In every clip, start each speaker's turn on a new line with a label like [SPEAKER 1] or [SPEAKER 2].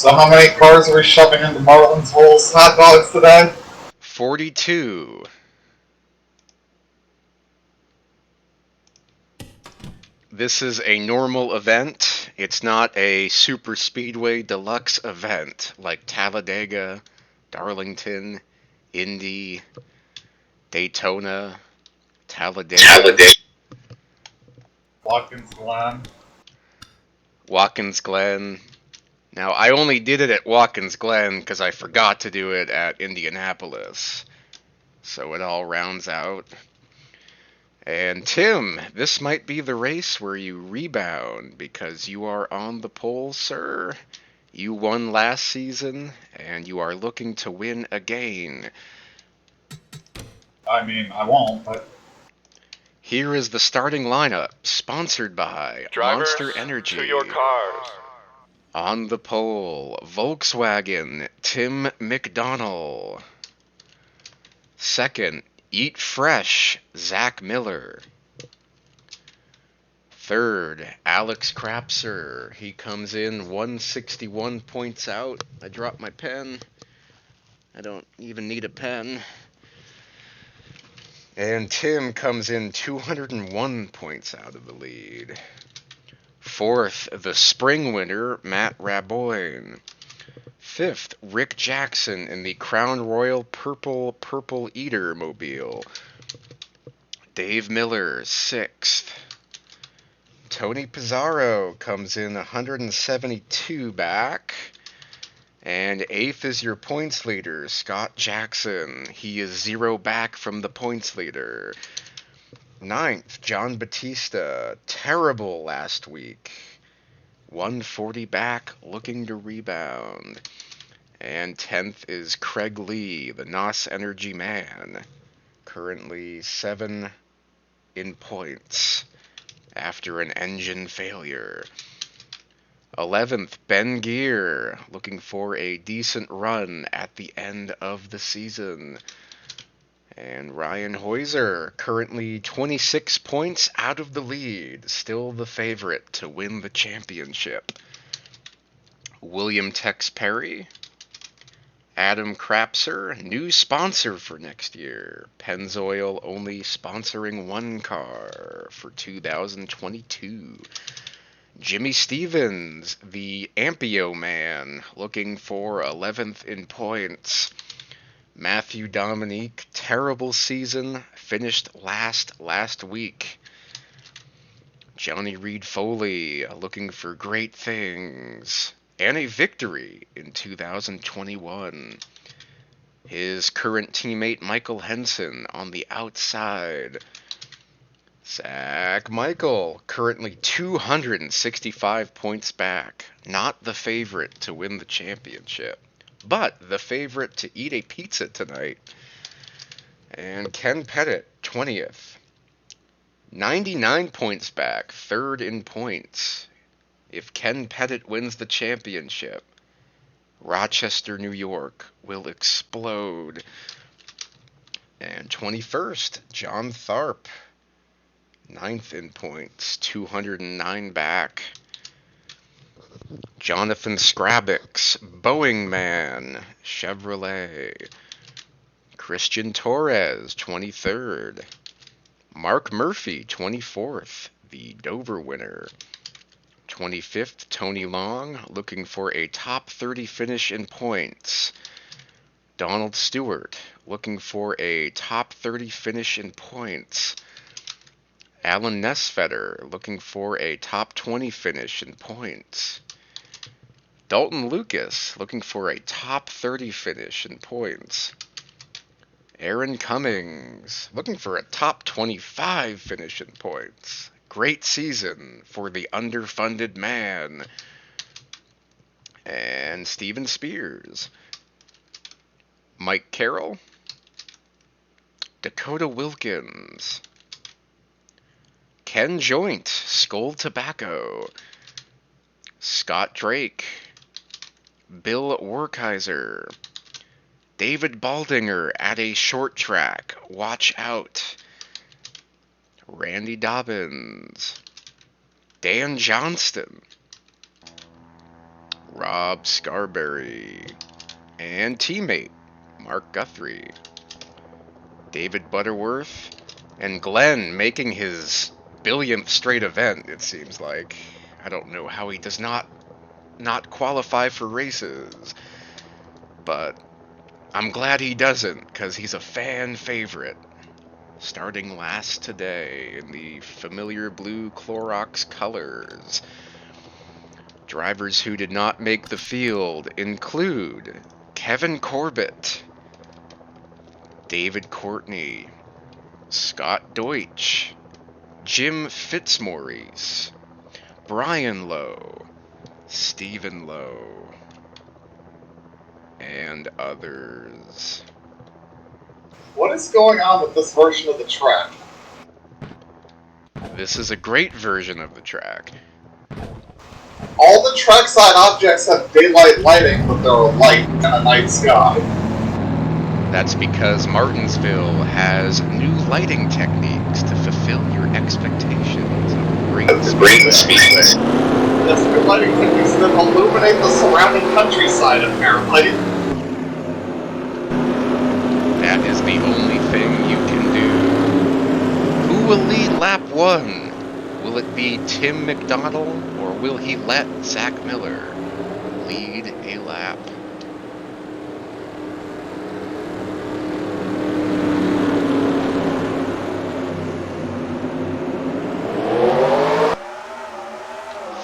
[SPEAKER 1] So how many cars are we shoving into Martinsville's hot dogs today?
[SPEAKER 2] 42. This is a normal event. It's not a super speedway deluxe event like Talladega, Darlington, Indy, Daytona, Talladega,
[SPEAKER 1] Watkins Glen.
[SPEAKER 2] Watkins Glen. Now, I only did it at Watkins Glen because I forgot to do it at Indianapolis. So it all rounds out. And Tim, this might be the race where you rebound because you are on the pole, sir. You won last season, and you are looking to win again.
[SPEAKER 1] I mean, I won't, but
[SPEAKER 2] Here is the starting lineup, sponsored by
[SPEAKER 3] Drivers,
[SPEAKER 2] Monster Energy.
[SPEAKER 3] to your cars.
[SPEAKER 2] On the pole, Volkswagen, Tim McDonnell. Second, Eat Fresh, Zach Miller. Third, Alex Krapser. He comes in 161 points out. I dropped my pen. I don't even need a pen. And Tim comes in 201 points out of the lead. Fourth, the spring winner, Matt Raboyne. Fifth, Rick Jackson in the Crown Royal Purple Eater mobile. Dave Miller, sixth. Tony Pizarro comes in 172 back. And eighth is your points leader, Scott Jackson. He is 0 back from the points leader. Ninth, John Batista. Terrible last week. 140 back, looking to rebound. And 10th is Craig Lee, the NOS Energy Man. Currently 7 in points after an engine failure. 11th, Ben Gear, looking for a decent run at the end of the season. And Ryan Heuser, currently 26 points out of the lead, still the favorite to win the championship. William Tex Perry, Adam Krapser, new sponsor for next year. Pennzoil only sponsoring one car for 2022. Jimmy Stevens, the Ampio Man, looking for 11th in points. Matthew Dominique, terrible season, finished last week. Johnny Reed Foley, looking for great things and a victory in 2021. His current teammate Michael Henson on the outside. Zach Michael, currently 265 points back. Not the favorite to win the championship, but the favorite to eat a pizza tonight. And Ken Pettit, 20th. 99 points back, third in points. If Ken Pettit wins the championship, Rochester, New York will explode. And 21st, John Tharp. 9th in points, 209 back. Jonathan Scrabix, Boeing Man, Chevrolet. Christian Torres, 23rd. Mark Murphy, 24th, the Dover winner. 25th, Tony Long, looking for a top 30 finish in points. Donald Stewart, looking for a top 30 finish in points. Alan Nesfetter, looking for a top 20 finish in points. Dalton Lucas, looking for a top 30 finish in points. Aaron Cummings, looking for a top 25 finish in points. Great season for the underfunded man. And Steven Spears. Mike Carroll. Dakota Wilkins. Ken Joint, Skull Tobacco. Scott Drake. Bill Werkheiser. David Baldinger at a short track. Watch out. Randy Dobbins. Dan Johnston. Rob Scarberry. And teammate, Mark Guthrie. David Butterworth. And Glenn making his billionth straight event, it seems like. I don't know how he does not qualify for races. But I'm glad he doesn't, because he's a fan favorite. Starting last today in the familiar blue Clorox colors. Drivers who did not make the field include Kevin Corbett, David Courtney, Scott Deutsch, Jim Fitzmaurice, Brian Lowe, Stephen Lowe, and others.
[SPEAKER 1] What is going on with this version of the track?
[SPEAKER 2] This is a great version of the track.
[SPEAKER 1] All the trackside objects have daylight lighting, but there are light and a night sky.
[SPEAKER 2] That's because Martinsville has new lighting techniques to fulfill your expectations of great speedway.
[SPEAKER 1] Yes, new lighting techniques that illuminate the surrounding countryside, apparently.
[SPEAKER 2] That is the only thing you can do. Who will lead lap 1? Will it be Tim McDonald, or will he let Zach Miller lead a lap?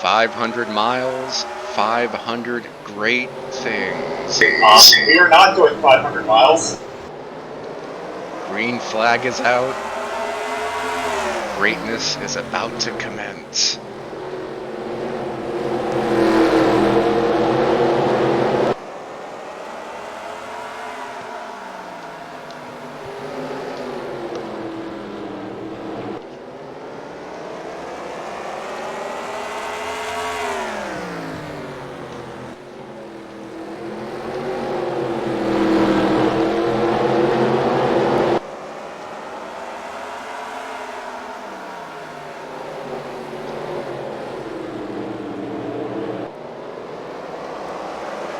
[SPEAKER 2] "500 miles, 500 great things."
[SPEAKER 1] We are not doing 500 miles.
[SPEAKER 2] Green flag is out. Greatness is about to commence.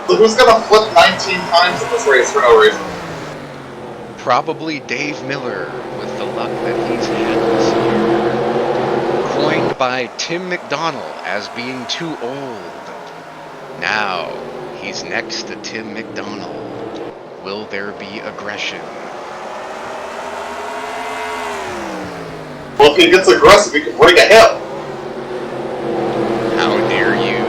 [SPEAKER 1] So who's gonna flip 19 times in this race for no reason?
[SPEAKER 2] Probably Dave Miller, with the luck that he's had this year. Coined by Tim McDonald as being too old. Now, he's next to Tim McDonald. Will there be aggression?
[SPEAKER 1] Well, if he gets aggressive, he can break a hip.
[SPEAKER 2] How dare you?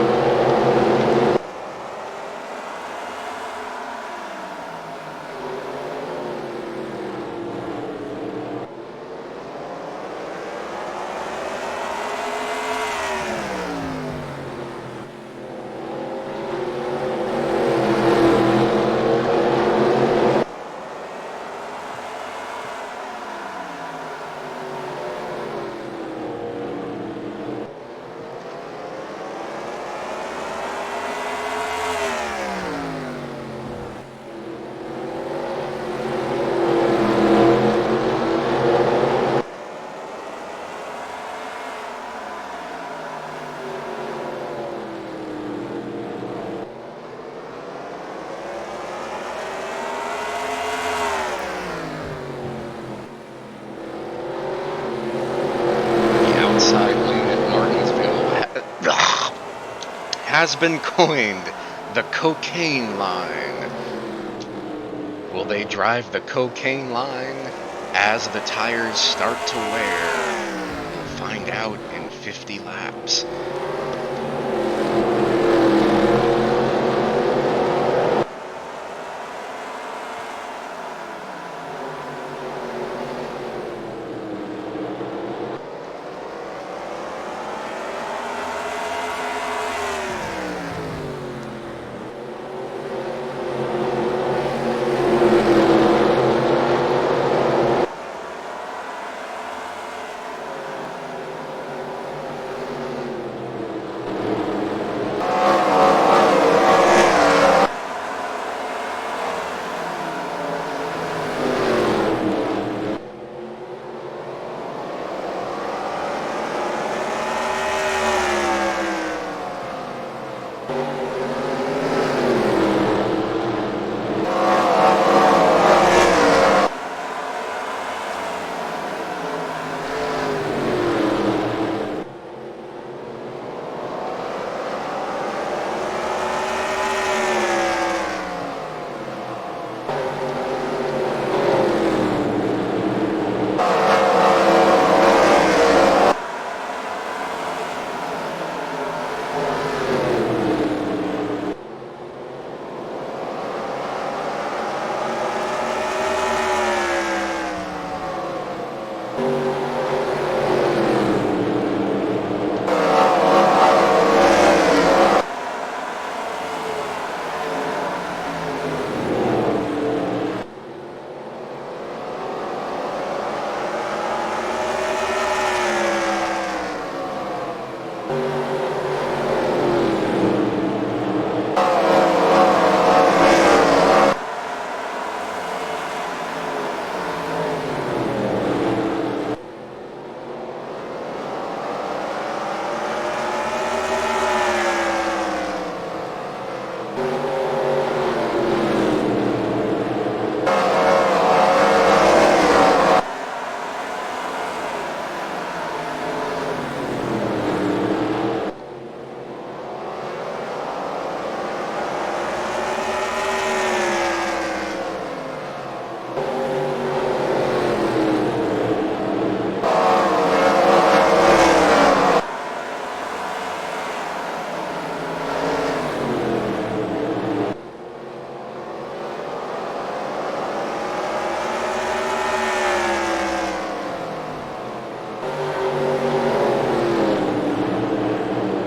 [SPEAKER 2] Outside lane at Martinsville has been coined the cocaine line. Will they drive the cocaine line as the tires start to wear? We'll find out in 50 laps.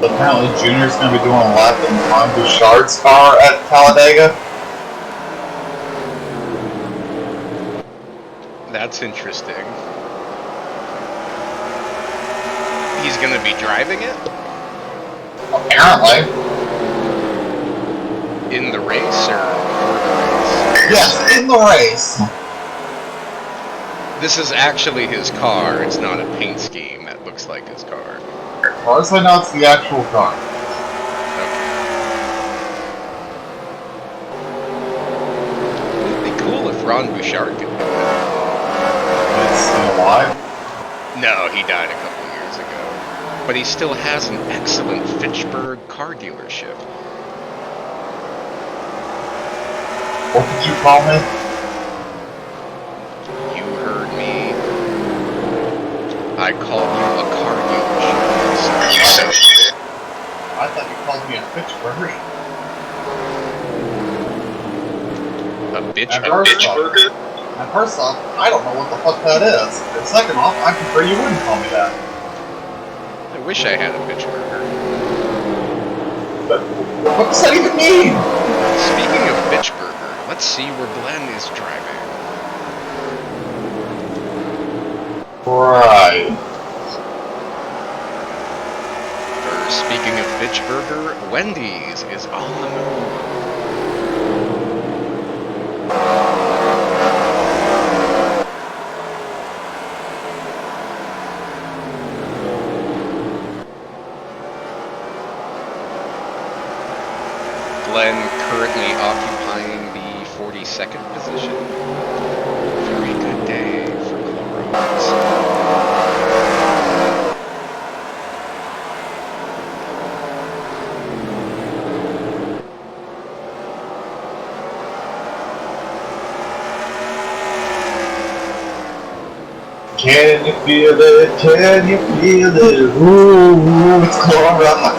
[SPEAKER 1] Apparently Junior's going to be doing a lap in Ron Bouchard's car at Talladega.
[SPEAKER 2] That's interesting. He's gonna be driving it?
[SPEAKER 1] Apparently.
[SPEAKER 2] In the race or before the race?
[SPEAKER 1] Yes, in the race.
[SPEAKER 2] This is actually his car, it's not a paint scheme that looks like his car.
[SPEAKER 1] As far as I know, it's the actual car.
[SPEAKER 2] Okay. It'd be cool if Ron Bouchard could do it.
[SPEAKER 1] Is he alive?
[SPEAKER 2] No, he died a couple years ago. But he still has an excellent Fitchburg car dealership.
[SPEAKER 1] What did you call me?
[SPEAKER 2] You heard me. I called you a car dealership.
[SPEAKER 1] You said you did. I thought you called me a Fitchburg.
[SPEAKER 2] A bitch burger?
[SPEAKER 1] And first off, I don't know what the fuck that is. And second off, I prefer you wouldn't call me that.
[SPEAKER 2] I wish I had a bitch burger.
[SPEAKER 1] But what does that even mean?
[SPEAKER 2] Speaking of bitch burger, let's see where Glenn is driving.
[SPEAKER 1] Right.
[SPEAKER 2] Or speaking of bitch burger, Wendy's is on the move. Glenn currently occupying the 42nd position. Very good day for Clorox.
[SPEAKER 1] Can you feel it? Can you feel it? Ooh, it's Clorox.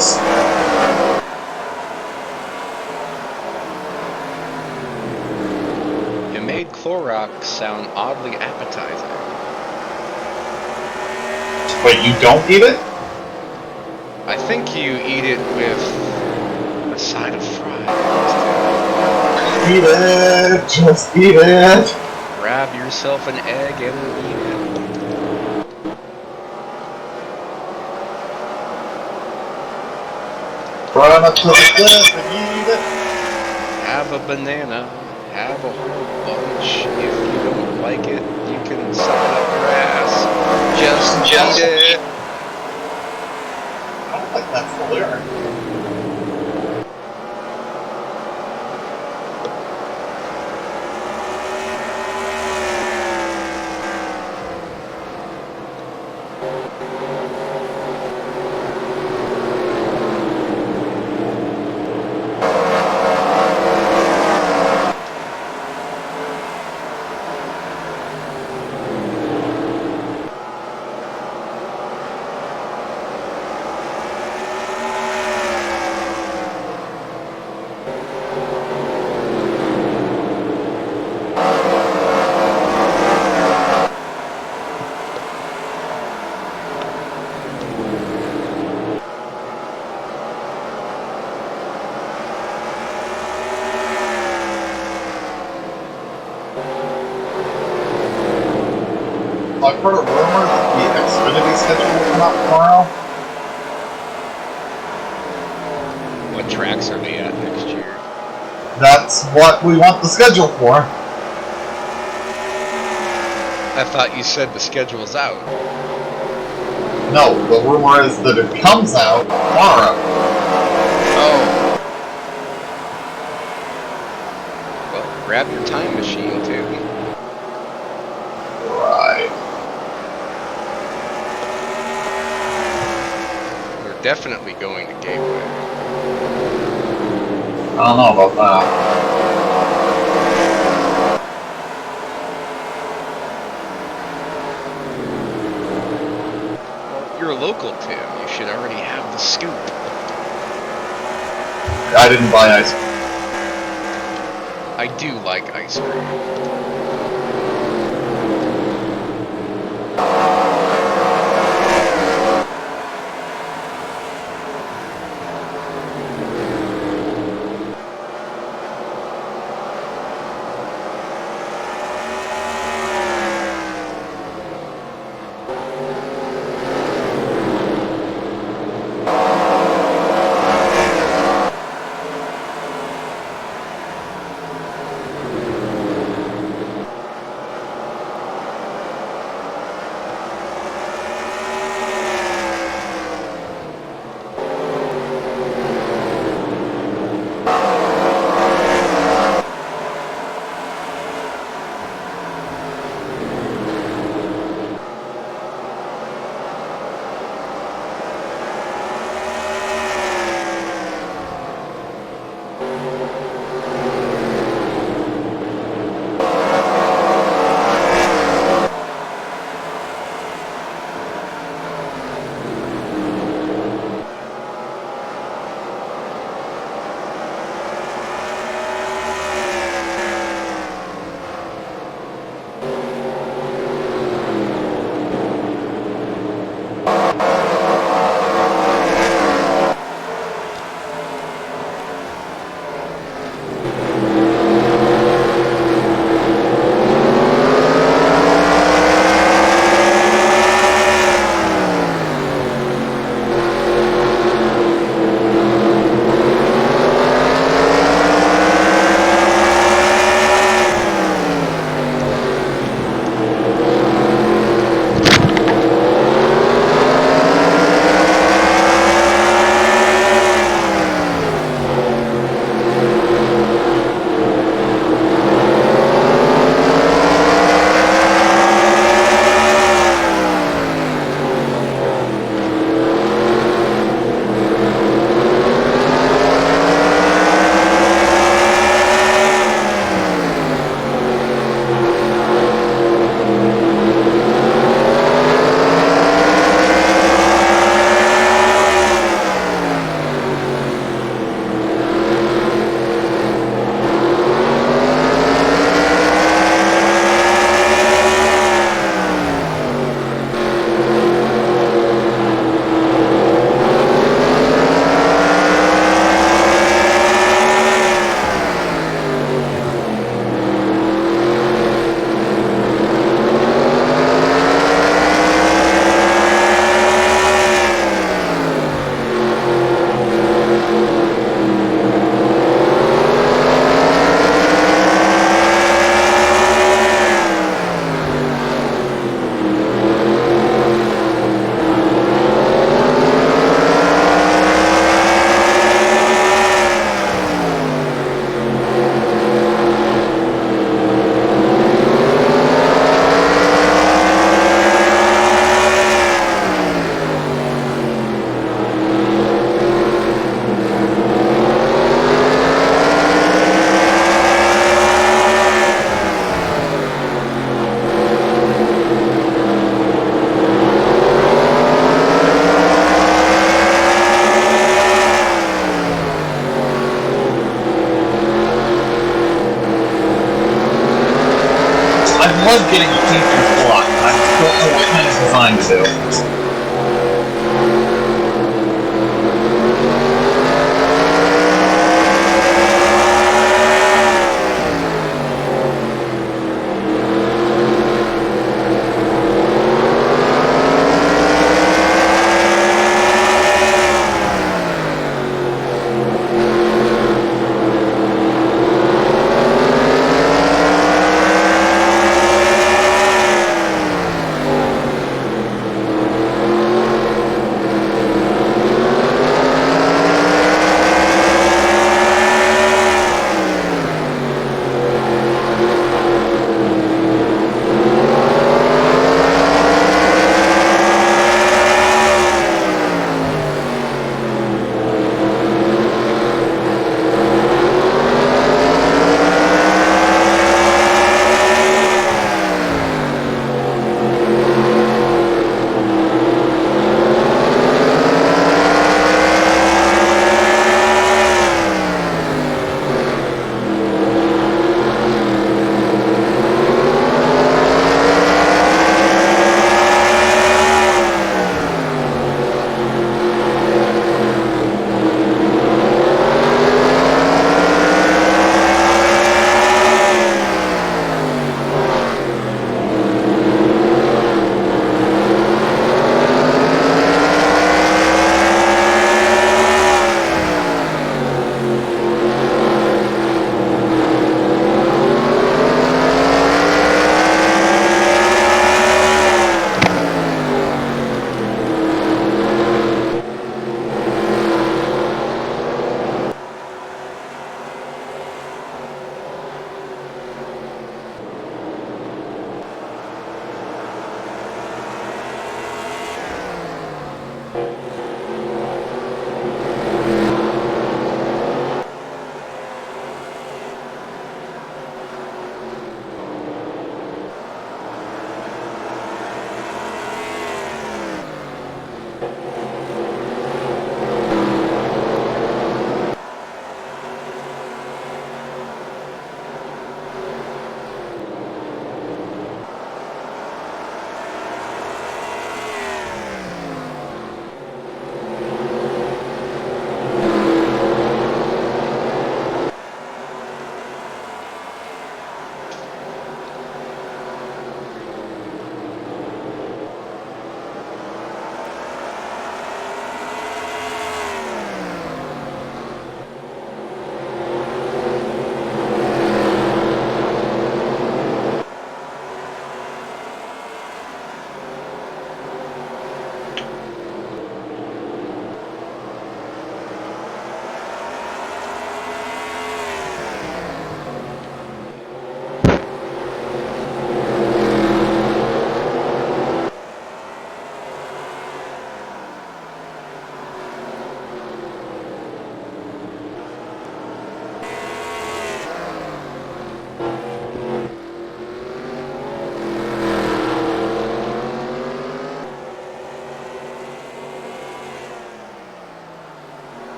[SPEAKER 2] It made Clorox sound oddly appetizing.
[SPEAKER 1] Wait, you don't eat it?
[SPEAKER 2] I think you eat it with a side of fries.
[SPEAKER 1] Eat it! Just eat it!
[SPEAKER 2] Grab yourself an egg and eat it.
[SPEAKER 1] Run up to the cliff and eat it!
[SPEAKER 2] Have a banana. Have a whole bunch. If you don't like it, you can suck it up your ass. Just eat it.
[SPEAKER 1] I don't think that's the lyric. I've heard a rumor that the XFinity schedule will come out tomorrow.
[SPEAKER 2] What tracks are they at next year?
[SPEAKER 1] That's what we want the schedule for.
[SPEAKER 2] I thought you said the schedule's out.
[SPEAKER 1] No, the rumor is that it comes out tomorrow.
[SPEAKER 2] Oh. Well, grab your time machine, too.
[SPEAKER 1] Right.
[SPEAKER 2] We're definitely going to Gateway.
[SPEAKER 1] I don't know about that.
[SPEAKER 2] Well, you're a local, Tim. You should already have the scoop.
[SPEAKER 1] I didn't buy ice cream.
[SPEAKER 2] I do like ice cream.
[SPEAKER 1] trying to do.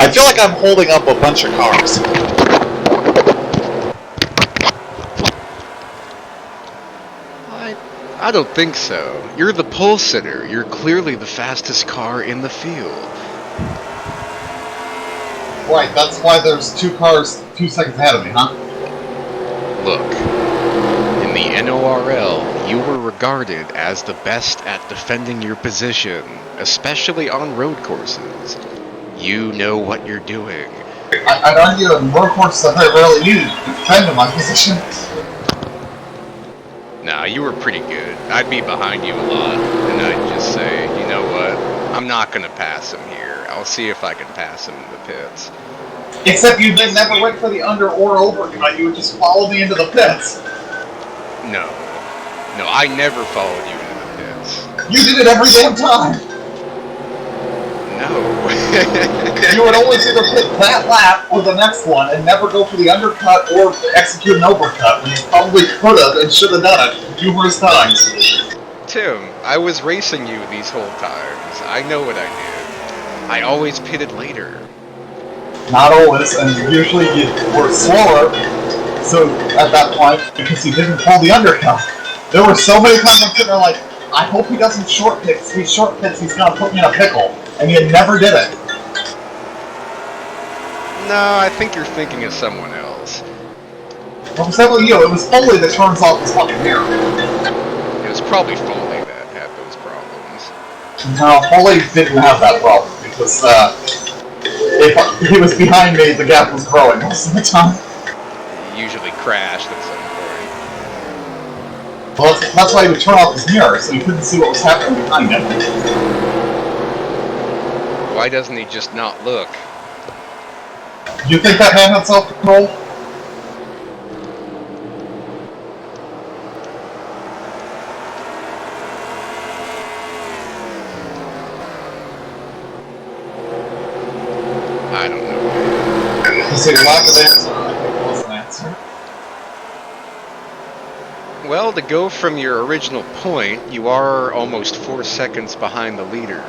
[SPEAKER 1] I feel like I'm holding up a bunch of cars.
[SPEAKER 2] I don't think so. You're the pole sitter. You're clearly the fastest car in the field.
[SPEAKER 1] Right, that's why there's 2 cars 2 seconds ahead of me, huh?
[SPEAKER 2] Look, in the N.O.R.L, you were regarded as the best at defending your position, especially on road courses. You know what you're doing.
[SPEAKER 1] I'd argue in road courses I very rarely needed to defend my position.
[SPEAKER 2] Nah, you were pretty good. I'd be behind you a lot, and I'd just say, you know what? I'm not gonna pass him here. I'll see if I can pass him in the pits.
[SPEAKER 1] Except you did never wait for the under or overcut. You would just follow me into the pits.
[SPEAKER 2] No, I never followed you into the pits.
[SPEAKER 1] You did it every damn time.
[SPEAKER 2] No.
[SPEAKER 1] You would always either pick that lap or the next one and never go for the undercut or execute an overcut when you probably could have and should have done it numerous times.
[SPEAKER 2] Tim, I was racing you these whole times. I know what I did. I always pitted later.
[SPEAKER 1] Not always, and usually you were slower, so at that point, because you didn't pull the undercut. There were so many times I'm sitting there like, I hope he doesn't short pit. If he short pits, he's gonna put me in a pickle. And you never did it.
[SPEAKER 2] No, I think you're thinking of someone else.
[SPEAKER 1] It was definitely you. It was Foley that turns off his fucking mirror.
[SPEAKER 2] It was probably Foley that had those problems.
[SPEAKER 1] No, Foley didn't have that problem because if he was behind me, the gap was growing most of the time.
[SPEAKER 2] He usually crashed at some point.
[SPEAKER 1] Well, that's why he would turn off his mirror, so he couldn't see what was happening behind him.
[SPEAKER 2] Why doesn't he just not look?
[SPEAKER 1] You think that man had self-control?
[SPEAKER 2] I don't know.
[SPEAKER 1] You say your lack of answer, I think was an answer.
[SPEAKER 2] Well, to go from your original point, you are almost 4 seconds behind the leaders.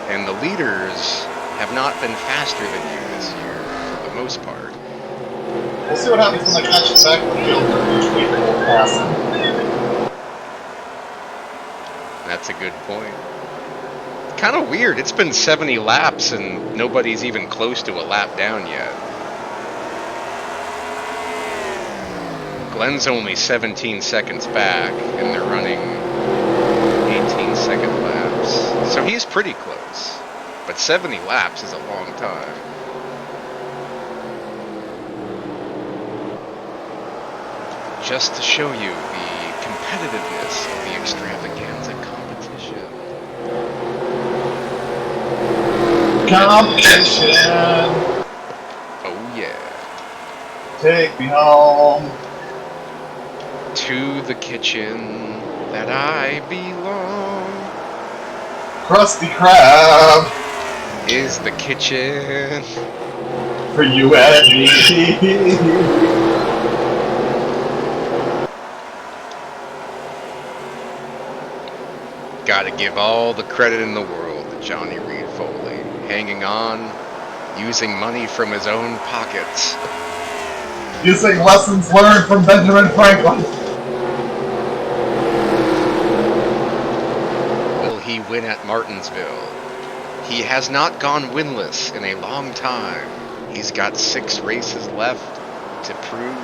[SPEAKER 2] And the leaders have not been faster than you this year, for the most part.
[SPEAKER 1] We'll see what happens when I catch it back in the field each week and we'll pass him.
[SPEAKER 2] That's a good point. Kind of weird. It's been 70 laps and nobody's even close to a lap down yet. Glenn's only 17 seconds back, and they're running 18-second laps. So he's pretty close. But 70 laps is a long time. Just to show you the competitiveness of the extravaganza competition.
[SPEAKER 1] Competition!
[SPEAKER 2] Oh yeah.
[SPEAKER 1] Take me home.
[SPEAKER 2] To the kitchen that I belong.
[SPEAKER 1] Krusty Krab
[SPEAKER 2] Is the kitchen.
[SPEAKER 1] for you and me.
[SPEAKER 2] Gotta give all the credit in the world to Johnny Reed Foley. Hanging on, using money from his own pockets.
[SPEAKER 1] Using lessons learned from Benjamin Franklin.
[SPEAKER 2] Will he win at Martinsville? He has not gone winless in a long time. He's got 6 races left to prove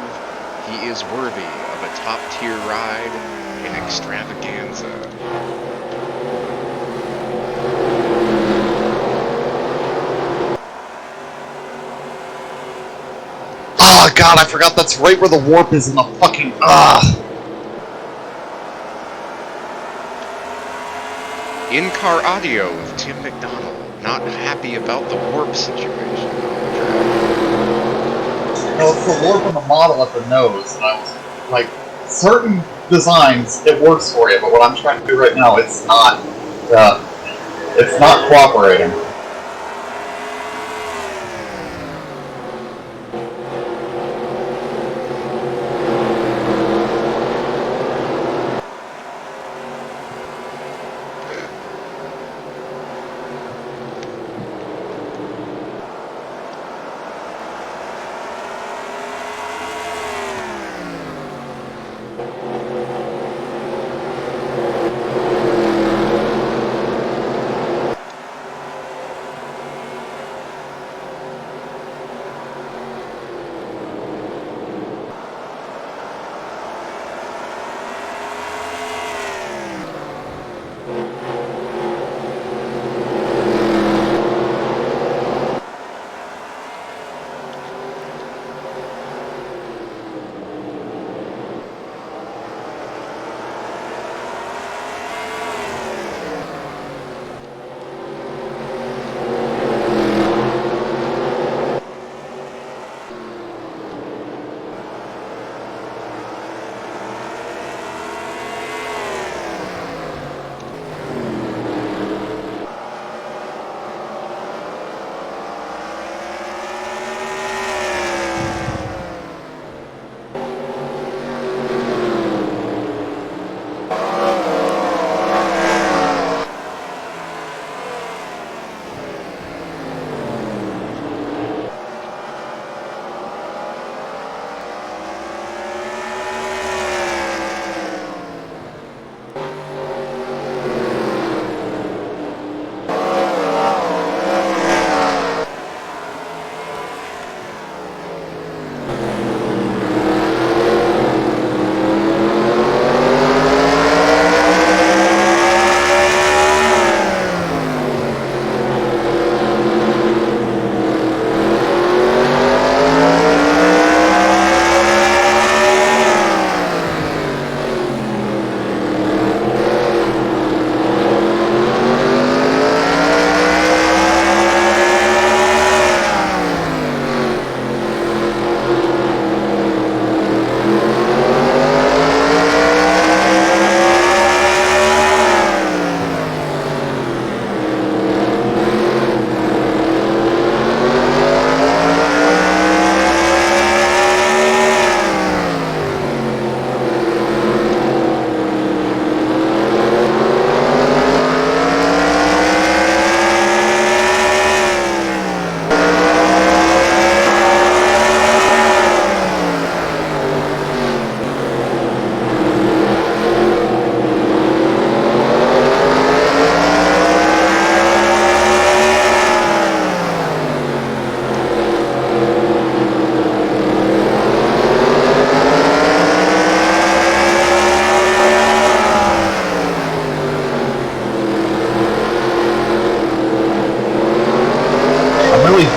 [SPEAKER 2] he is worthy of a top-tier ride in extravaganza.
[SPEAKER 1] Oh god, I forgot that's right where the warp is in the fucking...
[SPEAKER 2] In-car audio with Tim McDonald, not happy about the warp situation on the track.
[SPEAKER 1] Well, it's the warp on the model at the nose, and I was like, certain designs, it works for you, but what I'm trying to do right now, it's not cooperating.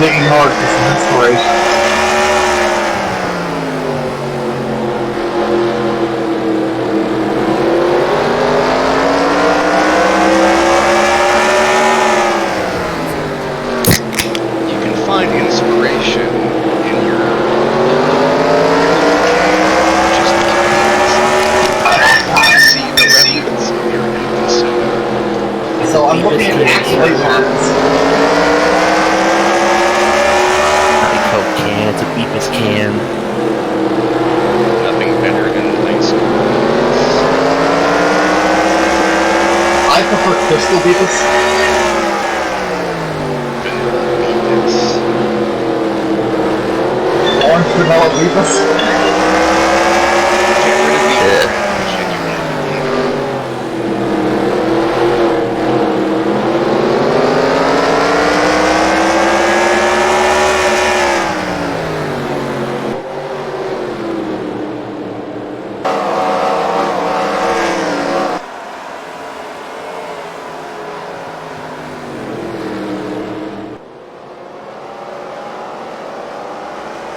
[SPEAKER 1] digging hard for some inspiration.
[SPEAKER 2] Find inspiration in your just see the remnants of your episode.
[SPEAKER 1] So I'm looking at actually ones.
[SPEAKER 3] Coke can, it's a Beepus can.
[SPEAKER 2] Nothing better than high school.
[SPEAKER 1] I prefer Crystal Beepus. Orange vanilla Beepus.
[SPEAKER 2] Get rid of the orange and you have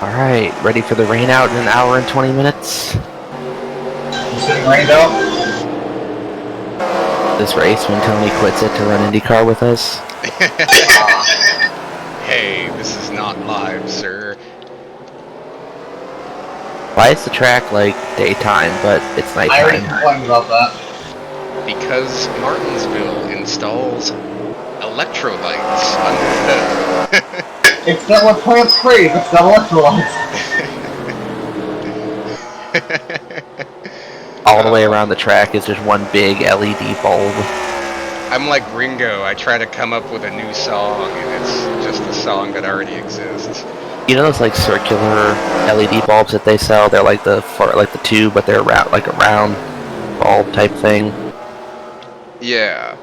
[SPEAKER 3] Alright, ready for the rain out in an hour and 20 minutes?
[SPEAKER 1] It's getting rained out.
[SPEAKER 3] This race when Tony quits it to run IndyCar with us.
[SPEAKER 2] Hey, this is not live, sir.
[SPEAKER 3] Why is the track like daytime, but it's
[SPEAKER 1] I already
[SPEAKER 3] nighttime?
[SPEAKER 1] complained about that.
[SPEAKER 2] Because Martinsville installs electrolytes under the...
[SPEAKER 1] It's got what plants crave, it's got electrolytes.
[SPEAKER 3] All the way around the track is just one big LED bulb.
[SPEAKER 2] I'm like Ringo, I try to come up with a new song, and it's just a song that already exists.
[SPEAKER 3] You know those like circular LED bulbs that they sell? They're like the tube, but they're like a round bulb type thing.
[SPEAKER 2] Yeah.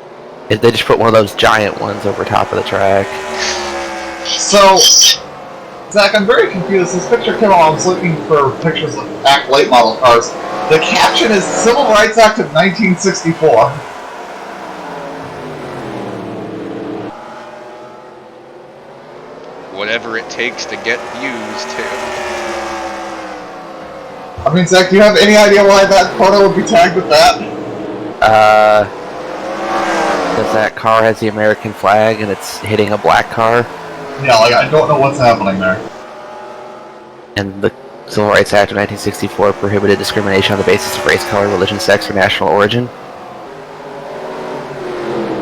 [SPEAKER 3] They just put one of those giant ones over top of the track.
[SPEAKER 1] So, Zach, I'm very confused. This picture came out, I was looking for pictures of late model cars. The caption is Civil Rights Act of 1964.
[SPEAKER 2] whatever it takes to get views, Tim.
[SPEAKER 1] I mean, Zach, do you have any idea why that photo would be tagged with that?
[SPEAKER 3] Because that car has the American flag and it's hitting a black car.
[SPEAKER 1] Yeah, like, I don't know what's happening there.
[SPEAKER 3] And the Civil Rights Act of 1964 prohibited discrimination on the basis of race, color, religion, sex, or national origin.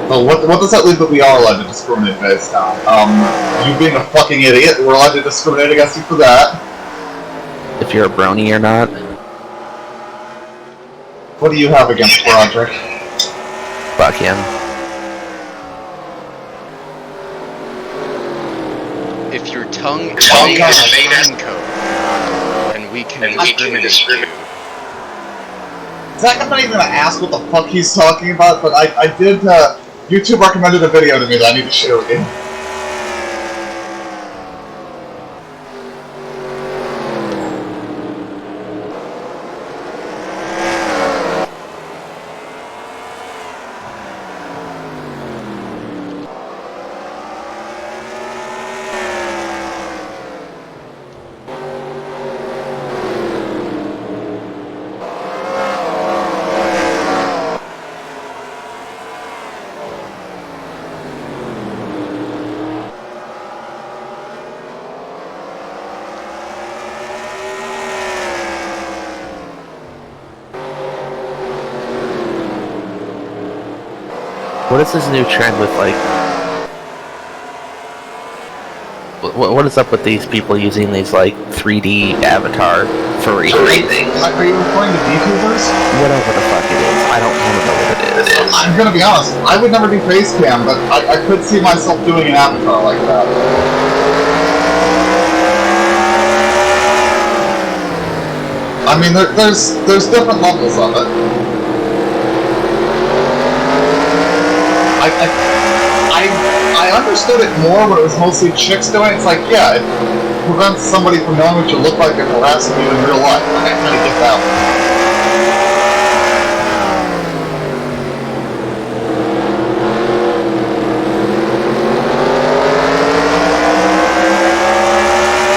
[SPEAKER 1] So what does that leave that we are allowed to discriminate based on? You being a fucking idiot, we're allowed to discriminate against you for that.
[SPEAKER 3] If you're a brony or not.
[SPEAKER 1] What do you have against Broderick?
[SPEAKER 3] Fuck him.
[SPEAKER 2] If your tongue is made as a raincoat, then we can discriminate you.
[SPEAKER 1] Zach, I'm not even gonna ask what the fuck he's talking about, but I did, YouTube recommended a video to me that I need to share with you.
[SPEAKER 3] What is this new trend with, like... What is up with these people using these, like, 3D avatar furry things?
[SPEAKER 1] Are you referring to VTubers?
[SPEAKER 3] Whatever the fuck it is. I don't want to know what it is.
[SPEAKER 1] I'm gonna be honest, I would never do face cam, but I could see myself doing an avatar like that. I mean, there's different levels of it. I understood it more when it was mostly chicks doing it. It's like, yeah, it prevents somebody from knowing what you look like and harassing you in real life. Like, I kind of get that one.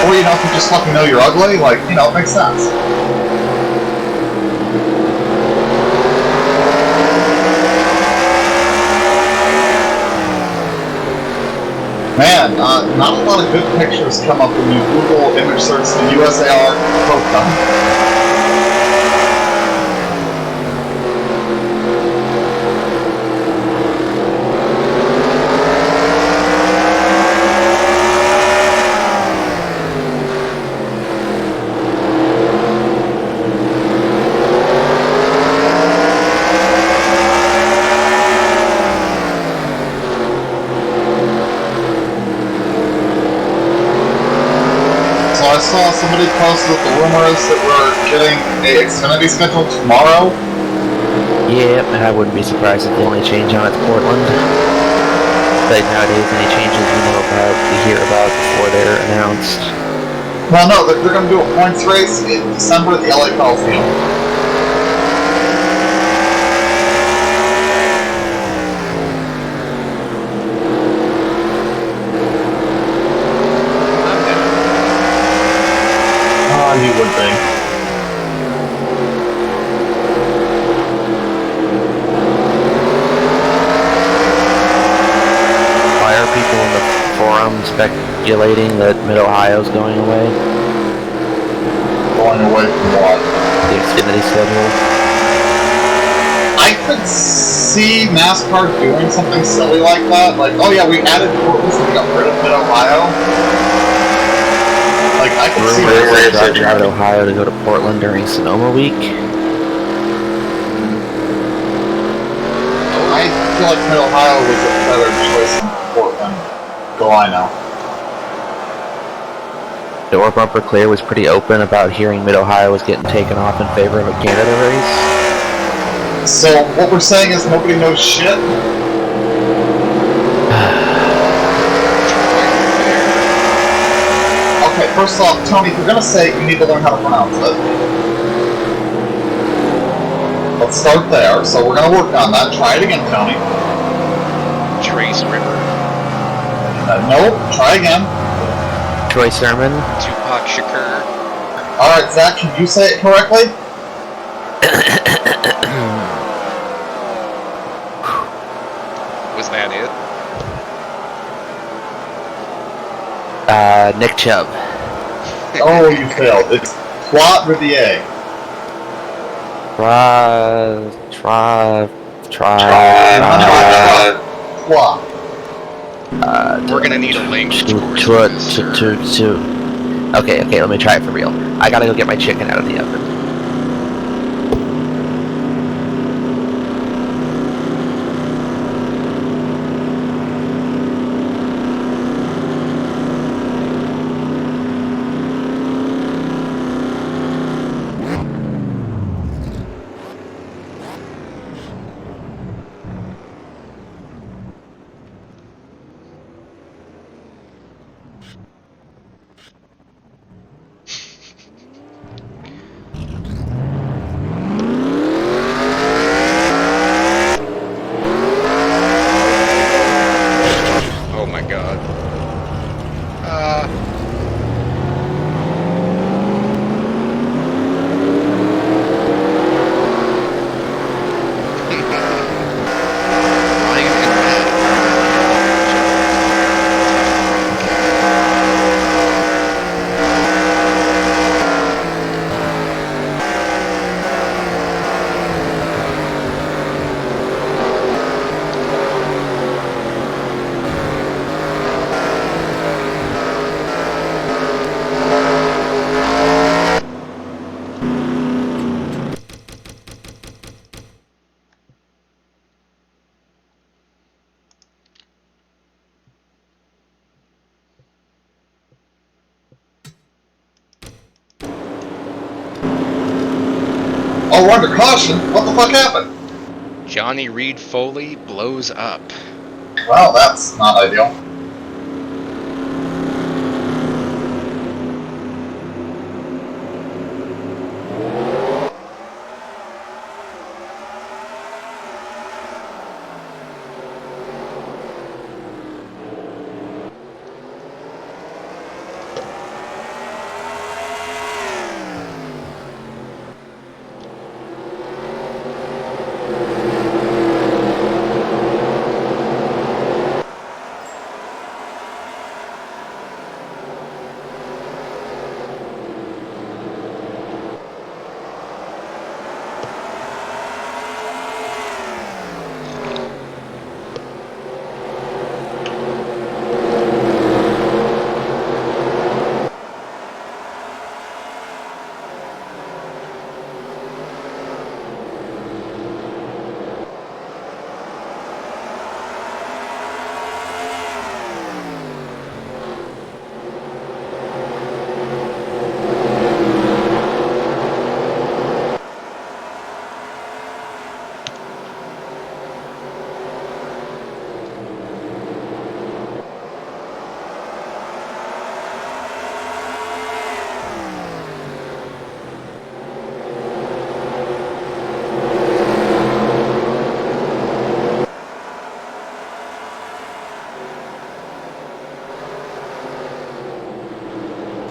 [SPEAKER 1] Or, you know, if you just let me know you're ugly, like, you know, it makes sense. Man, not a lot of good pictures come up when you Google image search the USAR Proton. I saw somebody post that the rumor is that we're getting a XFinity scheduled tomorrow.
[SPEAKER 3] Yep, and I wouldn't be surprised if the only change on it's Portland. Like nowadays, any changes we know about, we hear about before they're announced.
[SPEAKER 1] Well, no, they're going to do a points race in December at the LA Coliseum. You would think.
[SPEAKER 3] Why are people in the forum speculating that Mid-Ohio's going away?
[SPEAKER 1] Going away from what?
[SPEAKER 3] The Xfinity schedule?
[SPEAKER 1] I could see NASCAR doing something silly like that. Like, oh yeah, we added Portland so we got rid of Mid-Ohio. Like, I could see
[SPEAKER 3] rumors driving out of Ohio to go to Portland during Sonoma week.
[SPEAKER 1] I feel like Mid-Ohio was a better choice than Portland. Go I know.
[SPEAKER 3] Door Bumper Clear was pretty open about hearing Mid-Ohio was getting taken off in favor of a Canada race.
[SPEAKER 1] So, what we're saying is nobody knows shit? Okay, first off, Tony, if you're gonna say it, you need to learn how to pronounce it. Let's start there, so we're gonna work on that. Try it again, Tony.
[SPEAKER 2] Trace River.
[SPEAKER 1] Nope, try again.
[SPEAKER 3] Troy Sermon.
[SPEAKER 2] Tupac Shakur.
[SPEAKER 1] Alright, Zach, can you say it correctly?
[SPEAKER 2] Was that it?
[SPEAKER 3] Nick Chubb.
[SPEAKER 1] Oh, you failed. It's Trois Riviere. Trois.
[SPEAKER 2] We're gonna need a language course for this, sir.
[SPEAKER 3] Okay, let me try it for real. I gotta go get my chicken out of the oven.
[SPEAKER 2] Oh my god. Ryan and
[SPEAKER 1] Oh, we're under caution? What the fuck happened?
[SPEAKER 2] Johnny Reed Foley blows up.
[SPEAKER 1] Well, that's not ideal.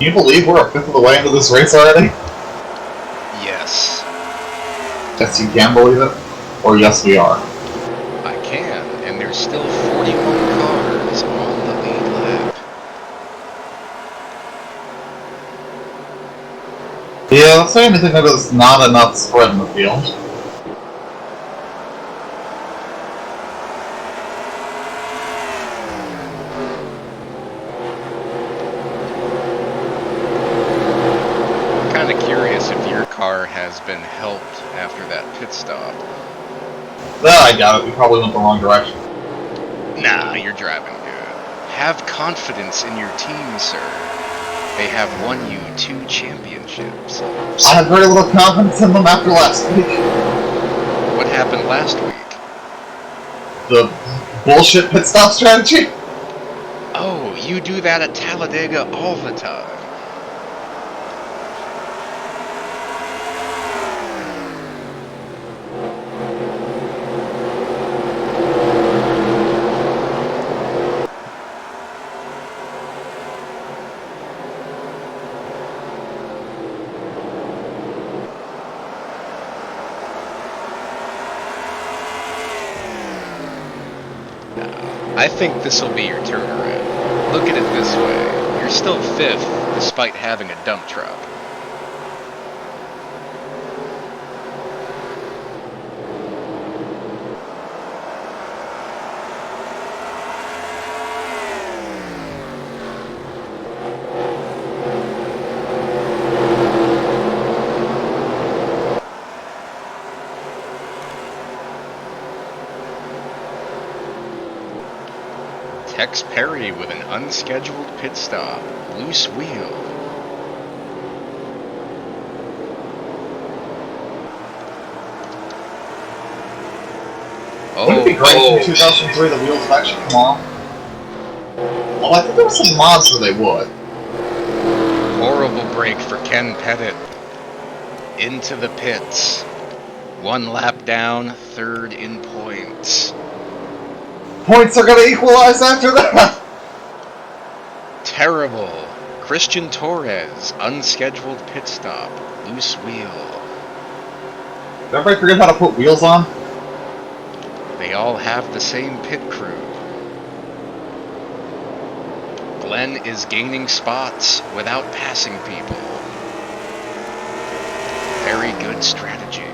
[SPEAKER 1] Can you believe we're a fifth of the way into this race already?
[SPEAKER 2] Yes.
[SPEAKER 1] Yes, you can believe it. Or yes, we are.
[SPEAKER 2] I can, and there's still 41 cars on the lead lap.
[SPEAKER 1] Yeah, that's saying anything that is not enough spread in the field.
[SPEAKER 2] Kind of curious if your car has been helped after that pit stop.
[SPEAKER 1] I doubt it. We probably went the wrong direction.
[SPEAKER 2] Nah, you're driving good. Have confidence in your team, sir. They have won you 2 championships.
[SPEAKER 1] I had very little confidence in them after last week.
[SPEAKER 2] What happened last week?
[SPEAKER 1] The bullshit pit stop strategy?
[SPEAKER 2] Oh, you do that at Talladega all the time. I think this will be your turnaround. Look at it this way. You're still 5th despite having a dump truck. Tex Perry with an unscheduled pit stop. Loose wheel.
[SPEAKER 1] Wouldn't it be great if in 2003 the wheels would actually come off? Well, I think there were some mods where they would.
[SPEAKER 2] Horrible break for Ken Pettit. Into the pits. 1 lap down, 3rd in points.
[SPEAKER 1] Points are gonna equalize after that!
[SPEAKER 2] Terrible. Christian Torres, unscheduled pit stop. Loose wheel.
[SPEAKER 1] Did everybody forget how to put wheels on?
[SPEAKER 2] They all have the same pit crew. Glenn is gaining spots without passing people. Very good strategy.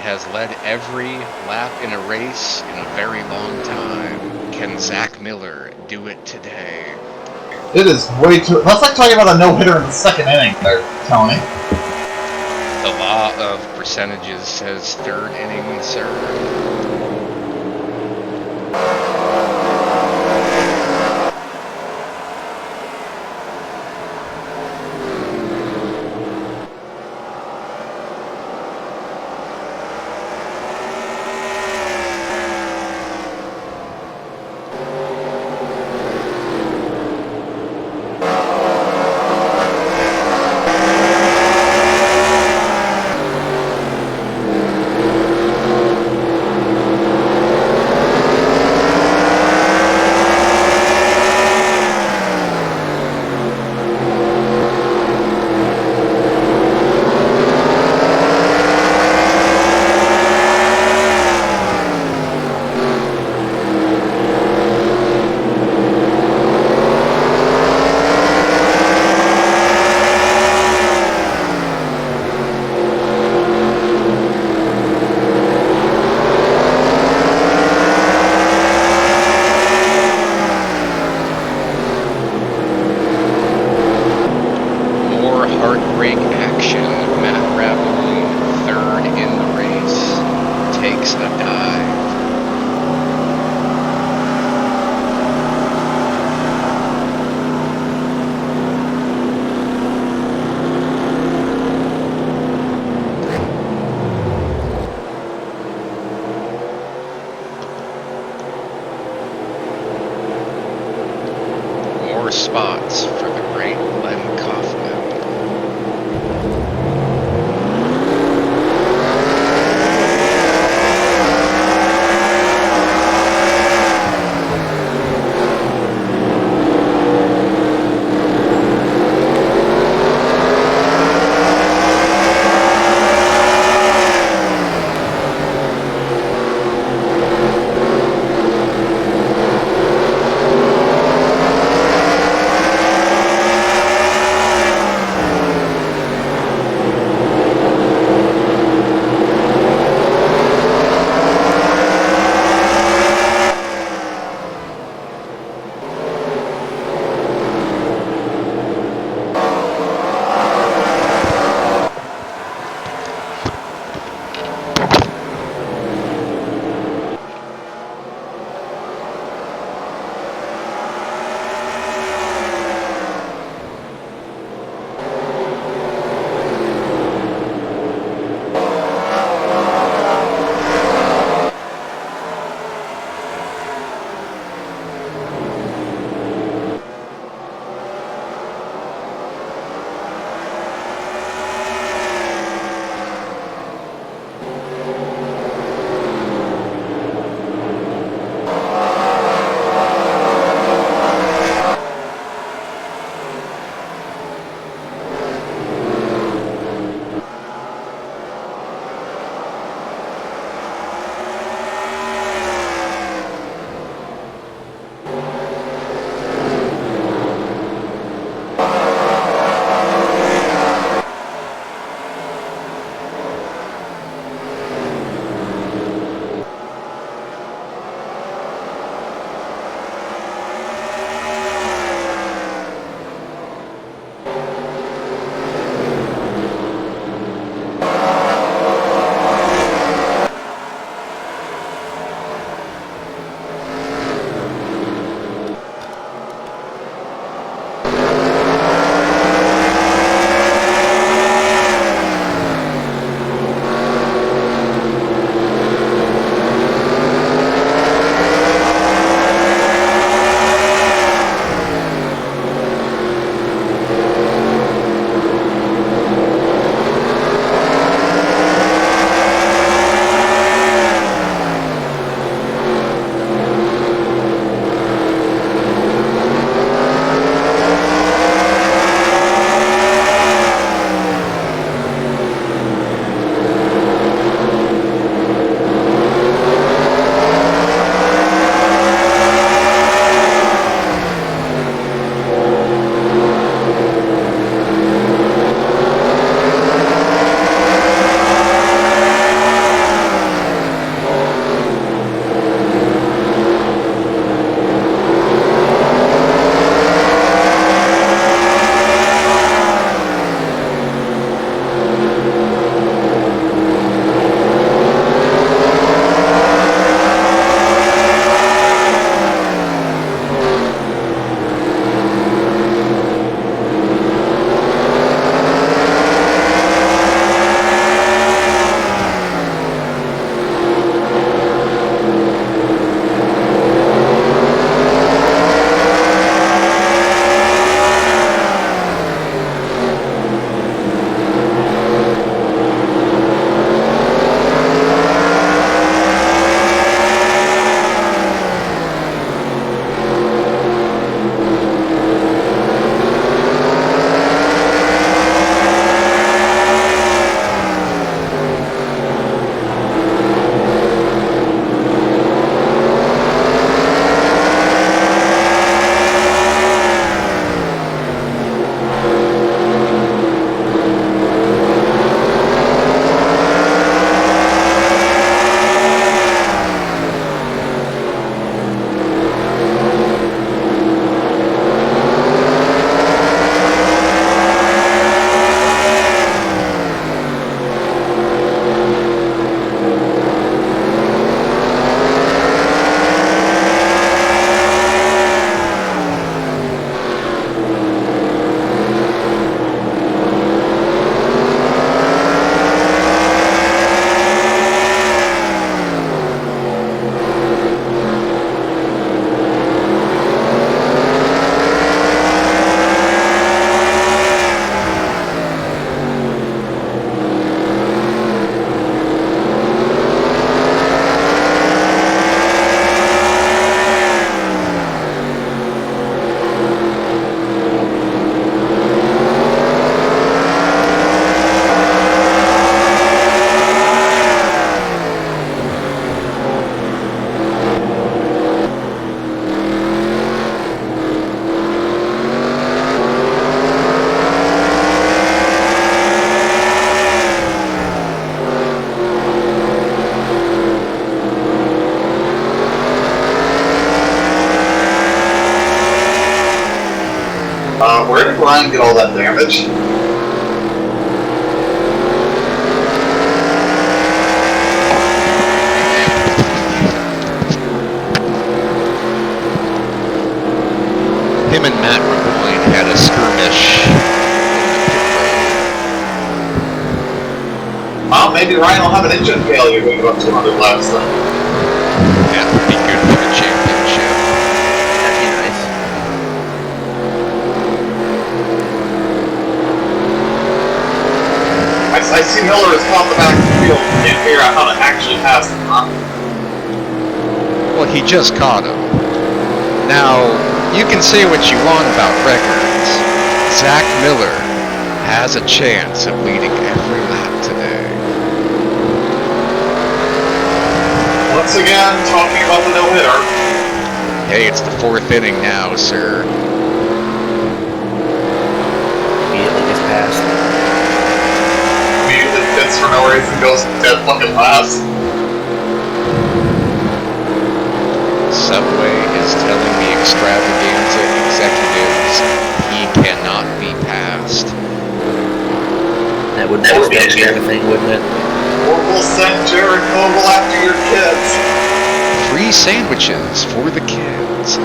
[SPEAKER 2] Has led every lap in a race in a very long time. Can Zach Miller do it today?
[SPEAKER 1] It is way too... That's like talking about a no-hitter in the 2nd inning there, Tony.
[SPEAKER 2] The law of percentages says 3rd inning, sir.
[SPEAKER 1] try and get all that damage.
[SPEAKER 2] Him and Matt Raboyne had a skirmish.
[SPEAKER 1] Well, maybe Ryan will have an engine failure going about 200 laps then.
[SPEAKER 2] That would be good for the championship.
[SPEAKER 3] That'd be nice.
[SPEAKER 1] I see Miller has caught the back of the field and can't figure out how to actually pass him, huh?
[SPEAKER 2] Well, he just caught him. Now, you can say what you want about records. Zach Miller has a chance of leading every lap today.
[SPEAKER 1] Once again, talking about the no-hitter.
[SPEAKER 2] Hey, it's the 4th inning now, sir.
[SPEAKER 3] Immediately gets passed.
[SPEAKER 1] Immediately fits for no reason, goes dead fucking last.
[SPEAKER 2] Subway is telling the extravaganza executives he cannot be passed.
[SPEAKER 3] That would be a thing, wouldn't it?
[SPEAKER 1] Or we'll send Jared Vogel after your kids.
[SPEAKER 2] Free sandwiches for the kids.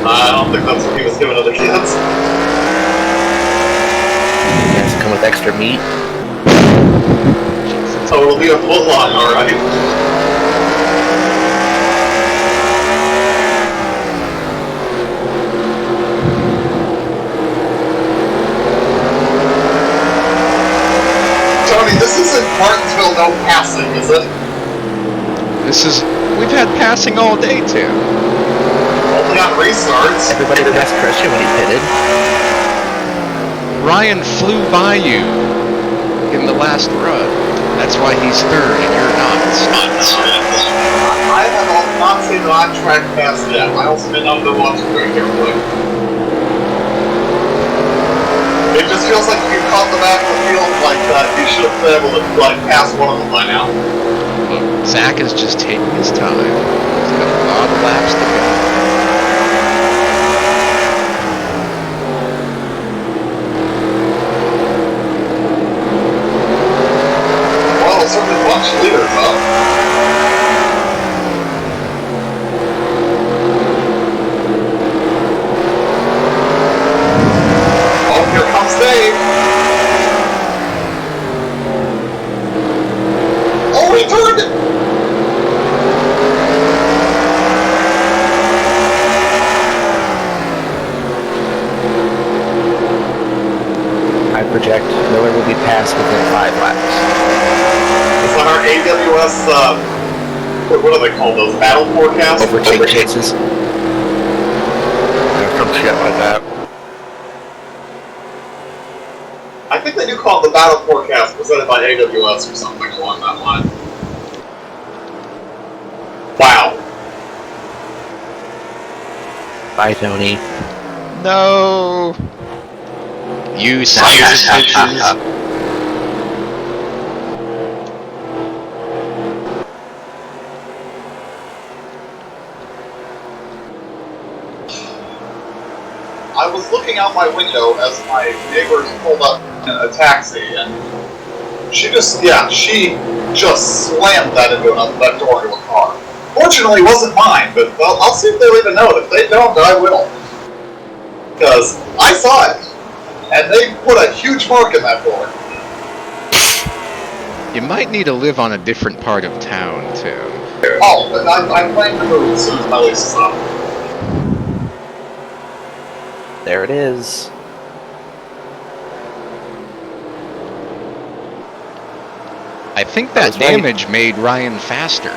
[SPEAKER 1] I don't think that's what he was giving other kids.
[SPEAKER 3] It has to come with extra meat.
[SPEAKER 1] So it'll be a foot long, alright. Tony, this isn't Martinsville no passing, is it?
[SPEAKER 2] We've had passing all day, Tim.
[SPEAKER 1] Only on restarts.
[SPEAKER 3] Everybody passed Christian when he pitted.
[SPEAKER 2] Ryan flew by you in the last run. That's why he's 3rd and you're not.
[SPEAKER 1] I have not seen the on-track pass yet. I also been up there watching very carefully. It just feels like if you caught the back of the field like that, you should have been able to pass one of them by now.
[SPEAKER 2] Look, Zach is just taking his time. He's got a lot of laps to go.
[SPEAKER 1] Well, it's certainly bunch of leaders up. Oh, here comes Dave. Oh, he turned it!
[SPEAKER 3] I project Miller will be passed within 5 laps.
[SPEAKER 1] It's on our AWS, what do they call those? Battle forecasts?
[SPEAKER 3] Overtake chases. Some shit like that.
[SPEAKER 1] I think they do call it the Battle Forecast presented by AWS or something along that line. Wow.
[SPEAKER 3] Bye, Tony.
[SPEAKER 2] No! You sons of bitches.
[SPEAKER 1] I was looking out my window as my neighbors pulled up in a taxi, and she just slammed that door into a car. Fortunately, it wasn't mine, but I'll see if they leave a note. If they don't, then I will. Because I saw it, and they put a huge mark in that door.
[SPEAKER 2] You might need to live on a different part of town, Tim.
[SPEAKER 1] Oh, but I plan to move as soon as my lease is up.
[SPEAKER 3] There it is.
[SPEAKER 2] I think that damage made Ryan faster.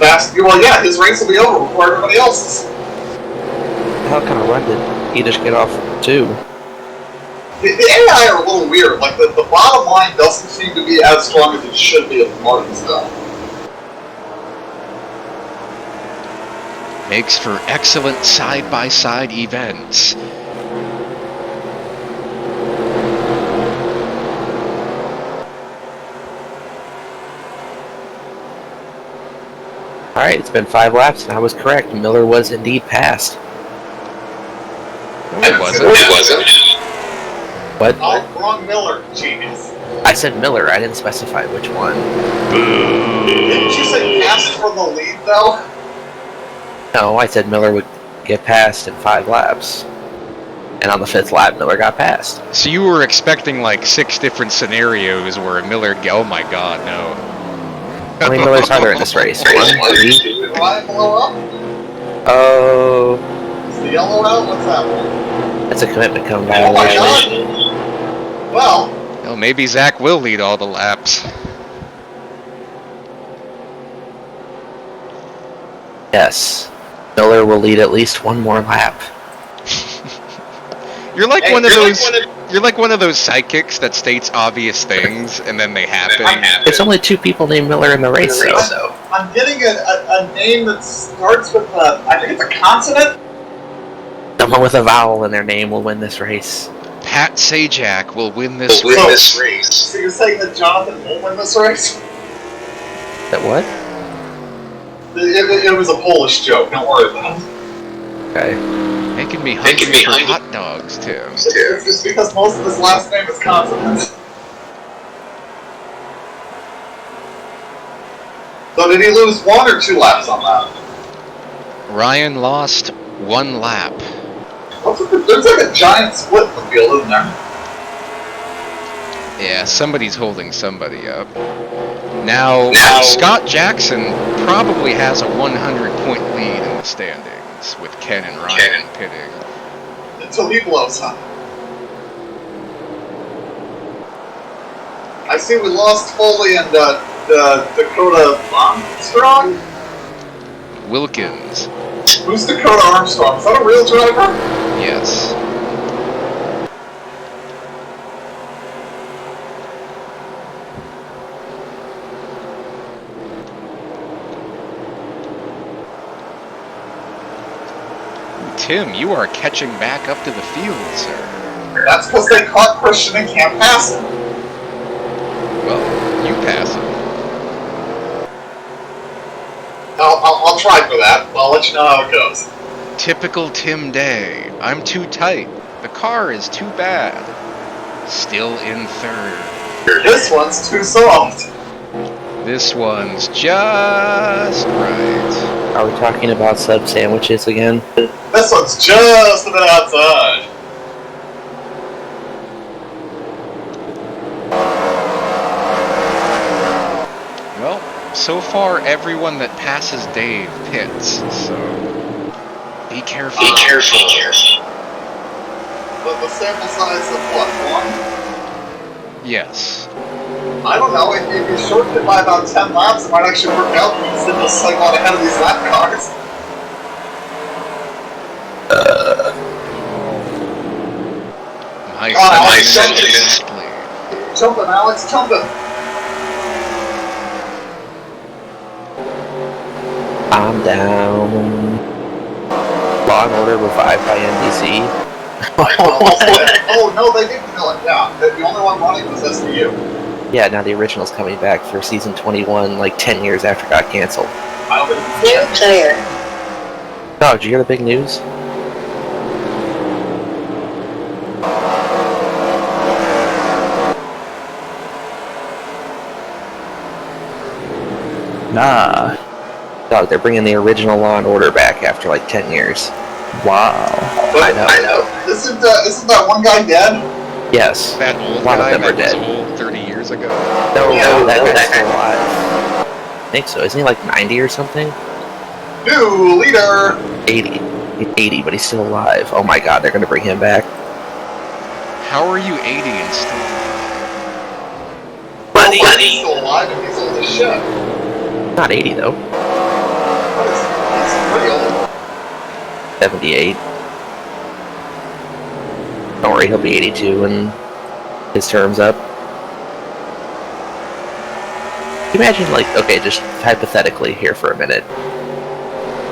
[SPEAKER 1] Well, yeah, his race will be over before everybody else's.
[SPEAKER 3] How kind of run did he just get off to?
[SPEAKER 1] The AI are a little weird. Like, the bottom line doesn't seem to be as strong as it should be at Martinsville.
[SPEAKER 2] Makes for excellent side-by-side events.
[SPEAKER 3] Alright, it's been 5 laps, and I was correct. Miller was indeed passed.
[SPEAKER 2] No, he wasn't. wasn't.
[SPEAKER 3] What?
[SPEAKER 1] Oh, wrong Miller, genius.
[SPEAKER 3] I said Miller. I didn't specify which one.
[SPEAKER 1] Didn't you say passed for the lead, though?
[SPEAKER 3] No, I said Miller would get passed in 5 laps. And on the 5th lap, Miller got passed.
[SPEAKER 2] So you were expecting like 6 different scenarios where Miller... Oh my god, no.
[SPEAKER 3] How many Millers are there in this race? 1, 3?
[SPEAKER 1] Did Ryan blow up?
[SPEAKER 3] Oh,
[SPEAKER 1] Is the yellow out? What's that one?
[SPEAKER 3] that's a commitment come
[SPEAKER 1] Oh my
[SPEAKER 3] violation.
[SPEAKER 1] god! Well,
[SPEAKER 2] Well, maybe Zach will lead all the laps.
[SPEAKER 3] Yes. Miller will lead at least 1 more lap.
[SPEAKER 2] You're like one of those. You're like one of those sidekicks that states obvious things and then they happen.
[SPEAKER 3] It's only 2 people named Miller in the race, though.
[SPEAKER 1] I'm getting a name that starts with I think it's a consonant?
[SPEAKER 3] Someone with a vowel in their name will win this race.
[SPEAKER 2] Pat Sajak will win this
[SPEAKER 1] race. So you're saying that Jonathan won't win this race?
[SPEAKER 3] That what?
[SPEAKER 1] It was a Polish joke, don't worry about it.
[SPEAKER 3] Okay.
[SPEAKER 2] Making me hungry for hot dogs, Tim.
[SPEAKER 1] It's just because most of his last name is consonant. So did he lose 1 or 2 laps on that?
[SPEAKER 2] Ryan lost 1 lap.
[SPEAKER 1] There's like a giant split in the field, isn't there?
[SPEAKER 2] Yeah, somebody's holding somebody up. Now, Scott Jackson probably has a 100-point lead in the standings, with Ken and Ryan pitting.
[SPEAKER 1] Until he blows up. I see we lost Foley and Dakota Armstrong?
[SPEAKER 2] Wilkins.
[SPEAKER 1] Who's Dakota Armstrong? Is that a real driver?
[SPEAKER 2] Yes. Tim, you are catching back up to the field, sir.
[SPEAKER 1] That's because they caught Christian and can't pass him.
[SPEAKER 2] Well, you pass him.
[SPEAKER 1] I'll try for that. I'll let you know how it goes.
[SPEAKER 2] Typical Tim Day. I'm too tight. The car is too bad. Still in 3rd.
[SPEAKER 1] This one's too soft.
[SPEAKER 2] This one's just right.
[SPEAKER 3] Are we talking about sub sandwiches again?
[SPEAKER 1] This one's just a bit outside.
[SPEAKER 2] Well, so far everyone that passes Dave pits, so be careful.
[SPEAKER 1] Be careful. But the sample size of what, 1?
[SPEAKER 2] Yes.
[SPEAKER 1] I don't know, if you shorten it by about 10 laps, it might actually work out because then you'll cycle out ahead of these lap cars.
[SPEAKER 2] My sentiments.
[SPEAKER 1] Jumping, Alex, jumping.
[SPEAKER 3] I'm down. Law and Order revived by NBC.
[SPEAKER 1] Oh, no, they didn't kill it down. The only one running was SVU.
[SPEAKER 3] Yeah, now the original's coming back for season 21, like 10 years after it got canceled.
[SPEAKER 1] I don't think
[SPEAKER 4] New player.
[SPEAKER 3] Oh, did you hear the big news?
[SPEAKER 5] Nah.
[SPEAKER 3] Dog, they're bringing the original Law and Order back after like 10 years.
[SPEAKER 5] Wow.
[SPEAKER 1] But,
[SPEAKER 3] I know.
[SPEAKER 1] Isn't that one guy dead?
[SPEAKER 3] Yes.
[SPEAKER 2] That old
[SPEAKER 3] A lot of
[SPEAKER 2] guy
[SPEAKER 3] them are
[SPEAKER 2] that was
[SPEAKER 3] dead.
[SPEAKER 2] old 30 years ago.
[SPEAKER 3] No,
[SPEAKER 1] Yeah,
[SPEAKER 3] that
[SPEAKER 1] no,
[SPEAKER 3] guy's still alive. I think so. Isn't he like 90 or something?
[SPEAKER 1] New leader!
[SPEAKER 3] 80. He's 80, but he's still alive. Oh my god, they're gonna bring him back.
[SPEAKER 2] How are you 80 and still
[SPEAKER 1] Buddy! He's still alive and he's old as shit.
[SPEAKER 3] Not 80 though.
[SPEAKER 1] He's pretty old.
[SPEAKER 3] 78. Don't worry, he'll be 82 when his term's up. Can you imagine, like, okay, just hypothetically here for a minute.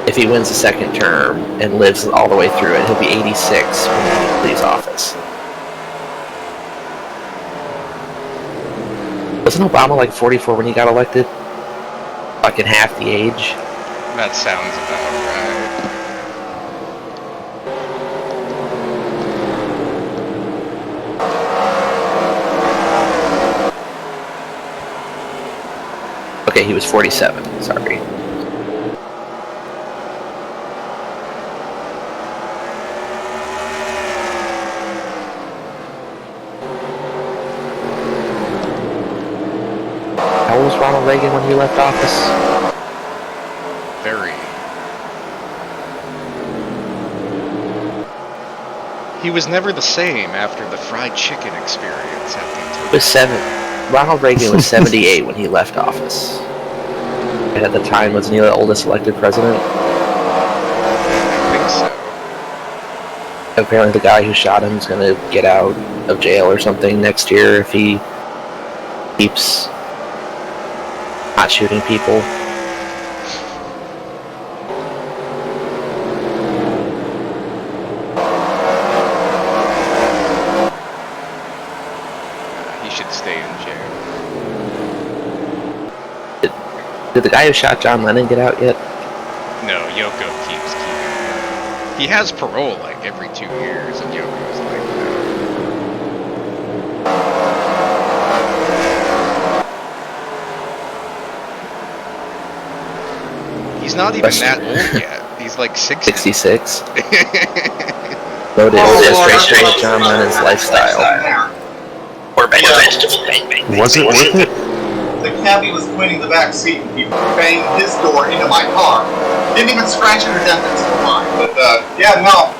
[SPEAKER 3] If he wins the 2nd term and lives all the way through it, he'll be 86 when he leaves office. Wasn't Obama like 44 when he got elected? Fucking half the age.
[SPEAKER 2] That sounds about right.
[SPEAKER 3] Okay, he was 47. Sorry. How old was Ronald Reagan when he left office?
[SPEAKER 2] Very. He was never the same after the fried chicken experience at the
[SPEAKER 3] He was Ronald Reagan was 78 when he left office. And at the time, wasn't he the oldest elected president?
[SPEAKER 2] I think so.
[SPEAKER 3] Apparently the guy who shot him is going to get out of jail or something next year if he keeps not shooting people.
[SPEAKER 2] He should stay in jail.
[SPEAKER 3] Did the guy who shot John Lennon get out yet?
[SPEAKER 2] No, Yoko keeps keeping. He has parole like every 2 years, and Yoko's like, no. He's not even that old yet. He's like 60.
[SPEAKER 3] 66. Voted straight to John Lennon's lifestyle. Or vegetable bang.
[SPEAKER 4] Was it worth it?
[SPEAKER 1] The cabbie was cleaning the back seat and he banged his door into my car. Didn't even scratch it or dent it to mine. But yeah, no.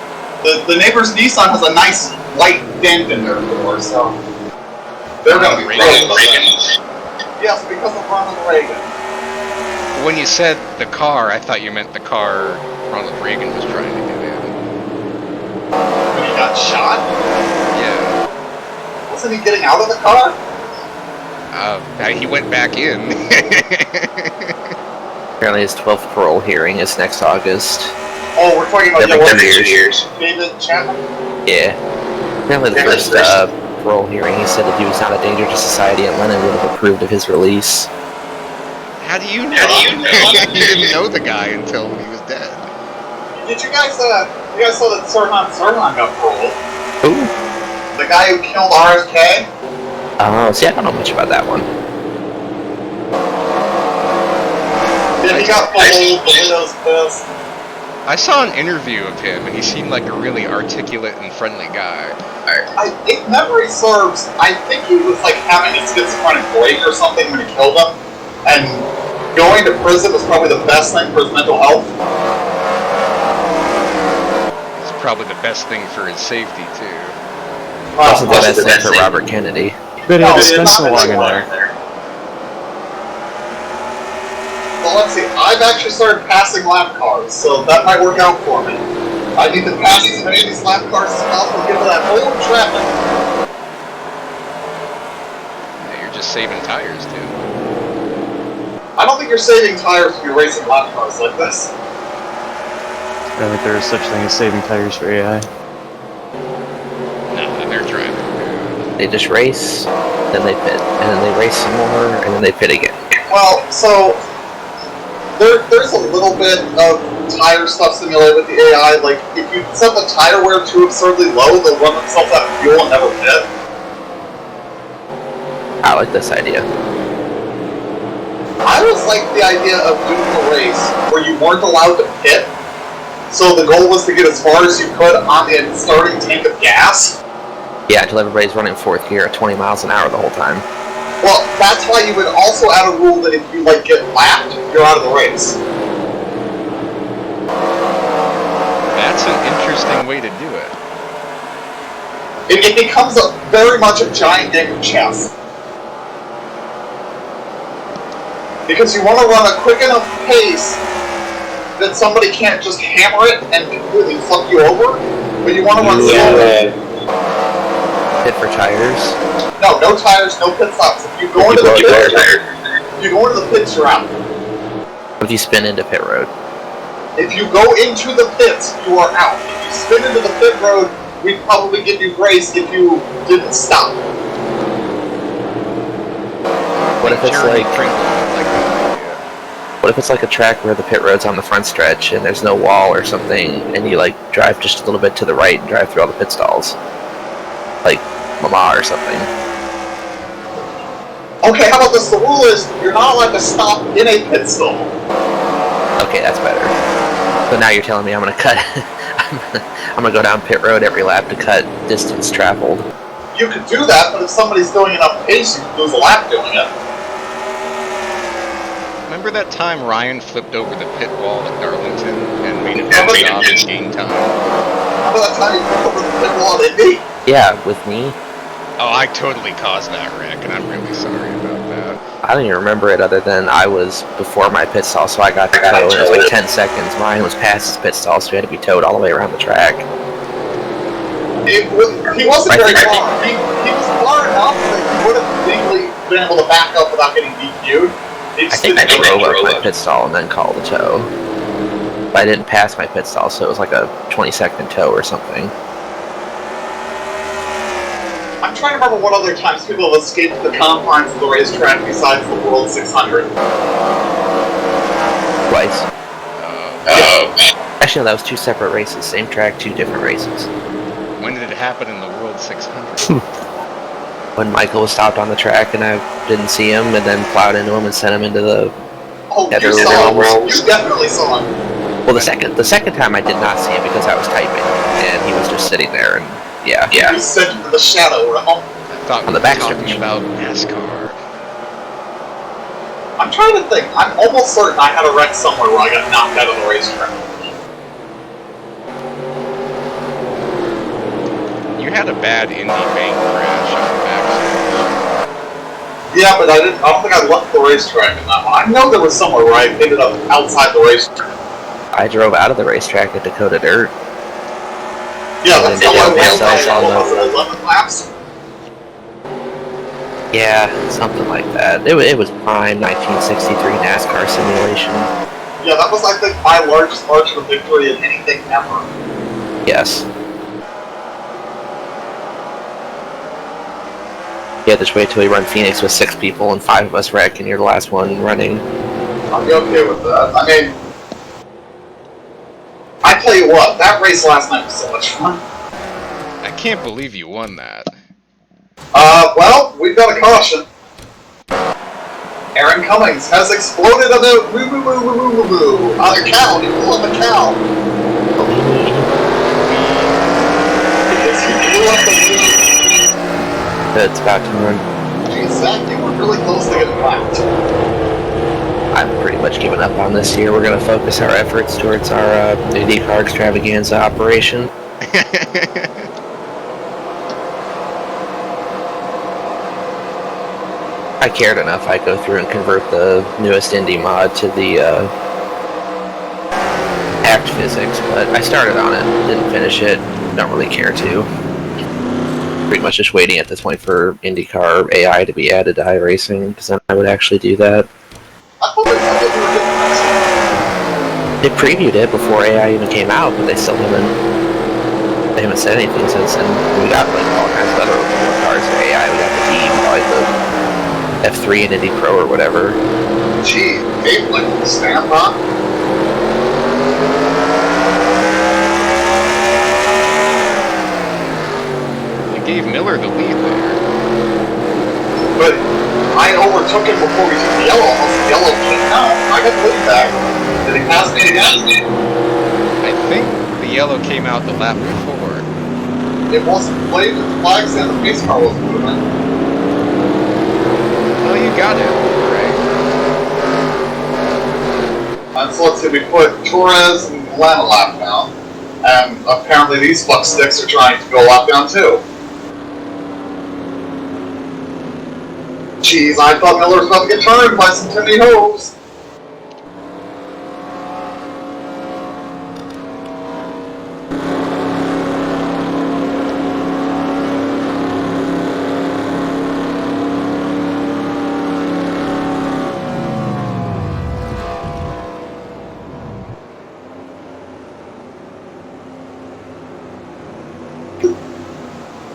[SPEAKER 1] The neighbor's Nissan has a nice white dent in their door, so they're gonna be Reagan. Yes, because of Ronald Reagan.
[SPEAKER 2] When you said the car, I thought you meant the car Ronald Reagan was trying to get in.
[SPEAKER 1] When he got shot?
[SPEAKER 2] Yeah.
[SPEAKER 1] Wasn't he getting out of the car?
[SPEAKER 2] He went back in.
[SPEAKER 3] Apparently his 12th parole hearing is next August.
[SPEAKER 1] Oh, we're talking about
[SPEAKER 3] Every 10 years.
[SPEAKER 1] David Chapman?
[SPEAKER 3] Yeah. Apparently the first parole hearing, he said that he was not a danger to society and Lennon would have approved of his release.
[SPEAKER 2] How do you know? You didn't know the guy until he was dead.
[SPEAKER 1] Did you guys saw that Sirhan got paroled?
[SPEAKER 3] Who?
[SPEAKER 1] The guy who killed RFK?
[SPEAKER 3] Oh, see, I don't know much about that one.
[SPEAKER 1] Yeah, he got paroled, the widow's pissed.
[SPEAKER 2] I saw an interview of him, and he seemed like a really articulate and friendly guy.
[SPEAKER 1] If memory serves, I think he was like having a schizophrenic break or something when he killed him, and going to prison was probably the best thing for his mental health.
[SPEAKER 2] It's probably the best thing for his safety, too.
[SPEAKER 3] Also the best thing for Robert Kennedy.
[SPEAKER 4] But it was so long in there.
[SPEAKER 1] Well, let's see. I've actually started passing lap cars, so that might work out for me. I need to pass as many of these lap cars as possible to get to that whole traffic.
[SPEAKER 2] Yeah, you're just saving tires, too.
[SPEAKER 1] I don't think you're saving tires if you're racing lap cars like this.
[SPEAKER 4] I don't think there is such thing as saving tires for AI.
[SPEAKER 2] Nah, they're driving.
[SPEAKER 3] They just race, then they pit, and then they race some more, and then they pit again.
[SPEAKER 1] Well, so there's a little bit of tire stuff simulated with the AI. Like, if you set the tire wear too absurdly low, they'll run themselves out of fuel and never pit.
[SPEAKER 3] I like this idea.
[SPEAKER 1] I always liked the idea of doing a race where you weren't allowed to pit, so the goal was to get as far as you could on the starting tank of gas.
[SPEAKER 3] Yeah, until everybody's running 4th gear at 20 miles an hour the whole time.
[SPEAKER 1] Well, that's why you would also add a rule that if you, like, get lapped, you're out of the race.
[SPEAKER 2] That's an interesting way to do it.
[SPEAKER 1] It becomes very much a giant game of chess. Because you want to run a quick enough pace that somebody can't just hammer it and completely fuck you over, but you want to run slow.
[SPEAKER 3] Pit for tires.
[SPEAKER 1] No tires, no pit stops. If you go into the pits, you're out.
[SPEAKER 3] What if you spin into pit road?
[SPEAKER 1] If you go into the pits, you are out. If you spin into the pit road, we'd probably give you grace if you didn't stop.
[SPEAKER 3] What if it's what if it's like a track where the pit road's on the front stretch and there's no wall or something, and you like drive just a little bit to the right and drive through all the pit stalls, like Mama or something?
[SPEAKER 1] Okay, how about this? The rule is you're not allowed to stop in a pit stall.
[SPEAKER 3] Okay, that's better. So now you're telling me I'm gonna cut. I'm gonna go down pit road every lap to cut distance traveled.
[SPEAKER 1] You could do that, but if somebody's doing enough pace, you could lose a lap doing it.
[SPEAKER 2] Remember that time Ryan flipped over the pit wall at Darlington and made it stop and gain time?
[SPEAKER 1] Remember that time you flipped over the pit wall at Indy?
[SPEAKER 3] Yeah, with me.
[SPEAKER 2] Oh, I totally caused that wreck, and I'm really sorry about that.
[SPEAKER 3] I don't even remember it other than I was before my pit stall, so I got to tow. It was like 10 seconds. Ryan was past his pit stall, so he had to be towed all the way around the track.
[SPEAKER 1] He wasn't very far. He was far enough that he would have legally been able to back up without getting DQ'd.
[SPEAKER 3] I think I drove up my pit stall and then called a tow. But I didn't pass my pit stall, so it was like a 20-second tow or something.
[SPEAKER 1] I'm trying to remember what other times people have escaped the confines of the racetrack besides the World 600.
[SPEAKER 3] Twice. Actually, no, that was 2 separate races. Same track, 2 different races.
[SPEAKER 2] When did it happen in the World 600?
[SPEAKER 3] When Michael was stopped on the track and I didn't see him, and then plowed into him and sent him into the header.
[SPEAKER 1] You definitely saw him.
[SPEAKER 3] Well, the second time I did not see him because I was typing, and he was just sitting there, and yeah.
[SPEAKER 1] You sent him to the shadow realm.
[SPEAKER 2] I thought we
[SPEAKER 3] On the
[SPEAKER 2] were
[SPEAKER 3] back
[SPEAKER 2] talking
[SPEAKER 3] stretch.
[SPEAKER 2] about NASCAR.
[SPEAKER 1] I'm trying to think. I'm almost certain I had a wreck somewhere where I got knocked out of the racetrack.
[SPEAKER 2] You had a bad Indy bank crash on the back.
[SPEAKER 1] Yeah, but I don't think I left the racetrack in that one. I know there was somewhere where I ended up outside the racetrack.
[SPEAKER 3] I drove out of the racetrack at Dakota Dirt.
[SPEAKER 1] Yeah, that's how I went.
[SPEAKER 3] Was
[SPEAKER 1] it 11 laps?
[SPEAKER 3] Yeah, something like that. It was prime 1963 NASCAR simulation.
[SPEAKER 1] Yeah, that was, I think, my largest margin of victory in anything ever.
[SPEAKER 3] Yes. Yeah, just wait till we run Phoenix with 6 people and 5 of us wreck, and you're the last one running.
[SPEAKER 1] I'll be okay with that. I mean, I tell you what, that race last night was so much fun.
[SPEAKER 2] I can't believe you won that.
[SPEAKER 1] Well, we've got a caution. Aaron Cummings has exploded on the on a cow. He blew up a cow. Because he blew up the
[SPEAKER 3] It's about to run.
[SPEAKER 1] Geez, Zach, you were really close to getting whacked.
[SPEAKER 3] I'm pretty much giving up on this year. We're going to focus our efforts towards our IndyCar extravaganza operation. I cared enough, I'd go through and convert the newest Indy mod to the act physics, but I started on it, didn't finish it, don't really care to. Pretty much just waiting at this point for IndyCar AI to be added to iRacing, because then I would actually do that.
[SPEAKER 1] I thought
[SPEAKER 3] They previewed it before AI even came out, but they still haven't said anything since then. We got like all kinds of other cars for AI. We got the D, like the F3 and Indy Pro or whatever.
[SPEAKER 1] Gee, Gabe, like the stamp on?
[SPEAKER 2] You gave Miller the lead there.
[SPEAKER 1] But I overtook him before we took the yellow. Almost the yellow came out. I got the lead back. Did he pass me again?
[SPEAKER 2] I think the yellow came out the lap before.
[SPEAKER 1] It wasn't played with the flags and the pace car wasn't moving.
[SPEAKER 2] Well, you got it, right?
[SPEAKER 1] And so let's see, we put Torres and Glenn a lap down. And apparently these fuck sticks are trying to go a lap down too. Jeez, I thought Miller was about to get turned by some Timmy Hoes.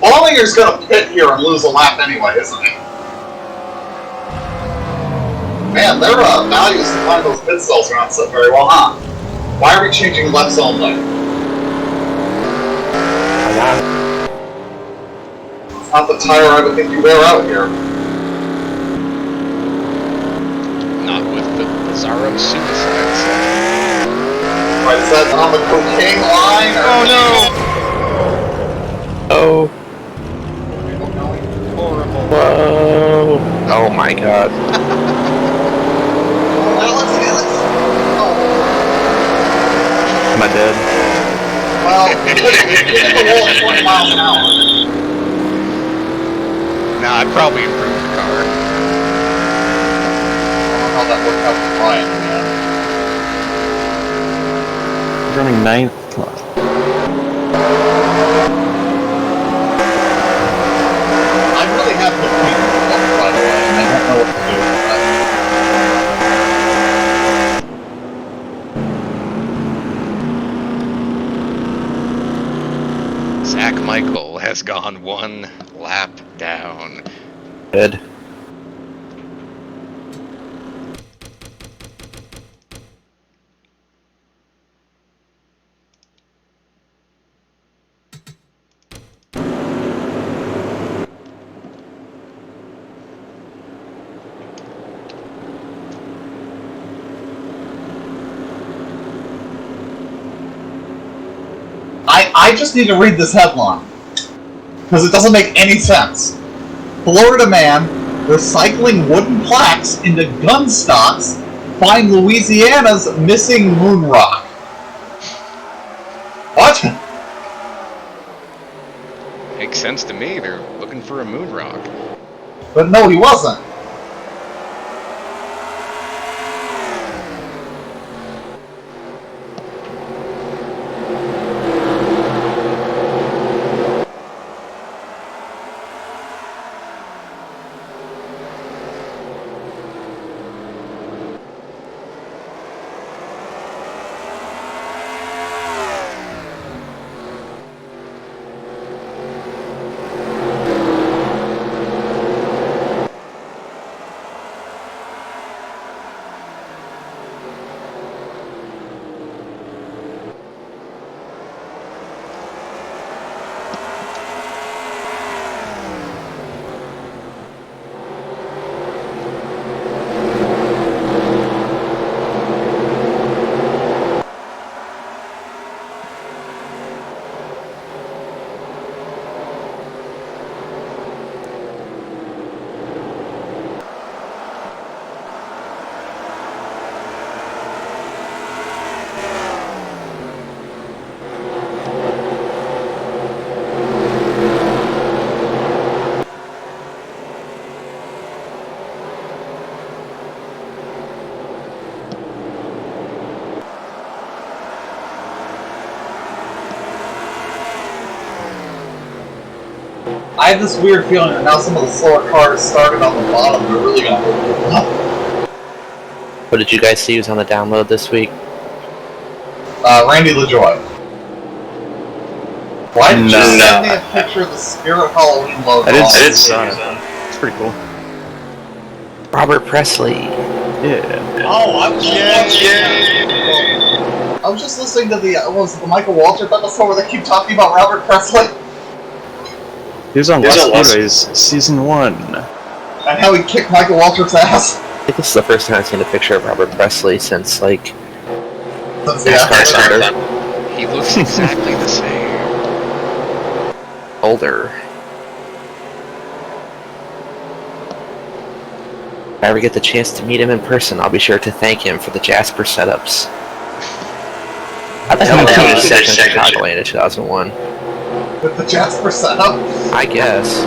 [SPEAKER 1] Ballinger's gonna pit here and lose a lap anyway, isn't he? Man, their values to find those pit stalls are not set very well, huh? Why are we changing lefts only? It's not the tire I would think you wear out here.
[SPEAKER 2] Not with the Bizarro suicide section.
[SPEAKER 1] Right, is that on the cocaine line? Or
[SPEAKER 2] Oh
[SPEAKER 3] Oh,
[SPEAKER 2] no! Horrible.
[SPEAKER 3] whoa. Oh my god.
[SPEAKER 1] Alex! Oh.
[SPEAKER 3] Am I dead?
[SPEAKER 1] Well, you hit the wall at 20 miles an hour.
[SPEAKER 2] Nah, I'd probably improve the car.
[SPEAKER 1] I don't know how that worked out with Ryan, man.
[SPEAKER 4] Running 9th.
[SPEAKER 1] I really have no feet, by the way, and I don't know what to do with that.
[SPEAKER 2] Zach Michael has gone 1 lap down.
[SPEAKER 3] Good.
[SPEAKER 1] I just need to read this headline. Because it doesn't make any sense. Florida man recycling wooden plaques into gun stocks find Louisiana's missing moon rock. What?
[SPEAKER 2] Makes sense to me. They're looking for a moon rock.
[SPEAKER 1] But no, he wasn't. I have this weird feeling that now some of the slower cars started on the bottom are really going to open up.
[SPEAKER 3] What did you guys see was on the download this week?
[SPEAKER 1] Randy LaJoy. Why did you
[SPEAKER 4] No.
[SPEAKER 1] send me a picture of the Spirit Halloween logo?
[SPEAKER 4] I did see it. It's pretty cool.
[SPEAKER 3] Robert Presley.
[SPEAKER 4] Yeah.
[SPEAKER 1] Oh, I was just listening to the Michael Waltrip episode where they keep talking about Robert Presley
[SPEAKER 4] He was on Lost Boys Season 1.
[SPEAKER 1] and how he kicked Michael Waltrip's ass.
[SPEAKER 3] I think this is the first time I've seen a picture of Robert Presley since, like,
[SPEAKER 1] Since
[SPEAKER 3] NASCAR started.
[SPEAKER 2] He looks exactly the same.
[SPEAKER 3] Older. If I ever get the chance to meet him in person, I'll be sure to thank him for the Jasper setups. How the hell did he finish second in Chicagoland in 2001?
[SPEAKER 1] With the Jasper setup?
[SPEAKER 3] I guess.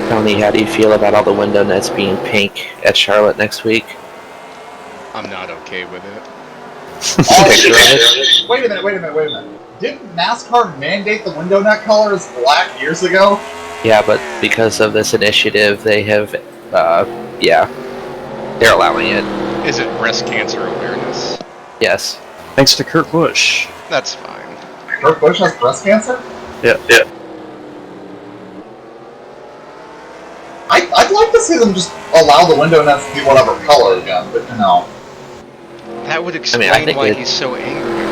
[SPEAKER 3] Tony, how do you feel about all the window nets being pink at Charlotte next week?
[SPEAKER 2] I'm not okay with it.
[SPEAKER 3] Picture of it?
[SPEAKER 1] Wait a minute. Didn't NASCAR mandate the window net color as black years ago?
[SPEAKER 3] Yeah, but because of this initiative, they have, yeah, they're allowing it.
[SPEAKER 2] Is it breast cancer awareness?
[SPEAKER 3] Yes.
[SPEAKER 4] Thanks to Kurt Busch.
[SPEAKER 2] That's fine.
[SPEAKER 1] Kurt Busch has breast cancer?
[SPEAKER 4] Yeah.
[SPEAKER 1] I'd like to see them just allow the window nets to be whatever color again, but you know.
[SPEAKER 2] That would explain why he's so angry.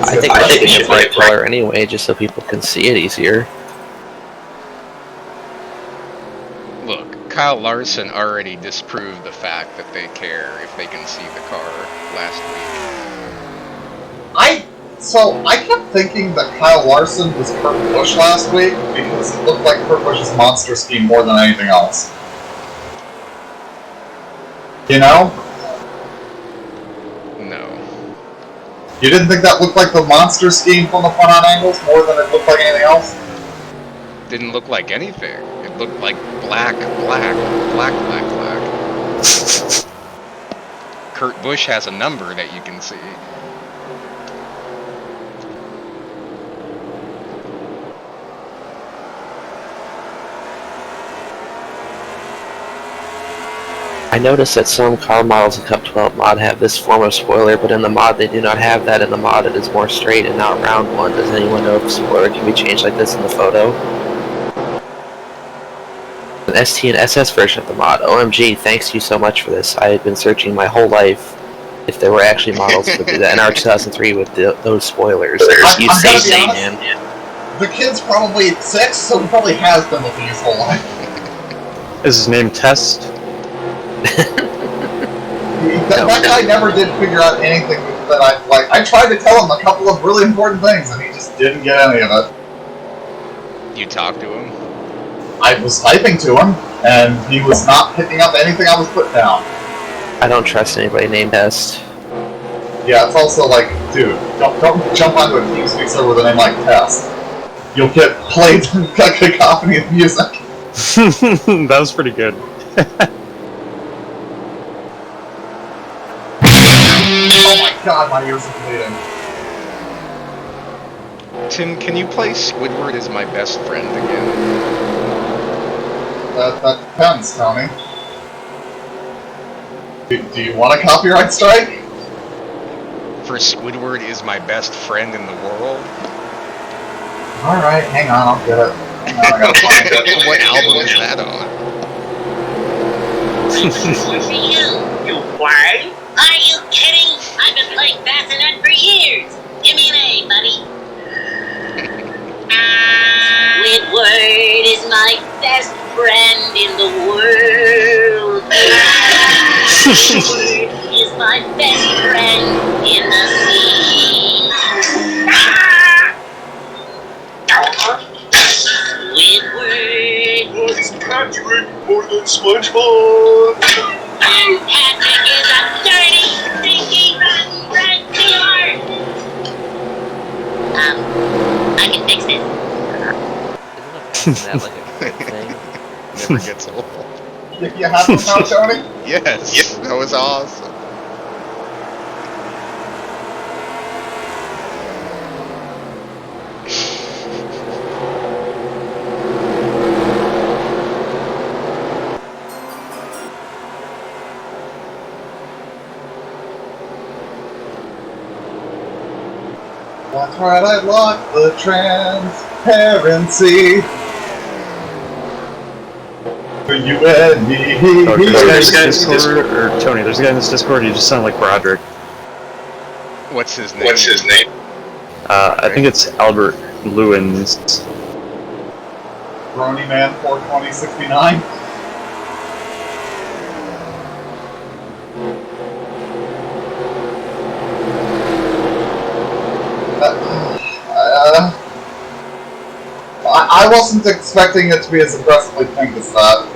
[SPEAKER 3] I think it should be a bright color anyway, just so people can see it easier.
[SPEAKER 2] Look, Kyle Larson already disproved the fact that they care if they can see the car last week.
[SPEAKER 1] I kept thinking that Kyle Larson was Kurt Busch last week because it looked like Kurt Busch's monster scheme more than anything else. You know?
[SPEAKER 2] No.
[SPEAKER 1] You didn't think that looked like the monster scheme from the front-on angles more than it looked like anything else?
[SPEAKER 2] Didn't look like anything. It looked like black. Kurt Busch has a number that you can see.
[SPEAKER 3] I noticed that some car models in Cup 12 mod have this form of spoiler, but in the mod they do not have that. In the mod it is more straight and not round one. Does anyone know if spoiler can be changed like this in the photo? An ST and SS version of the mod. OMG, thanks you so much for this. I had been searching my whole life if there were actually models for the NR 2003 with those spoilers. You say, man.
[SPEAKER 1] The kid's probably 6, so he probably has been looking his whole life.
[SPEAKER 4] Is his name Test?
[SPEAKER 1] That guy never did figure out anything that I like. I tried to tell him a couple of really important things, and he just didn't get any of it.
[SPEAKER 2] You talked to him?
[SPEAKER 1] I was typing to him, and he was not picking up anything I was putting down.
[SPEAKER 3] I don't trust anybody named Test.
[SPEAKER 1] Yeah, it's also like, dude, don't jump onto a TeamSpeak server with a name like Test. You'll get played like a copy of music.
[SPEAKER 4] That was pretty good.
[SPEAKER 1] Oh my god, my ears are bleeding.
[SPEAKER 2] Tim, can you play Squidward as my best friend again?
[SPEAKER 1] That depends, Tony. Do you want a copyright strike?
[SPEAKER 2] For Squidward is my best friend in the world?
[SPEAKER 1] Alright, hang on, I'll get it. Hang on, I gotta find it.
[SPEAKER 2] What album is that on?
[SPEAKER 5] You play? Are you kidding? I've been playing Bassinet for years. Give me an A, buddy. Squidward is my best friend in the world. Squidward is my best friend in the sea. Squidward is Patrick more than SpongeBob. Patrick is a dirty, stinky, rotten red killer! I can fix it.
[SPEAKER 3] Isn't that like a great thing?
[SPEAKER 2] Never gets old.
[SPEAKER 1] You have them now, Tony?
[SPEAKER 2] Yes, that was awesome.
[SPEAKER 1] That's right, I locked the transparency. For you and me.
[SPEAKER 4] Oh, there's a guy in this Discord, or Tony, there's a guy in this Discord, you just sound like Broderick.
[SPEAKER 2] What's his name?
[SPEAKER 4] I think it's Albert Lewins.
[SPEAKER 1] Brony Man 42069. I wasn't expecting it to be as aggressively pink as that.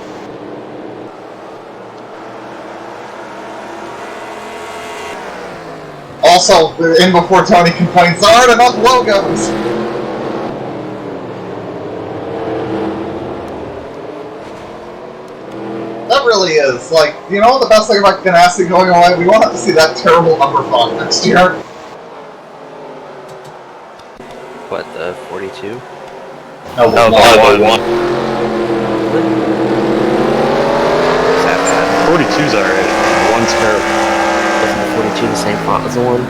[SPEAKER 1] Also, in before Tony complains, there aren't enough logos! really is. Like, you know what the best thing about Ganassi going away? We won't have to see that terrible number font next year.
[SPEAKER 3] What, the 42?
[SPEAKER 1] No,
[SPEAKER 3] Oh,
[SPEAKER 1] the
[SPEAKER 3] one. Is that bad?
[SPEAKER 4] 42's alright. One's terrible.
[SPEAKER 3] Isn't the 42 the same font as the one?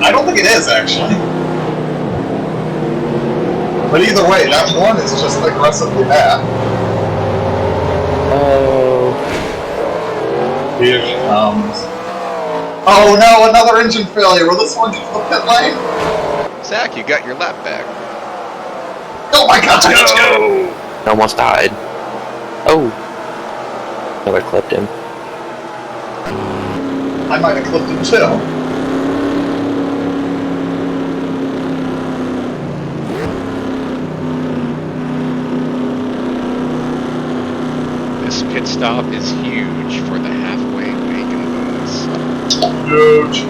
[SPEAKER 1] I don't think it is, actually. But either way, that one is just aggressively bad.
[SPEAKER 3] Oh.
[SPEAKER 1] Here it comes. Oh no, another engine failure. Will this one get to the pit lane?
[SPEAKER 2] Zach, you got your lap back.
[SPEAKER 1] Oh my god!
[SPEAKER 5] Let's go.
[SPEAKER 3] Almost died. Oh. Miller clipped him.
[SPEAKER 1] I might have clipped him too.
[SPEAKER 2] This pit stop is huge for the halfway bacon bonus.
[SPEAKER 1] Huge.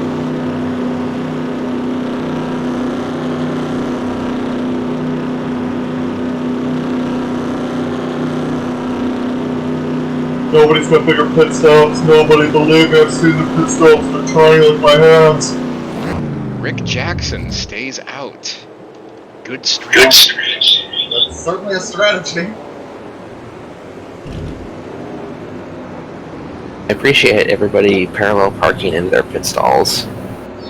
[SPEAKER 1] Nobody's got bigger pit stops. Nobody, believe me, I've seen the pit stops. They're trying with my hands.
[SPEAKER 2] Rick Jackson stays out. Good streak.
[SPEAKER 5] Good stretch.
[SPEAKER 1] That's certainly a strategy.
[SPEAKER 3] I appreciate everybody parallel parking into their pit stalls.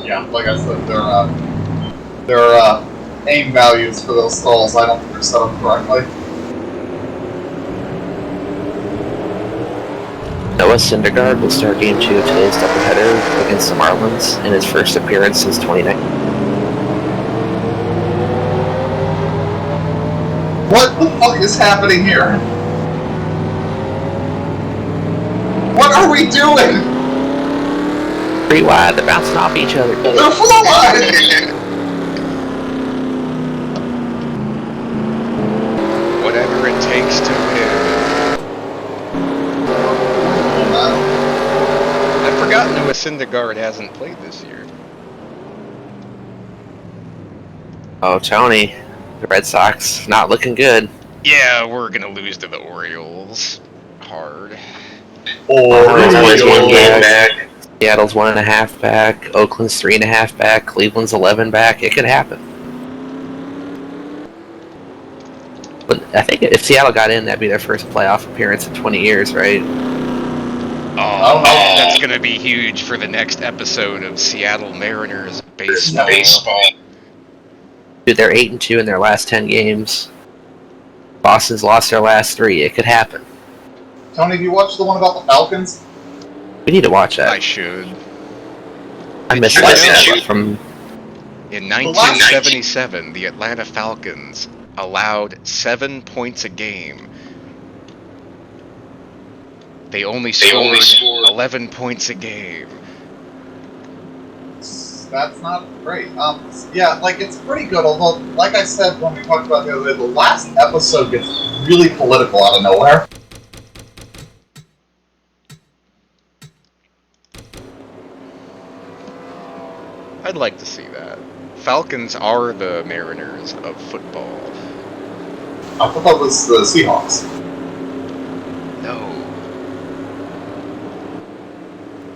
[SPEAKER 1] Yeah, like I said, their aim values for those stalls, I don't think they're set up correctly.
[SPEAKER 3] Noah Syndergaard will start Game 2 of today's doubleheader against the Marlins in his first appearance since 2019.
[SPEAKER 1] What the fuck is happening here? What are we doing?
[SPEAKER 3] Pretty wide, they're bouncing off each other.
[SPEAKER 1] They're flying!
[SPEAKER 2] Whatever it takes to win. I've forgotten Noah Syndergaard hasn't played this year.
[SPEAKER 3] Oh, Tony, the Red Sox not looking good.
[SPEAKER 2] Yeah, we're gonna lose to the Orioles. Hard.
[SPEAKER 3] Orioles.
[SPEAKER 5] One game back.
[SPEAKER 3] Seattle's 1.5 back, Oakland's 3.5 back, Cleveland's 11 back. It could happen. But I think if Seattle got in, that'd be their first playoff appearance in 20 years, right?
[SPEAKER 2] Oh, that's gonna be huge for the next episode of Seattle Mariners baseball.
[SPEAKER 5] Baseball.
[SPEAKER 3] Dude, they're 8-2 in their last 10 games. Boston's lost their last 3. It could happen.
[SPEAKER 1] Tony, have you watched the one about the Falcons?
[SPEAKER 3] We need to watch that.
[SPEAKER 2] I should.
[SPEAKER 3] I missed
[SPEAKER 2] you
[SPEAKER 3] that
[SPEAKER 2] know-
[SPEAKER 3] from.
[SPEAKER 2] In 1977, the Atlanta Falcons allowed 7 points a game. They only scored 11 points a game.
[SPEAKER 1] That's not great. Yeah, like, it's pretty good, although, like I said when we talked about the other day, the last episode gets really political out of nowhere.
[SPEAKER 2] I'd like to see that. Falcons are the Mariners of football.
[SPEAKER 1] I thought that was the Seahawks.
[SPEAKER 2] No.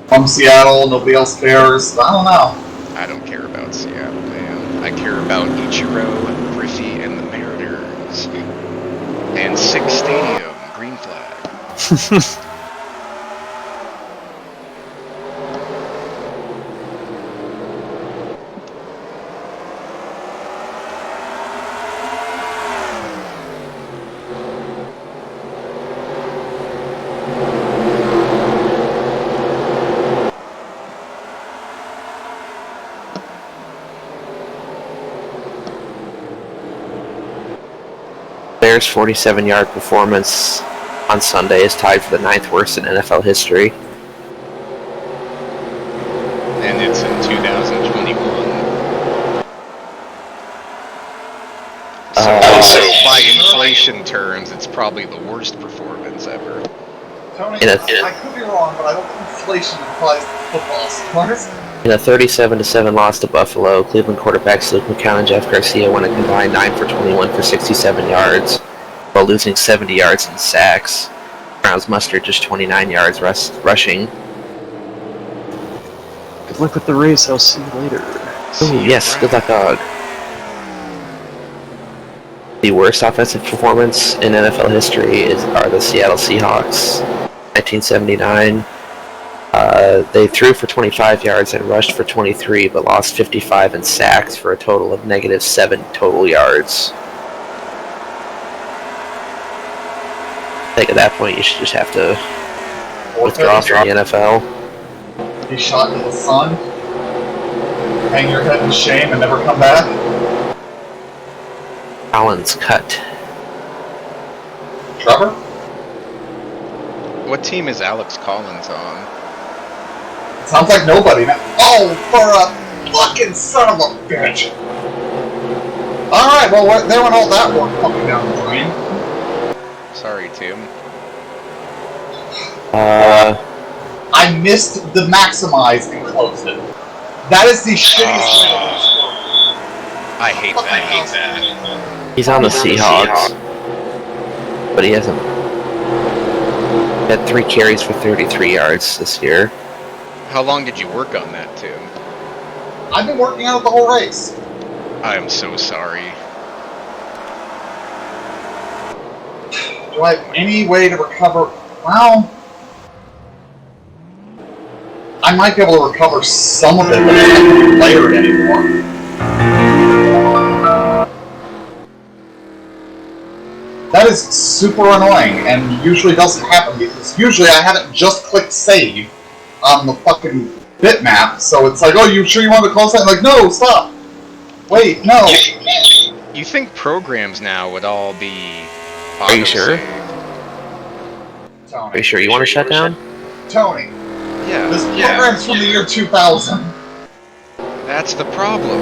[SPEAKER 1] From Seattle, nobody else cares. I don't know.
[SPEAKER 2] I don't care about Seattle, man. I care about Ichiro, Griffey, and the Mariners. And Six Stadium, green flag.
[SPEAKER 3] Bears' 47-yard performance on Sunday is tied for the 9th worst in NFL history.
[SPEAKER 2] And it's in 2021. So by inflation terms, it's probably the worst performance ever.
[SPEAKER 1] Tony,
[SPEAKER 3] In a-
[SPEAKER 1] I could be wrong, but I don't think inflation applies to football scores.
[SPEAKER 3] In a 37-7 loss to Buffalo, Cleveland quarterbacks Luke McCown and Jeff Garcia went a combined 9 for 21 for 67 yards, while losing 70 yards in sacks. Browns Mustard just 29 yards rushing.
[SPEAKER 4] Good luck with the race. I'll see you later.
[SPEAKER 3] Ooh, yes, good luck, dog. The worst offensive performance in NFL history are the Seattle Seahawks, 1979. They threw for 25 yards and rushed for 23, but lost 55 in sacks for a total of -7 total yards. I think at that point you should just have to withdraw from the NFL.
[SPEAKER 1] Be shot in the sun, hang your head in shame, and never come back.
[SPEAKER 3] Collins cut.
[SPEAKER 1] Trevor?
[SPEAKER 2] What team is Alex Collins on?
[SPEAKER 1] Sounds like nobody. Oh, for a fucking son of a bitch! Alright, well, there went all that work pumping down the drain.
[SPEAKER 2] Sorry, Tim.
[SPEAKER 1] I missed the maximize and closed it. That is the shittiest way to lose.
[SPEAKER 2] I hate that.
[SPEAKER 3] He's on the Seahawks, but he hasn't. He had 3 carries for 33 yards this year.
[SPEAKER 2] How long did you work on that, Tim?
[SPEAKER 1] I've been working on it the whole race.
[SPEAKER 2] I am so sorry.
[SPEAKER 1] Do I have any way to recover? Well, I might be able to recover some of it, but I can't layer it anymore. That is super annoying, and usually doesn't happen, because usually I haven't just clicked save on the fucking bitmap, so it's like, oh, you sure you want to close that? I'm like, no, stop! Wait, no!
[SPEAKER 2] You think programs now would all be...
[SPEAKER 3] Are you sure?
[SPEAKER 1] Tony.
[SPEAKER 3] Are you sure you want to shut down?
[SPEAKER 1] Tony,
[SPEAKER 2] Yeah.
[SPEAKER 1] this program's from the year 2000.
[SPEAKER 2] That's the problem.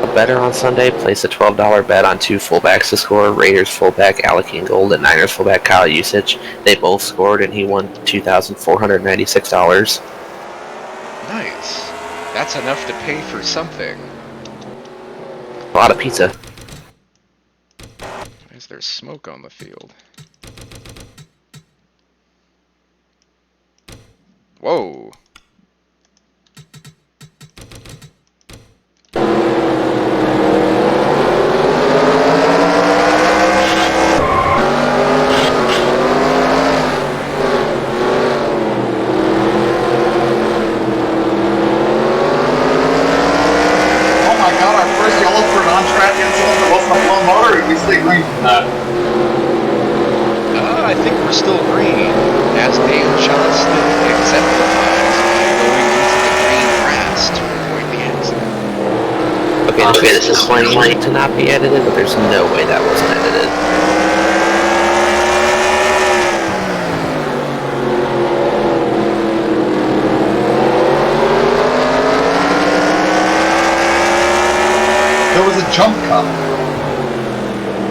[SPEAKER 3] A better on Sunday placed a $12 bet on 2 fullbacks to score. Raiders fullback Alec Ingold and Niners fullback Kyle Usage. They both scored, and he won $2,496.
[SPEAKER 2] Nice. That's enough to pay for something.
[SPEAKER 3] A lot of pizza.
[SPEAKER 2] Why is there smoke on the field? Whoa. I think we're still green, as Dan Johnston exemplifies by going into the green grass to avoid the accident.
[SPEAKER 3] Okay, this is plain to not be edited, but there's no way that wasn't edited.
[SPEAKER 1] There was a jump cut.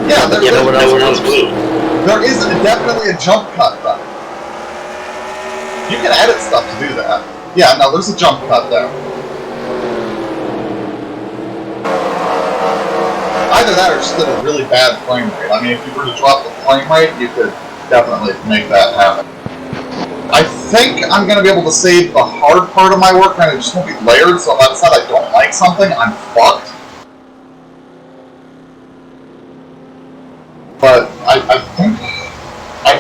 [SPEAKER 1] Yeah, there was blue. There is definitely a jump cut though. You can edit stuff to do that. Yeah, no, there's a jump cut there. Either that or just at a really bad frame rate. I mean, if you were to drop the frame rate, you could definitely make that happen. I think I'm going to be able to save the hard part of my work, and it just won't be layered, so if I decide I don't like something, I'm fucked. But I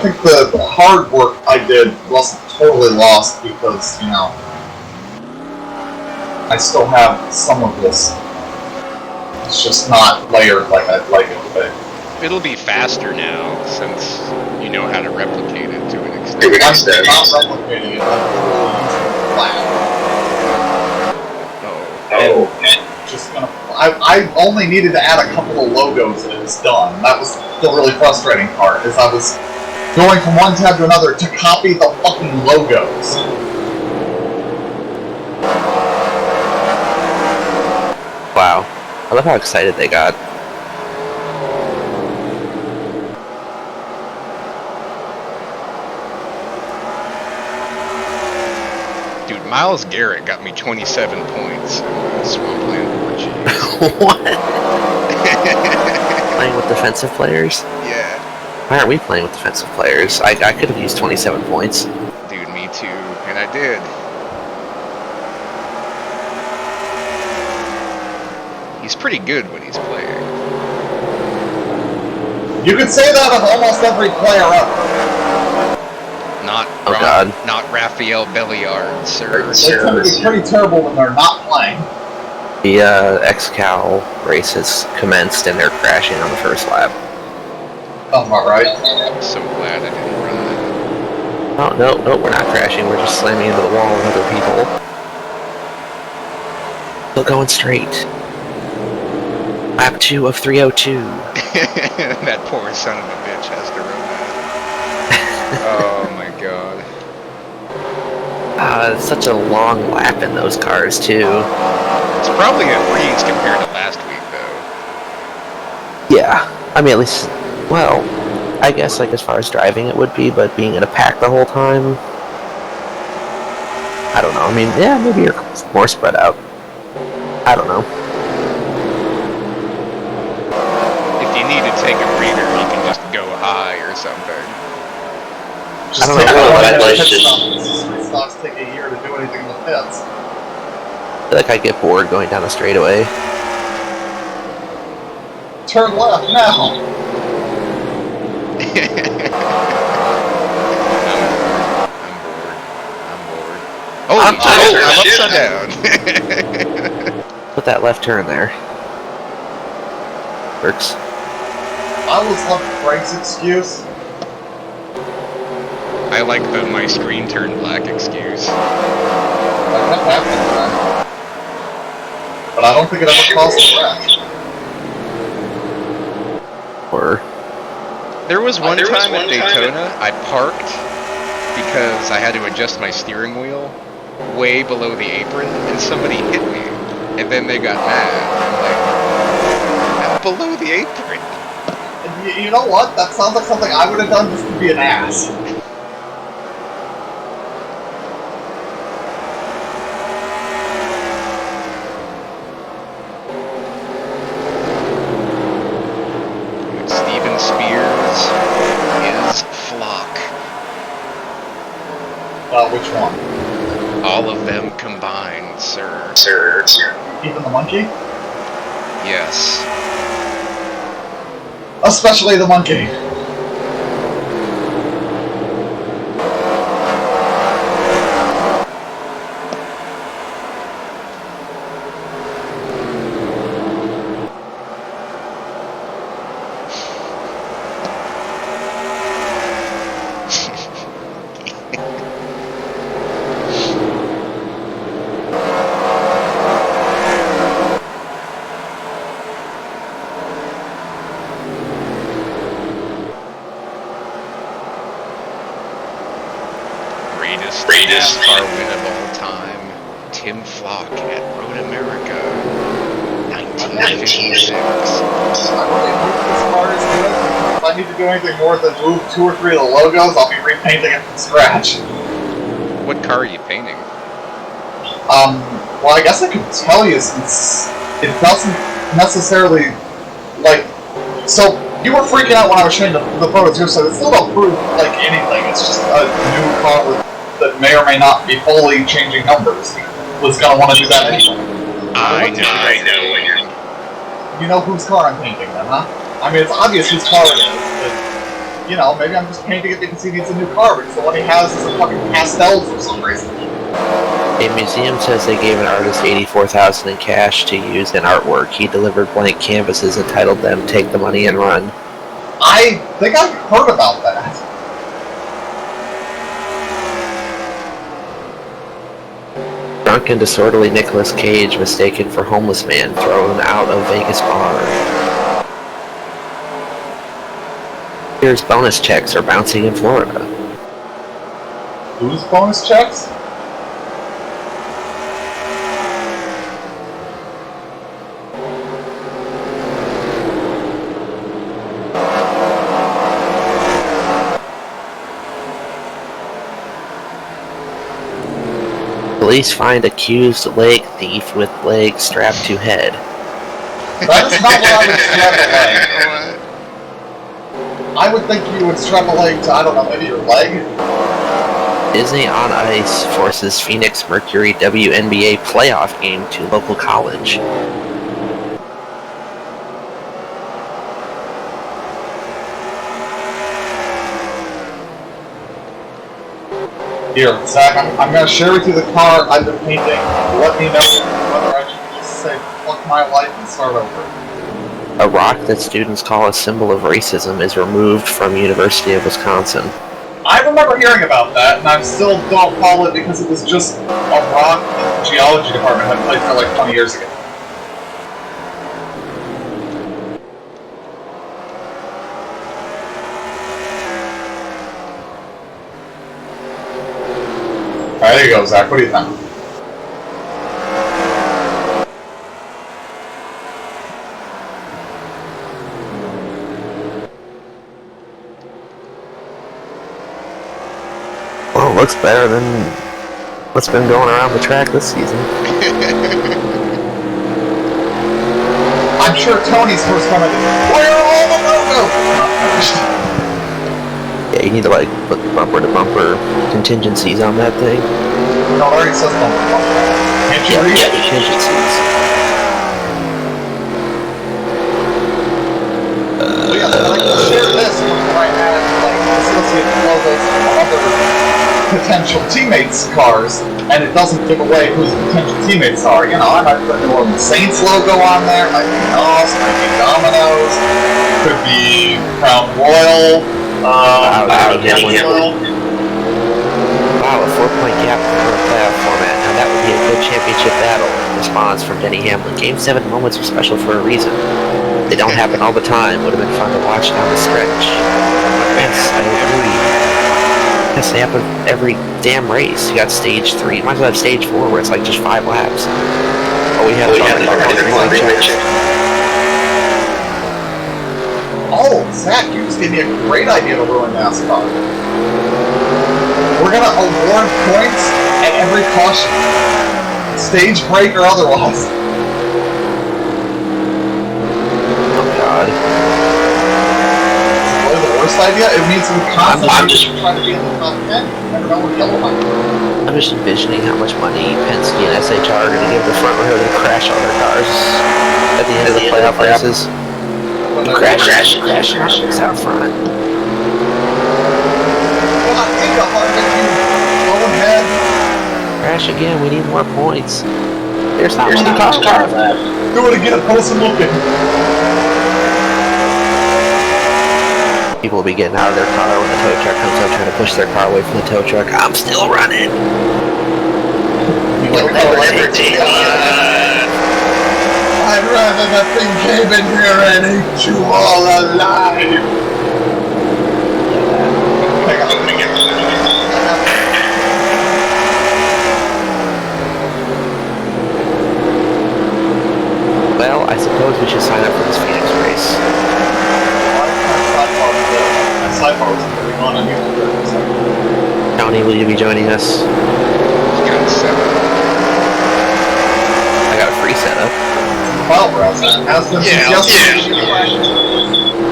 [SPEAKER 1] think the hard work I did wasn't totally lost because, you know, I still have some of this. It's just not layered like I'd like it to be.
[SPEAKER 2] It'll be faster now, since you know how to replicate it to an extent.
[SPEAKER 1] I'm not replicating it, I'm using flat.
[SPEAKER 2] Oh.
[SPEAKER 1] And just gonna... I only needed to add a couple of logos and it was done. That was the really frustrating part, is I was going from one tab to another to copy the fucking logos.
[SPEAKER 3] Wow. I love how excited they got.
[SPEAKER 2] Dude, Myles Garrett got me 27 points in Swampland 4G.
[SPEAKER 3] What? Playing with defensive players?
[SPEAKER 2] Yeah.
[SPEAKER 3] Why aren't we playing with defensive players? I could have used 27 points.
[SPEAKER 2] Dude, me too, and I did. He's pretty good when he's playing.
[SPEAKER 1] You could say that of almost every player ever.
[SPEAKER 2] Not not Raphael Belliard, sir.
[SPEAKER 1] They tend to be pretty terrible when they're not playing.
[SPEAKER 3] The XCal race has commenced and they're crashing on the first lap.
[SPEAKER 1] Sounds about right.
[SPEAKER 2] I'm so glad I didn't run that.
[SPEAKER 3] Oh, no, we're not crashing. We're just slamming into the wall with other people. Still going straight. Lap 2 of 302.
[SPEAKER 2] That poor son of a bitch has to run that. Oh my god.
[SPEAKER 3] It's such a long lap in those cars, too.
[SPEAKER 2] It's probably a breeze compared to last week, though.
[SPEAKER 3] Yeah. I mean, at least, well, I guess, like, as far as driving it would be, but being in a pack the whole time, I don't know. I mean, yeah, maybe you're more spread out. I don't know.
[SPEAKER 2] If you need to take a breather, you can just go high or something.
[SPEAKER 3] I don't know what I'd like to...
[SPEAKER 1] Stocks take a year to do anything in the pits.
[SPEAKER 3] I feel like I get bored going down a straightaway.
[SPEAKER 1] Turn left now.
[SPEAKER 2] I'm bored. Oh, I'm upside down.
[SPEAKER 3] Put that left turn there. Works.
[SPEAKER 1] I always love Frank's excuse.
[SPEAKER 2] I like the my screen turned black excuse.
[SPEAKER 1] That kept happening, man. But I don't think it ever caused a crash.
[SPEAKER 3] Or...
[SPEAKER 2] There was one time at Daytona, I parked because I had to adjust my steering wheel way below the apron, and somebody hit me, and then they got mad. I'm like, below the apron?
[SPEAKER 1] And you know what? That sounds like something I would have done just to be an ass.
[SPEAKER 2] Steven Spears is Flock.
[SPEAKER 1] Which one?
[SPEAKER 2] All of them combined, sir.
[SPEAKER 1] Even the monkey?
[SPEAKER 2] Yes.
[SPEAKER 1] Especially the monkey.
[SPEAKER 2] Greatest car win of all time, Tim Flock at Road America, 1956.
[SPEAKER 1] I really hope this car is good. If I need to do anything more than move 2 or 3 of the logos, I'll be repainting it from scratch.
[SPEAKER 2] What car are you painting?
[SPEAKER 1] Well, I guess I could tell you since it doesn't necessarily, like, so you were freaking out when I was showing the photos here, so it still don't prove, like, anything. It's just a new car that may or may not be fully changing numbers. Was gonna want to do that anyway.
[SPEAKER 2] I know what you're...
[SPEAKER 1] You know whose car I'm painting then, huh? I mean, it's obvious whose car it is, but, you know, maybe I'm just painting it because he needs a new car, because the one he has is a fucking pastel for some reason.
[SPEAKER 3] A museum says they gave an artist $84,000 in cash to use in artwork. He delivered blank canvases and titled them, "Take the money and run."
[SPEAKER 1] I think I've heard about that.
[SPEAKER 3] Drunk and disorderly Nicolas Cage mistaken for homeless man thrown out of Vegas bar. Here's bonus checks are bouncing in Florida.
[SPEAKER 1] Whose bonus checks?
[SPEAKER 3] Police find accused leg thief with leg strapped to head.
[SPEAKER 1] That is not what I would strap a leg. I would think you would strap a leg to, I don't know, maybe your leg?
[SPEAKER 3] Disney on Ice forces Phoenix Mercury WNBA playoff game to local college.
[SPEAKER 1] Here, Zach, I'm going to share with you the car I've been painting. Let me know whether I should just say, fuck my life and start over.
[SPEAKER 3] A rock that students call a symbol of racism is removed from University of Wisconsin.
[SPEAKER 1] I remember hearing about that, and I still don't follow it because it was just a rock that the geology department had played for like 20 years ago. Alright, there you go, Zach. What do you think?
[SPEAKER 3] Well, it looks better than what's been going around the track this season.
[SPEAKER 1] I'm sure Tony's first comment is, where are all the logos?
[SPEAKER 3] Yeah, you need to like put bumper-to-bumper contingencies on that thing.
[SPEAKER 1] No, it already says bumper to bumper. Can't you read it?
[SPEAKER 3] Contingencies.
[SPEAKER 1] Well, yeah, I can share this before I had like associate logos of other potential teammates' cars, and it doesn't give away who the potential teammates are. You know, I might put the New Orleans Saints logo on there, might be N.O.R.L, might be Domino's, could be Crown Royal,
[SPEAKER 3] Wow, a 4-point gap for the playoff format. Now that would be a good championship battle. Response from Denny Hamlin. Game 7 moments are special for a reason. They don't happen all the time. Would have been fun to watch down the stretch. Yes, I agree. Yes, they happen every damn race. You got stage 3. Might as well have stage 4 where it's like just 5 laps. Oh, we have
[SPEAKER 1] Oh, Zach, you just gave me a great idea to ruin NASCAR. We're gonna award points at every caution. Stage break or otherwise.
[SPEAKER 3] Oh god.
[SPEAKER 1] Really the worst idea? It means we constantly just trying to be in the top 10. You never know what yellow might be.
[SPEAKER 3] I'm just envisioning how much money Penske and SHR are going to give the front row to crash all their cars at the end of the playoff races. Crash out front. Crash again, we need more points. There's not many cars left.
[SPEAKER 1] Do it again, post and looking.
[SPEAKER 3] People will be getting out of their car when the tow truck comes up trying to push their car away from the tow truck. I'm still running. You'll never take me.
[SPEAKER 1] I'd rather that thing came in here and ate you all alive.
[SPEAKER 3] Well, I suppose we should sign up for this Phoenix race. Tony, will you be joining us? I got a free setup.
[SPEAKER 1] Well,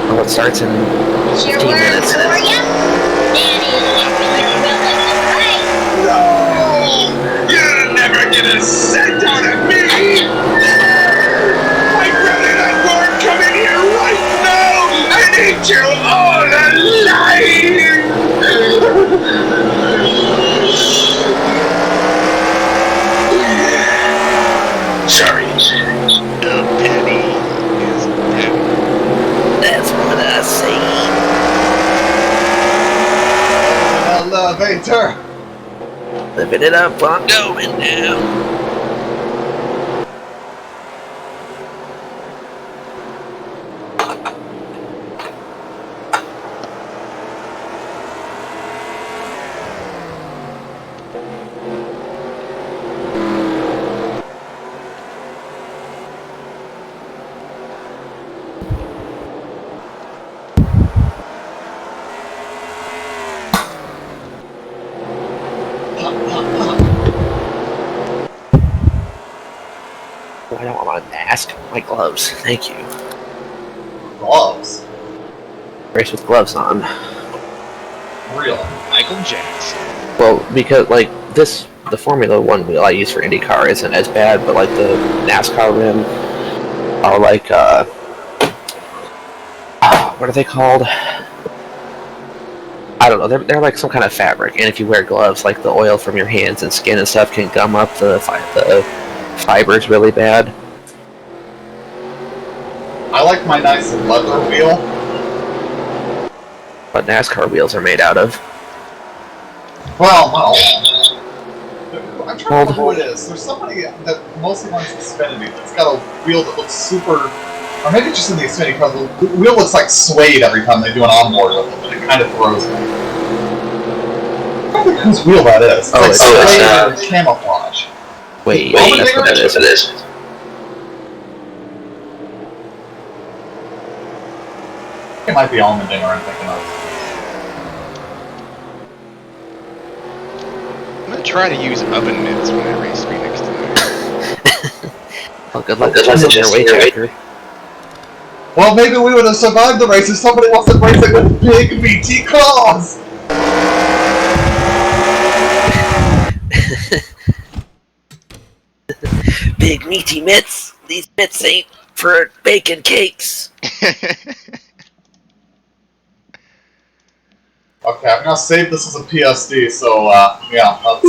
[SPEAKER 3] Well, it starts in 15 minutes.
[SPEAKER 5] No! You'll never get a cent out of me! I'd rather that Lord come in here right now and eat you all alive! Sorry.
[SPEAKER 2] The penny is penny.
[SPEAKER 3] That's what I say.
[SPEAKER 1] Elevator.
[SPEAKER 3] Living it up, I'm going down. I don't want my mask, my gloves. Thank you.
[SPEAKER 1] Gloves.
[SPEAKER 3] race with gloves on.
[SPEAKER 1] Real.
[SPEAKER 2] Michael Jackson.
[SPEAKER 3] Well, because like the Formula One wheel I use for IndyCar isn't as bad, but like the NASCAR rim are like what are they called? I don't know. They're like some kind of fabric, and if you wear gloves, like the oil from your hands and skin and stuff can gum up the fibers really bad.
[SPEAKER 1] I like my nice leather wheel.
[SPEAKER 3] What NASCAR wheels are made out of.
[SPEAKER 1] Well, no. I'm trying to remember who it is. There's somebody that mostly runs XFinity that's got a wheel that looks super, or maybe just in the XFinity car, the wheel looks like suede every time they do an onboard with it, and it kind of throws me. I don't think whose wheel that is. It's like suede and camouflage.
[SPEAKER 3] Wait, that's what it is.
[SPEAKER 1] It might be Almendinger I'm thinking of.
[SPEAKER 2] I'm gonna try to use oven mitts when I race Phoenix tonight.
[SPEAKER 3] Well, good luck in your way, Jacker.
[SPEAKER 1] Well, maybe we would have survived the race if somebody wasn't racing with big, meaty claws!
[SPEAKER 3] Big meaty mitts. These mitts ain't for baking cakes.
[SPEAKER 1] Okay, I'm gonna save this as a PSD, so, yeah, let's...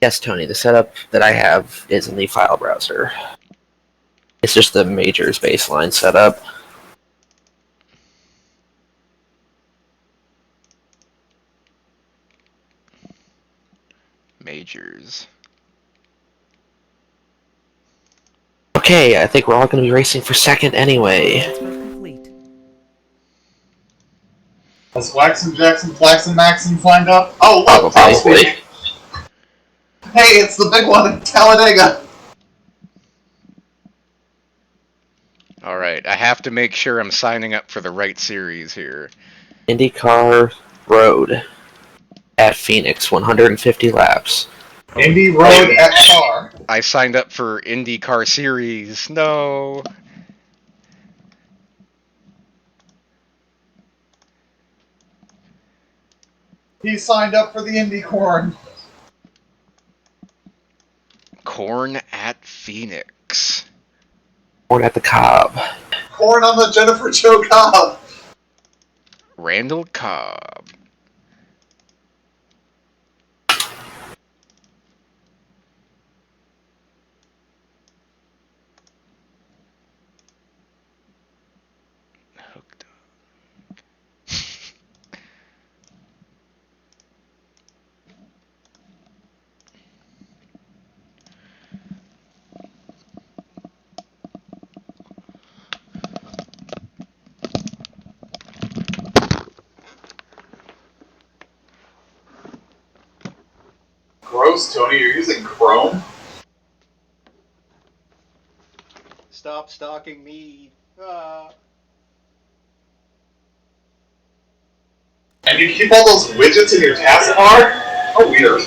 [SPEAKER 3] Yes, Tony, the setup that I have is in the file browser. It's just the Majors baseline setup.
[SPEAKER 2] Majors.
[SPEAKER 3] Okay, I think we're all going to be racing for second anyway.
[SPEAKER 1] Has Waxon, Jackson, Flaxon, Maxon lined up? Oh, look,
[SPEAKER 3] Probably.
[SPEAKER 1] Hey, it's the big one in Talladega!
[SPEAKER 2] Alright, I have to make sure I'm signing up for the right series here.
[SPEAKER 3] IndyCar Road at Phoenix, 150 laps.
[SPEAKER 1] Indy Road at Car.
[SPEAKER 2] I signed up for IndyCar Series. No.
[SPEAKER 1] He signed up for the Indy Corn.
[SPEAKER 2] Corn at Phoenix.
[SPEAKER 3] Corn at the Cobb.
[SPEAKER 1] Corn on the Jennifer Jo Cobb.
[SPEAKER 2] Randall Cobb. Hooked up.
[SPEAKER 1] Gross, Tony, you're using Chrome?
[SPEAKER 2] Stop stalking me. Ah.
[SPEAKER 1] And you keep all those widgets in your taskbar? How weird.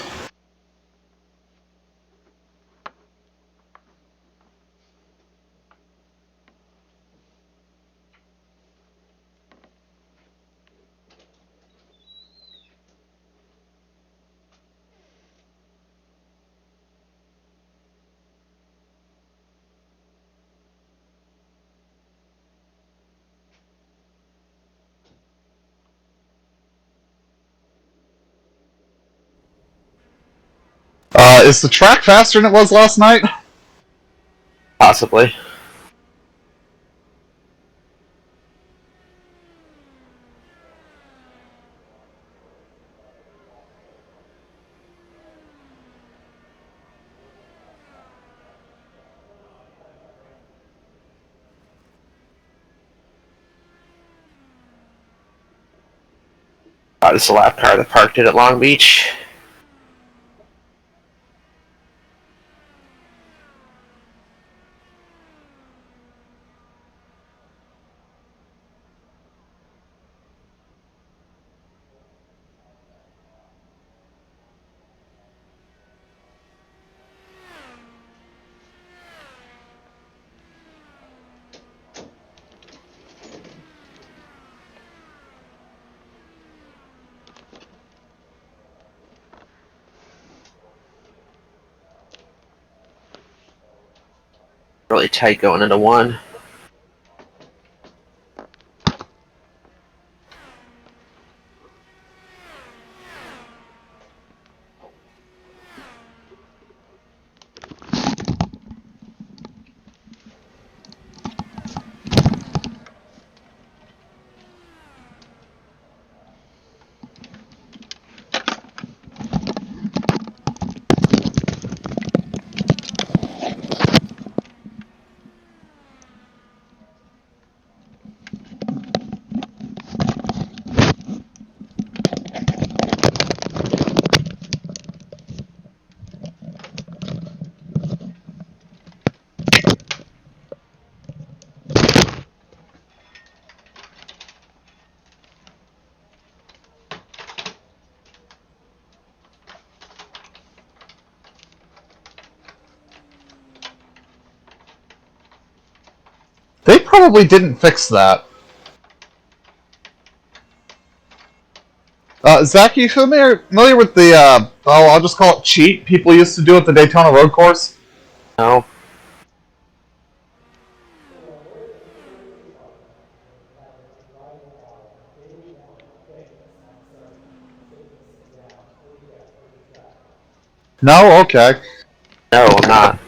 [SPEAKER 1] Is the track faster than it was last night?
[SPEAKER 3] Possibly. It's a lap car that parked it at Long Beach. really tight going into 1.
[SPEAKER 1] They probably didn't fix that. Zach, are you familiar with the, I'll just call it cheat people used to do at the Daytona road course?
[SPEAKER 3] No.
[SPEAKER 1] No? Okay.
[SPEAKER 3] No, I'm not.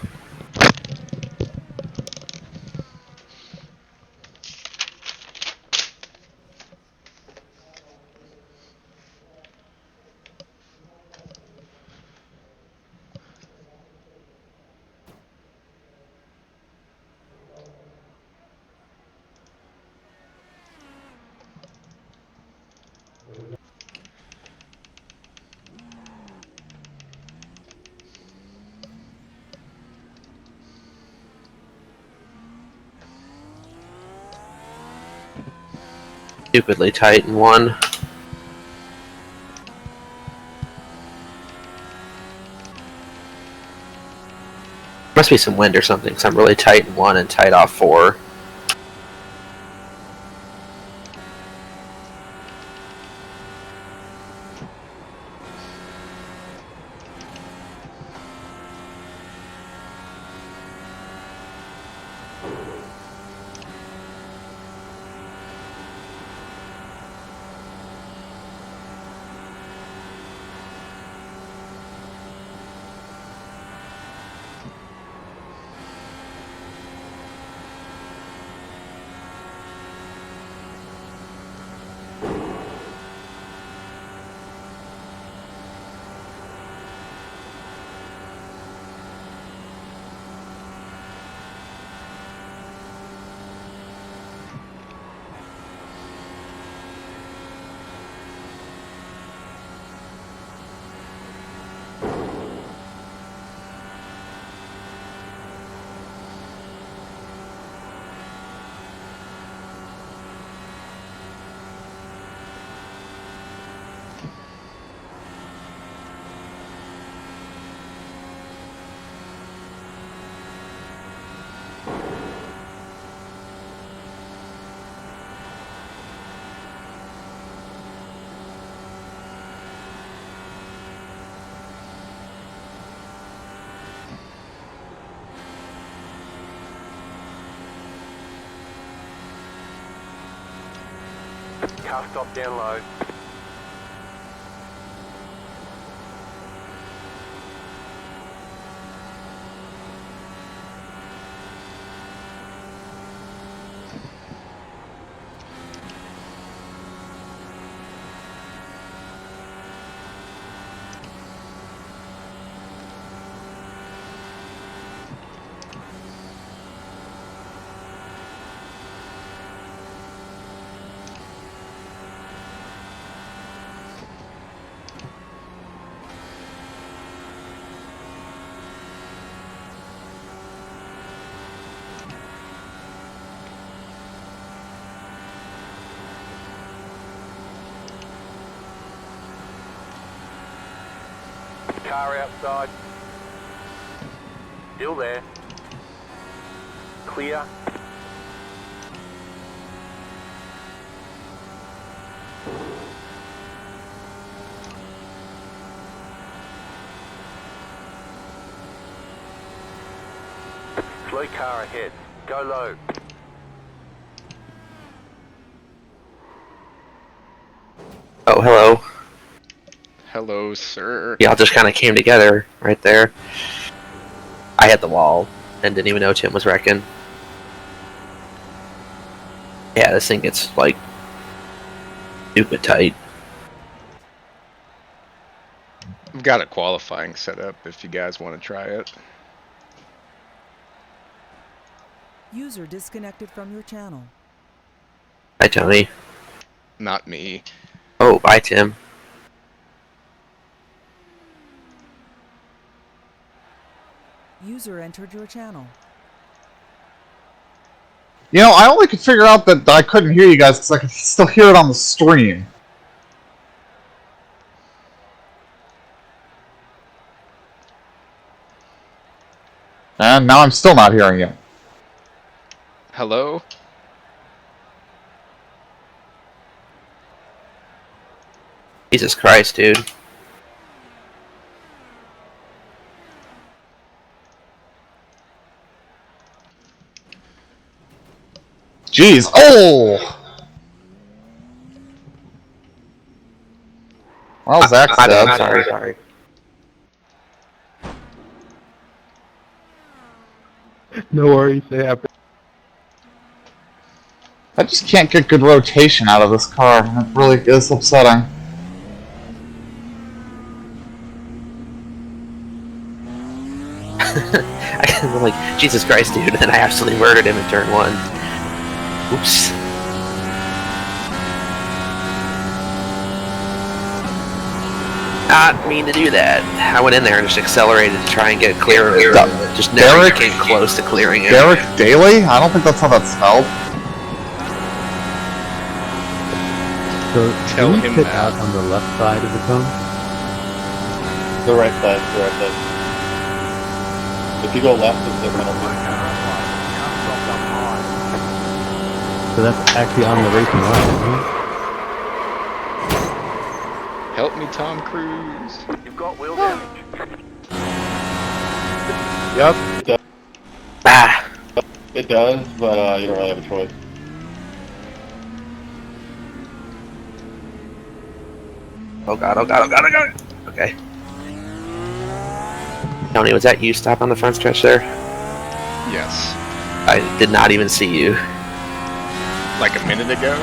[SPEAKER 3] Stupidly tight in 1. Must be some wind or something, because I'm really tight in 1 and tight off 4.
[SPEAKER 6] Car stop down low. Car outside. Still there. Clear. Fleet car ahead. Go low.
[SPEAKER 3] Oh, hello.
[SPEAKER 2] Hello, sir.
[SPEAKER 3] Y'all just kind of came together right there. I hit the wall and didn't even know Tim was wrecking. Yeah, this thing gets, like, stupid tight.
[SPEAKER 2] I've got a qualifying set up if you guys want to try it.
[SPEAKER 7] User disconnected from your channel.
[SPEAKER 3] Hi, Tony.
[SPEAKER 2] Not me.
[SPEAKER 3] Oh, bye, Tim.
[SPEAKER 7] User entered your channel.
[SPEAKER 1] You know, I only could figure out that I couldn't hear you guys because I could still hear it on the stream. And now I'm still not hearing you.
[SPEAKER 2] Hello?
[SPEAKER 3] Jesus Christ, dude.
[SPEAKER 1] Jeez. Oh! Well, Zach's dead.
[SPEAKER 3] I'm sorry.
[SPEAKER 8] No worries, they happen.
[SPEAKER 1] I just can't get good rotation out of this car. It really is upsetting.
[SPEAKER 3] I'm like, Jesus Christ, dude. And then I absolutely murdered him in turn 1. Oops. Not mean to do that. I went in there and just accelerated to try and get clear of it. Just never came close to clearing it.
[SPEAKER 1] Derek Daly? I don't think that's how that's spelled.
[SPEAKER 8] So,
[SPEAKER 2] Tell
[SPEAKER 8] do we
[SPEAKER 2] him
[SPEAKER 8] pit
[SPEAKER 2] that.
[SPEAKER 8] out on the left side of the cone?
[SPEAKER 9] The right side, the right side. If you go left, it's the penalty.
[SPEAKER 8] So that's actually on the racing line, isn't it?
[SPEAKER 2] Help me, Tom Cruise.
[SPEAKER 6] You've got wheel damage.
[SPEAKER 9] Yep, it does.
[SPEAKER 3] Ah,
[SPEAKER 9] It does, but you don't really have a choice.
[SPEAKER 3] oh god. Okay. Tony, was that you stop on the front stretch there?
[SPEAKER 2] Yes.
[SPEAKER 3] I did not even see you.
[SPEAKER 2] Like a minute ago?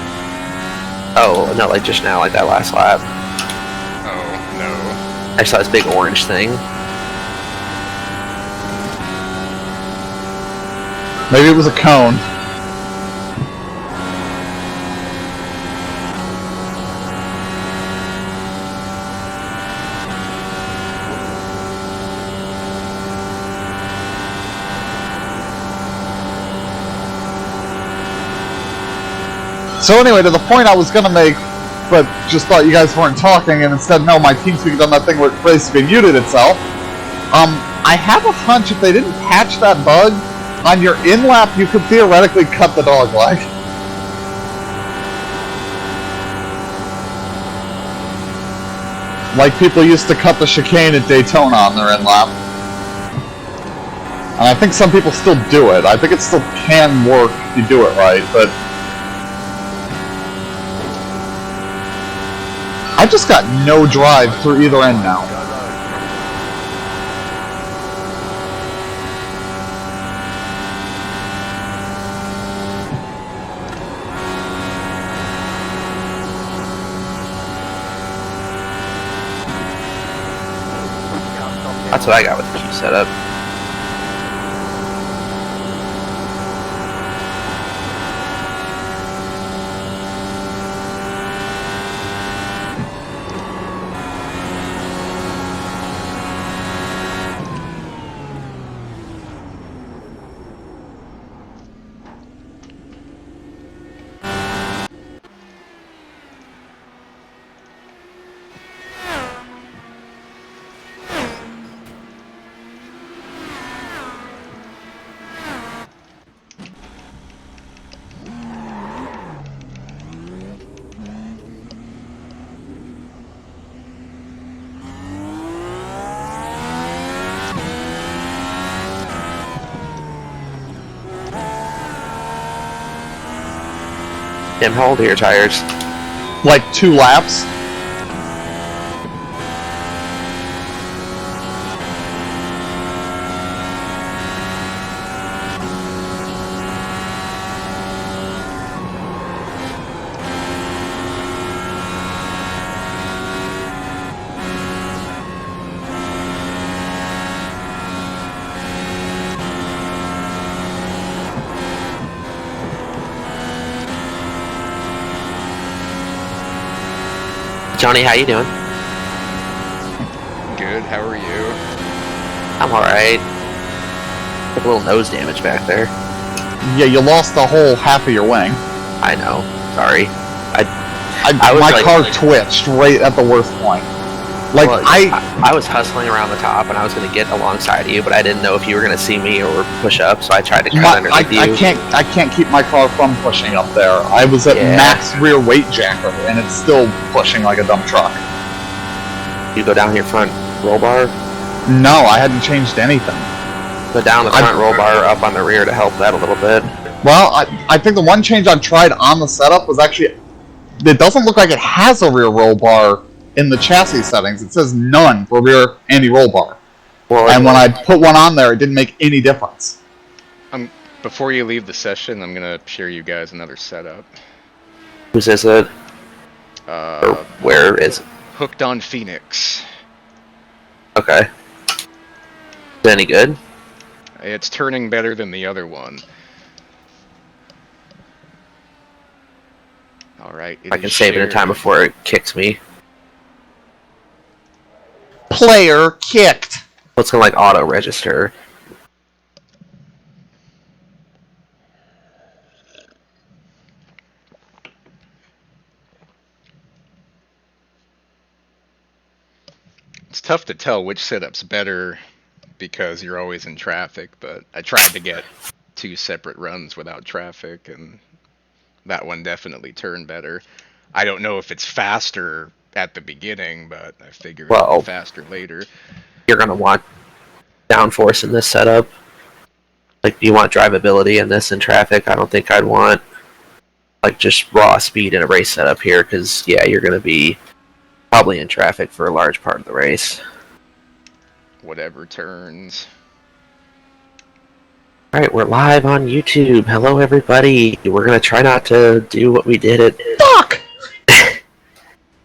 [SPEAKER 3] Oh, no, like just now, like that last lap.
[SPEAKER 2] Oh, no.
[SPEAKER 3] I saw this big orange thing.
[SPEAKER 1] Maybe it was a cone. So anyway, to the point I was going to make, but just thought you guys weren't talking, and instead, no, my TeamSpeak done that thing where it basically muted itself. I have a hunch if they didn't patch that bug, on your in-lap you could theoretically cut the dog leg. Like people used to cut the chicane at Daytona on their in-lap. And I think some people still do it. I think it still can work if you do it right, but I just got no drive through either end now.
[SPEAKER 3] That's what I got with the queue setup. Tim, how old are your tires?
[SPEAKER 1] Like 2 laps.
[SPEAKER 3] Johnny, how you doing?
[SPEAKER 2] Good, how are you?
[SPEAKER 3] I'm alright. A little nose damage back there.
[SPEAKER 1] Yeah, you lost the whole half of your wing.
[SPEAKER 3] I know. Sorry.
[SPEAKER 1] My car twitched right at the worst point. Like,
[SPEAKER 3] well, I was hustling around the top, and I was going to get alongside of you, but I didn't know if you were going to see me or push up, so I tried to cut underneath you.
[SPEAKER 1] I can't keep my car from pushing up there. I was at max rear weight jacker, and it's still pushing like a dump truck.
[SPEAKER 3] You go down your front roll bar?
[SPEAKER 1] No, I hadn't changed anything.
[SPEAKER 3] Go down the front roll bar, up on the rear to help that a little bit.
[SPEAKER 1] Well, I think the one change I tried on the setup was actually... It doesn't look like it has a rear roll bar in the chassis settings. It says none for rear anti-roll bar. Well, and when I put one on there, it didn't make any difference.
[SPEAKER 2] Before you leave the session, I'm going to share you guys another setup.
[SPEAKER 3] Whose is it? Or where is it?
[SPEAKER 2] Hooked on Phoenix.
[SPEAKER 3] Okay. Is it any good?
[SPEAKER 2] It's turning better than the other one. Alright,
[SPEAKER 3] I can save it in time before it kicks me.
[SPEAKER 1] Player kicked.
[SPEAKER 3] What's gonna like auto register?
[SPEAKER 2] It's tough to tell which setup's better because you're always in traffic, but I tried to get 2 separate runs without traffic, and that one definitely turned better. I don't know if it's faster at the beginning, but I figure it'll be faster later.
[SPEAKER 3] You're gonna want downforce in this setup. Like, do you want drivability in this in traffic? I don't think I'd want like just raw speed in a race setup here, because yeah, you're gonna be probably in traffic for a large part of the race.
[SPEAKER 2] Whatever turns.
[SPEAKER 3] Alright, we're live on YouTube. Hello, everybody. We're gonna try not to do what we did at...
[SPEAKER 1] Fuck!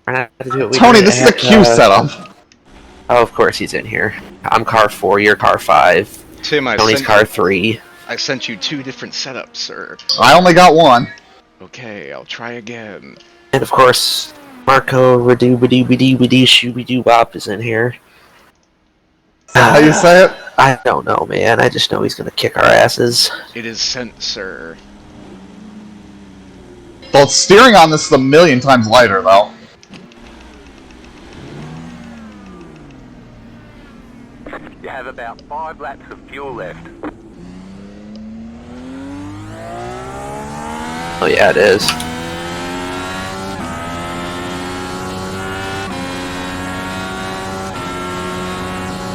[SPEAKER 1] Tony, this is a Q setup.
[SPEAKER 3] Oh, of course he's in here. I'm car 4, you're car 5.
[SPEAKER 2] Tim,
[SPEAKER 3] Tony's car 3.
[SPEAKER 2] I sent you 2 different setups, sir.
[SPEAKER 1] I only got 1.
[SPEAKER 2] Okay, I'll try again.
[SPEAKER 3] And of course, Marco Radoo-Badoo-Badoo-Shooby-Doo-Bop is in here.
[SPEAKER 1] How you say it?
[SPEAKER 3] I don't know, man. I just know he's gonna kick our asses.
[SPEAKER 2] It is sent, sir.
[SPEAKER 1] Well, steering on this is a million times lighter, though.
[SPEAKER 6] You have about 5 laps of fuel left.
[SPEAKER 3] Oh yeah, it is.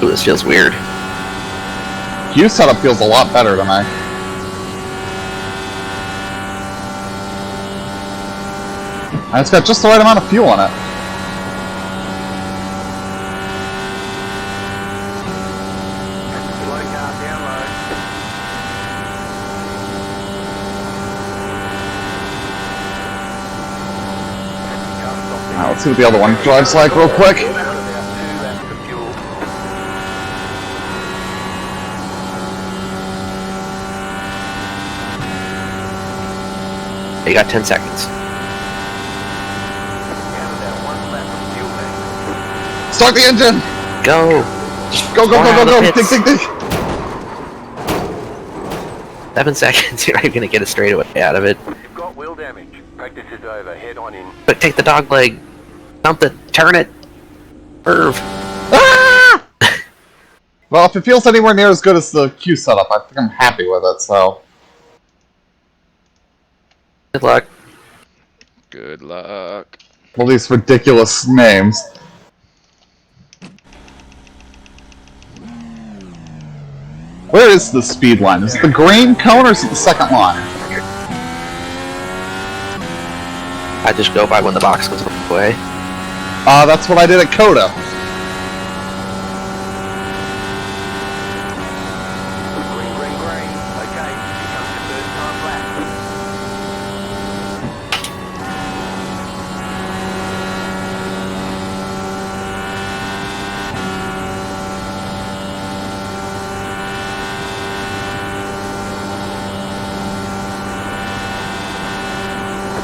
[SPEAKER 3] Ooh, this feels weird.
[SPEAKER 1] Q setup feels a lot better than I. And it's got just the right amount of fuel in it. Now, let's see what the other one drives like real quick.
[SPEAKER 3] You got 10 seconds.
[SPEAKER 1] Start the engine!
[SPEAKER 3] Go!
[SPEAKER 1] Go, go, go, go, go! Dig, dig, dig!
[SPEAKER 3] 7 seconds, you're not even gonna get a straightaway out of it.
[SPEAKER 6] You've got wheel damage. Practice is over. Head on in.
[SPEAKER 3] But take the dog leg. Something. Turn it. Curve.
[SPEAKER 1] Ah! Well, if it feels anywhere near as good as the Q setup, I think I'm happy with it, so...
[SPEAKER 3] Good luck.
[SPEAKER 2] Good luck.
[SPEAKER 1] All these ridiculous names. Where is the speed line? Is it the green cone or is it the second line?
[SPEAKER 3] I just go by when the box goes away.
[SPEAKER 1] That's what I did at Coda.
[SPEAKER 6] Green, green, green. Okay, here comes your first time lap.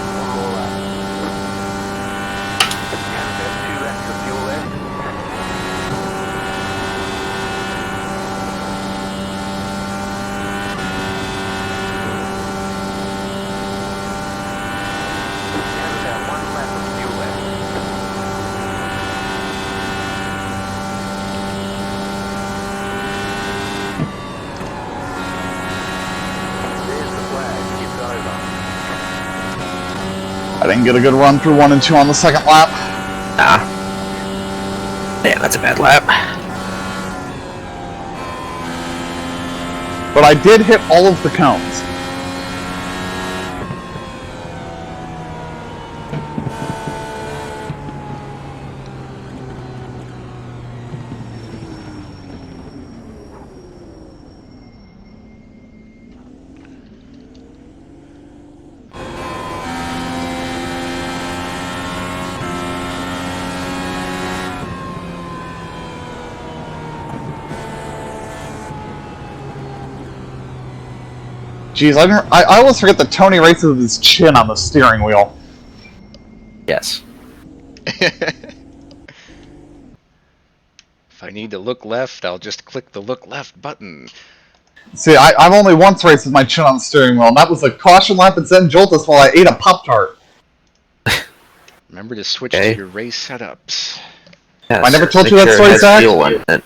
[SPEAKER 6] One more lap. You have about 2 laps of fuel left. You have about 1 lap of fuel left. There's the flag. It's over.
[SPEAKER 1] I didn't get a good run through 1 and 2 on the second lap.
[SPEAKER 3] Ah. Damn, that's a bad lap.
[SPEAKER 1] But I did hit all of the cones. Jeez, I always forget that Tony races with his chin on the steering wheel.
[SPEAKER 3] Yes.
[SPEAKER 2] If I need to look left, I'll just click the look left button.
[SPEAKER 1] See, I've only once raced with my chin on the steering wheel, and that was a caution lap at Zen Joltis while I ate a Pop-Tart.
[SPEAKER 2] Remember to switch
[SPEAKER 3] Okay.
[SPEAKER 2] to your race setups.
[SPEAKER 3] Yes.
[SPEAKER 1] I never told
[SPEAKER 3] Make
[SPEAKER 1] you that
[SPEAKER 3] sure it
[SPEAKER 1] story,
[SPEAKER 3] has
[SPEAKER 1] Zach?
[SPEAKER 3] fuel in it.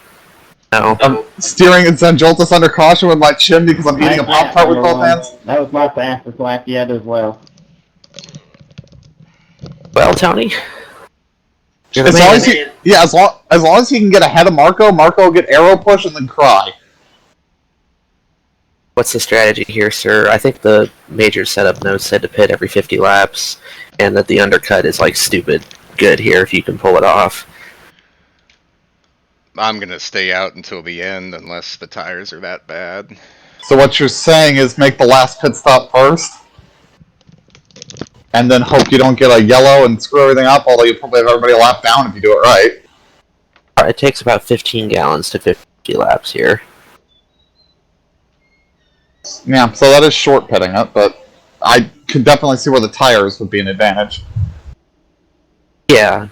[SPEAKER 3] No.
[SPEAKER 1] I'm steering at Zen Joltis under caution with my chin because I'm eating a Pop-Tart with both hands.
[SPEAKER 10] That was my fastest lap yet as well.
[SPEAKER 3] Well, Tony. You're
[SPEAKER 1] As
[SPEAKER 3] the
[SPEAKER 1] long
[SPEAKER 3] man.
[SPEAKER 1] as he, yeah, as long as he can get ahead of Marco, Marco will get arrow push and then cry.
[SPEAKER 3] What's the strategy here, sir? I think the major setup notes said to pit every 50 laps, and that the undercut is like stupid good here if you can pull it off.
[SPEAKER 2] I'm gonna stay out until the end unless the tires are that bad.
[SPEAKER 1] So what you're saying is make the last pit stop first, and then hope you don't get a yellow and screw everything up, although you probably have everybody a lap down if you do it right.
[SPEAKER 3] It takes about 15 gallons to 50 laps here.
[SPEAKER 1] Yeah, so that is short pitting it, but I could definitely see where the tires would be an advantage.
[SPEAKER 3] Yeah.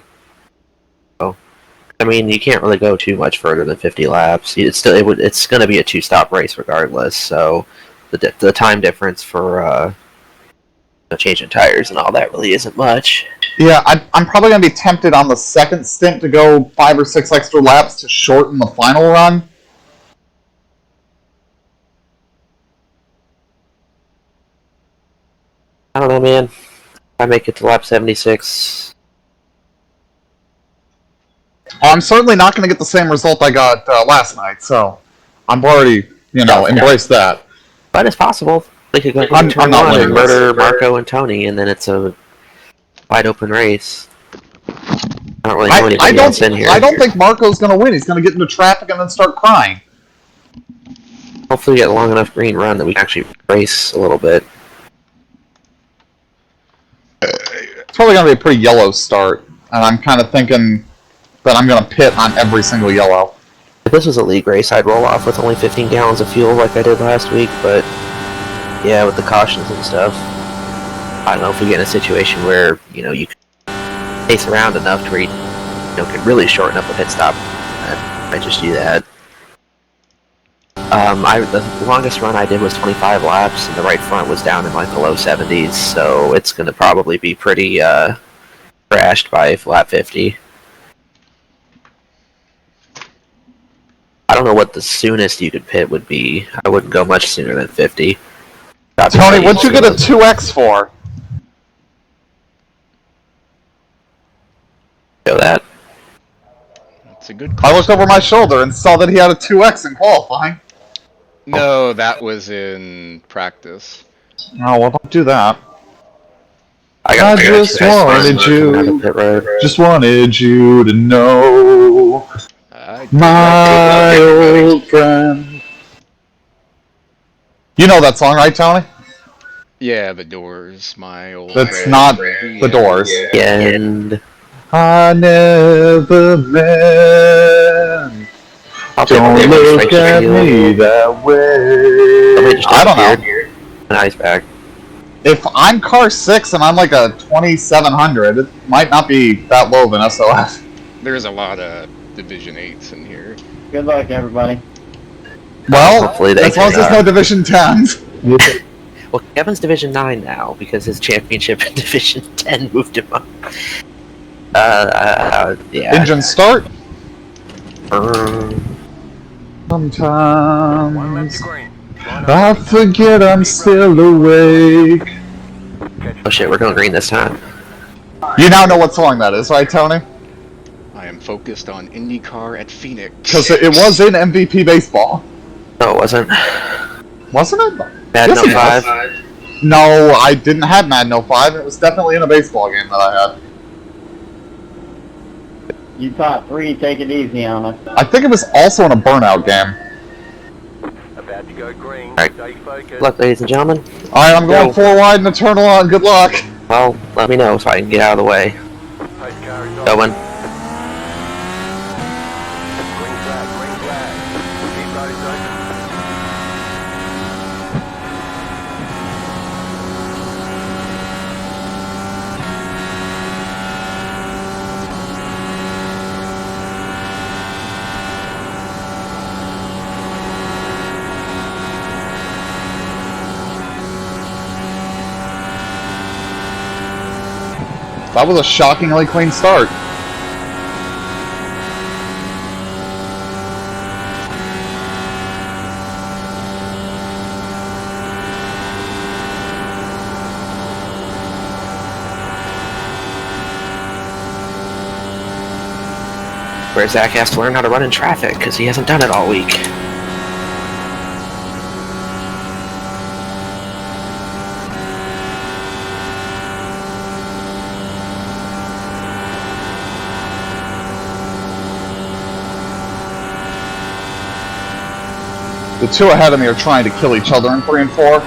[SPEAKER 3] Oh, I mean, you can't really go too much further than 50 laps. It's going to be a 2-stop race regardless. So the time difference for changing tires and all that really isn't much.
[SPEAKER 1] Yeah, I'm probably going to be tempted on the second stint to go 5 or 6 extra laps to shorten the final run.
[SPEAKER 3] I don't know, man. If I make it to lap 76.
[SPEAKER 1] I'm certainly not going to get the same result I got last night, so I'm already, embrace that.
[SPEAKER 3] But it's possible. They could go
[SPEAKER 1] I'm
[SPEAKER 3] turn
[SPEAKER 1] not
[SPEAKER 3] one
[SPEAKER 1] winning
[SPEAKER 3] and murder Marco and Tony, and then it's a wide open race. I don't really know anybody else in here.
[SPEAKER 1] I don't think Marco's going to win. He's going to get into traffic and then start crying.
[SPEAKER 3] Hopefully we get a long enough green run that we can actually race a little bit.
[SPEAKER 1] It's probably going to be a pretty yellow start, and I'm kind of thinking that I'm going to pit on every single yellow.
[SPEAKER 3] If this was a league race, I'd roll off with only 15 gallons of fuel like I did last week, but yeah, with the cautions and stuff, I don't know if we get in a situation where, you can pace around enough to where you can really shorten up a pit stop. I just do that. The longest run I did was 25 laps, and the right front was down in like the low 70s, so it's going to probably be pretty crashed by lap 50. I don't know what the soonest you could pit would be. I wouldn't go much sooner than 50.
[SPEAKER 1] Tony, what'd you get a 2X for?
[SPEAKER 3] Show that.
[SPEAKER 2] That's a good
[SPEAKER 1] I
[SPEAKER 2] question.
[SPEAKER 1] looked over my shoulder and saw that he had a 2X in qualifying.
[SPEAKER 2] No, that was in practice.
[SPEAKER 1] Oh, well, don't do that. I just wanted you. Just wanted you to know, my old friend. You know that song, right, Tony?
[SPEAKER 2] Yeah, The Doors, my old
[SPEAKER 1] That's
[SPEAKER 2] friend.
[SPEAKER 1] not The Doors.
[SPEAKER 3] And
[SPEAKER 1] I never meant. Don't look at me that way. I don't know.
[SPEAKER 3] Nice back.
[SPEAKER 1] If I'm car 6 and I'm like a 2700, it might not be that low of an SOS.
[SPEAKER 2] There's a lot of Division 8s in here.
[SPEAKER 10] Good luck, everybody.
[SPEAKER 1] Well,
[SPEAKER 3] hopefully they
[SPEAKER 1] as long as there's no Division 10s.
[SPEAKER 3] Well, Kevin's Division 9 now because his championship in Division 10 moved him up. Yeah.
[SPEAKER 1] Engine start. Sometimes I forget I'm still awake.
[SPEAKER 3] Oh shit, we're going green this time.
[SPEAKER 1] You now know what song that is, right, Tony?
[SPEAKER 2] I am focused on IndyCar at Phoenix.
[SPEAKER 1] Because it was in MVP Baseball.
[SPEAKER 3] No, it wasn't.
[SPEAKER 1] Wasn't it?
[SPEAKER 3] Madden
[SPEAKER 1] Yes,
[SPEAKER 3] 05?
[SPEAKER 1] No, I didn't have Madden 05. It was definitely in a baseball game that I had.
[SPEAKER 10] You top 3, take it easy on us.
[SPEAKER 1] I think it was also in a Burnout game.
[SPEAKER 6] About to go green.
[SPEAKER 3] Alright.
[SPEAKER 6] Stay focused.
[SPEAKER 3] Good luck, ladies and gentlemen.
[SPEAKER 1] Alright, I'm going 4 wide and a turn on. Good luck.
[SPEAKER 3] Well, let me know so I can get out of the way.
[SPEAKER 6] Pace car is on.
[SPEAKER 3] Going.
[SPEAKER 6] Green flag, green flag. Keep roads open.
[SPEAKER 1] That was a shockingly clean start.
[SPEAKER 3] Where Zach has to learn how to run in traffic because he hasn't done it all week.
[SPEAKER 1] The 2 ahead of me are trying to kill each other in 3 and 4.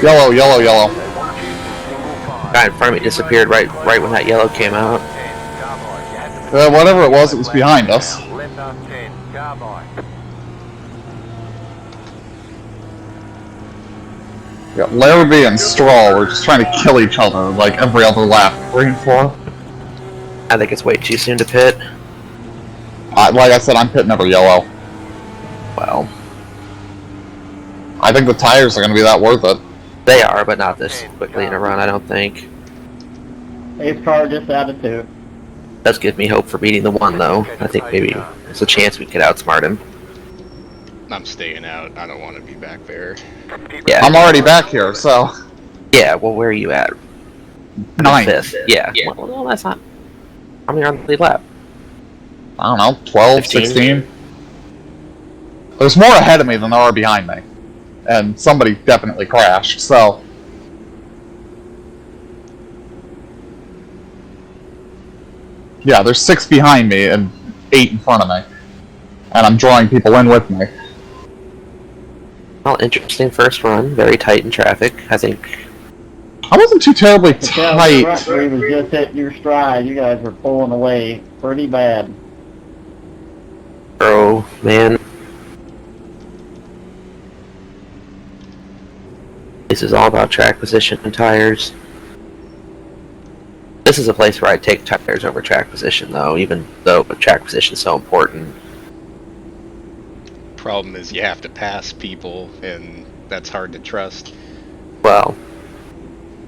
[SPEAKER 1] Yellow, yellow, yellow.
[SPEAKER 3] Guy in front of me disappeared right when that yellow came out.
[SPEAKER 1] Whatever it was behind us.
[SPEAKER 6] Left up 10, carbine.
[SPEAKER 1] Yeah, Larrabee and Stroll were just trying to kill each other like every other lap. 3 and 4.
[SPEAKER 3] I think it's way too soon to pit.
[SPEAKER 1] Like I said, I'm pitting over yellow.
[SPEAKER 3] Well,
[SPEAKER 1] I think the tires are going to be that worth it.
[SPEAKER 3] they are, but not this quickly in a run, I don't think.
[SPEAKER 10] His car just out of 2.
[SPEAKER 3] Does give me hope for beating the 1, though. I think maybe there's a chance we could outsmart him.
[SPEAKER 2] I'm staying out. I don't want to be back there.
[SPEAKER 3] Yeah.
[SPEAKER 1] I'm already back here, so...
[SPEAKER 3] Yeah, well, where are you at?
[SPEAKER 1] 9.
[SPEAKER 3] 5th. Yeah. Well, that's not... How many are on the lead lap?
[SPEAKER 1] I don't know, 12,
[SPEAKER 3] 15?
[SPEAKER 1] 16? There's more ahead of me than there are behind me. And somebody definitely crashed, so... Yeah, there's 6 behind me and 8 in front of me. And I'm drawing people in with me.
[SPEAKER 3] Well, interesting first run. Very tight in traffic, I think.
[SPEAKER 1] I wasn't too terribly
[SPEAKER 10] The
[SPEAKER 1] tight.
[SPEAKER 10] front 3 was just hitting your stride. You guys were pulling away pretty bad.
[SPEAKER 3] Oh, man. This is all about track position and tires. This is a place where I'd take tires over track position, though, even though track position is so important.
[SPEAKER 2] Problem is, you have to pass people, and that's hard to trust.
[SPEAKER 3] Well,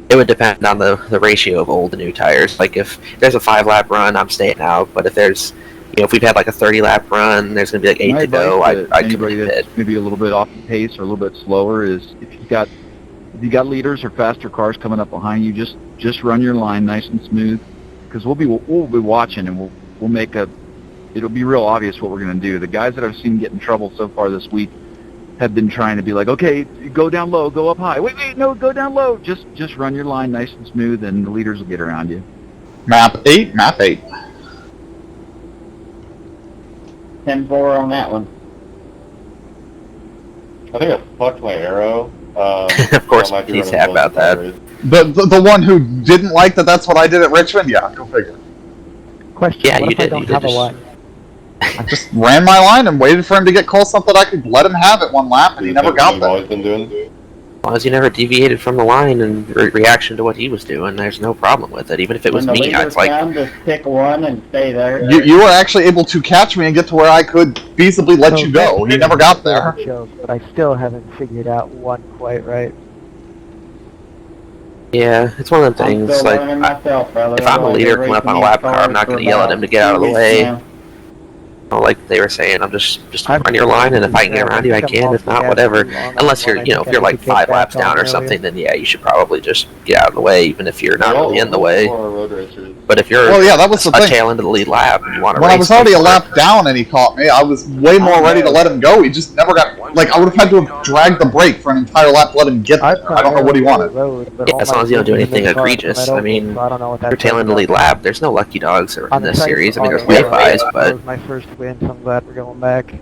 [SPEAKER 3] it would depend on the ratio of old and new tires. Like, if there's a 5-lap run, I'm staying out, but if there's, if we've had like a 30-lap run, there's going to be like 8 to go, I'd
[SPEAKER 11] anybody that's maybe a little bit off the pace or a little bit slower is, if you've got leaders or faster cars coming up behind you, just run your line nice and smooth, because we'll be watching, and we'll make it'll be real obvious what we're going to do. The guys that I've seen get in trouble so far this week have been trying to be like, okay, go down low, go up high. Wait, no, go down low. Just run your line nice and smooth, and the leaders will get around you.
[SPEAKER 1] Map 8.
[SPEAKER 10] 10-4 on that one.
[SPEAKER 9] I think I fucked my arrow.
[SPEAKER 3] Of course, he's happy about that.
[SPEAKER 1] The one who didn't like that's what I did at Richmond? Yeah, go figure.
[SPEAKER 6] Question,
[SPEAKER 3] Yeah,
[SPEAKER 6] what
[SPEAKER 3] you
[SPEAKER 6] if I
[SPEAKER 3] did.
[SPEAKER 6] don't
[SPEAKER 3] You did
[SPEAKER 6] have a
[SPEAKER 3] just...
[SPEAKER 6] line?
[SPEAKER 1] I just ran my line and waited for him to get close enough that I could let him have it one lap, and he never got there.
[SPEAKER 9] Always been doing.
[SPEAKER 3] As long as you never deviated from the line in reaction to what he was doing, there's no problem with it. Even if it was
[SPEAKER 10] when the
[SPEAKER 3] me, I'd
[SPEAKER 10] leaders
[SPEAKER 3] like...
[SPEAKER 10] come, just pick one and stay there.
[SPEAKER 1] You were actually able to catch me and get to where I could feasibly let you go. He never got there.
[SPEAKER 6] Joke, but I still haven't figured out one quite right.
[SPEAKER 3] Yeah, it's one of them
[SPEAKER 10] I'm
[SPEAKER 3] things,
[SPEAKER 10] still
[SPEAKER 3] like,
[SPEAKER 10] learning myself, brother.
[SPEAKER 3] if I'm a leader coming up on a lap car, I'm not going to yell at him to get out of the way. Like they were saying, I'm just run your line, and if I can get around you, I can. If not, whatever. Unless you're, if you're like 5 laps down or something, then yeah, you should probably just get out of the way, even if you're not really in the way. But if you're
[SPEAKER 1] that was the thing.
[SPEAKER 3] tail into the lead lap and you want to
[SPEAKER 1] when
[SPEAKER 3] race,
[SPEAKER 1] I was already a lap down and he caught me, I was way more ready to let him go. He just never got. Like, I would have had to have dragged the brake for an entire lap to let him get there. I don't know what he wanted.
[SPEAKER 3] Yeah, as long as you don't do anything egregious. I mean, you're tail into the lead lap. There's no lucky dogs in this series. I mean, there's wayfis, but
[SPEAKER 6] that was my first win, so I'm glad we're going back.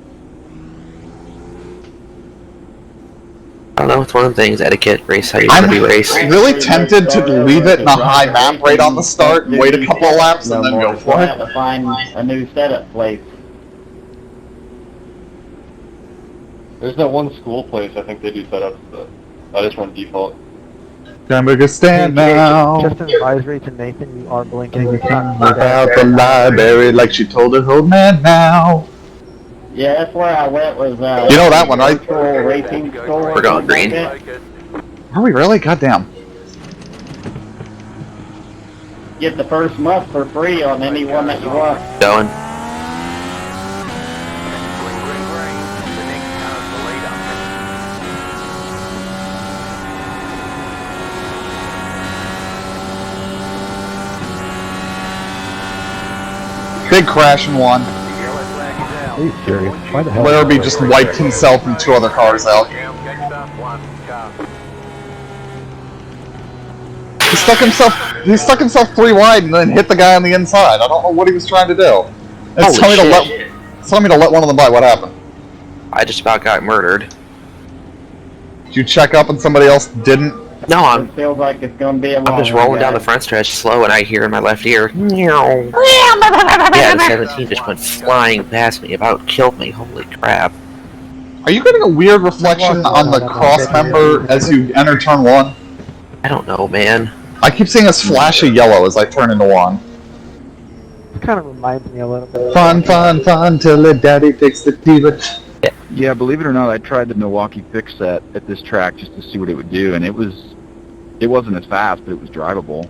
[SPEAKER 3] I don't know, it's one of the things, etiquette, race how you want to be raced.
[SPEAKER 1] I'm really tempted to leave it in a high map rate on the start and wait a couple of laps and then go for
[SPEAKER 10] We'll
[SPEAKER 1] it.
[SPEAKER 10] have to find a new setup place.
[SPEAKER 9] There's that one school place, I think they do setups, but I just run default.
[SPEAKER 1] Time to go stand now.
[SPEAKER 6] Just an advisory to Nathan, you are blinking. You can't
[SPEAKER 1] About the library like she told her old man now.
[SPEAKER 10] Yeah, that's where I went was,
[SPEAKER 1] You know that one, right?
[SPEAKER 10] virtual racing store.
[SPEAKER 3] We're going green.
[SPEAKER 1] Are we really? Goddamn.
[SPEAKER 10] Get the first month for free on any one that you want.
[SPEAKER 3] Going.
[SPEAKER 1] Big crash in one.
[SPEAKER 8] Are you serious? Why the hell?
[SPEAKER 1] Larrabee just wiped himself and 2 other cars out. He stuck himself 3 wide and then hit the guy on the inside. I don't know what he was trying to do. It's telling me to let one of them by. What happened?
[SPEAKER 3] I just about got murdered.
[SPEAKER 1] Did you check up and somebody else didn't?
[SPEAKER 3] No,
[SPEAKER 10] It feels like it's going to be a long
[SPEAKER 3] I'm just
[SPEAKER 10] one,
[SPEAKER 3] rolling down the
[SPEAKER 10] guys.
[SPEAKER 3] front stretch slow, and I hear in my left ear, yeah, the 17 just went flying past me, about killed me. Holy crap!
[SPEAKER 1] Are you getting a weird reflection on the cross member as you enter turn 1?
[SPEAKER 3] I don't know, man.
[SPEAKER 1] I keep seeing a flash of yellow as I turn into 1.
[SPEAKER 6] It kind of reminds me a little bit.
[SPEAKER 1] Fun till the daddy takes the diva.
[SPEAKER 11] Yeah, believe it or not, I tried the Milwaukee fix set at this track just to see what it would do, and it wasn't as fast, but it was drivable.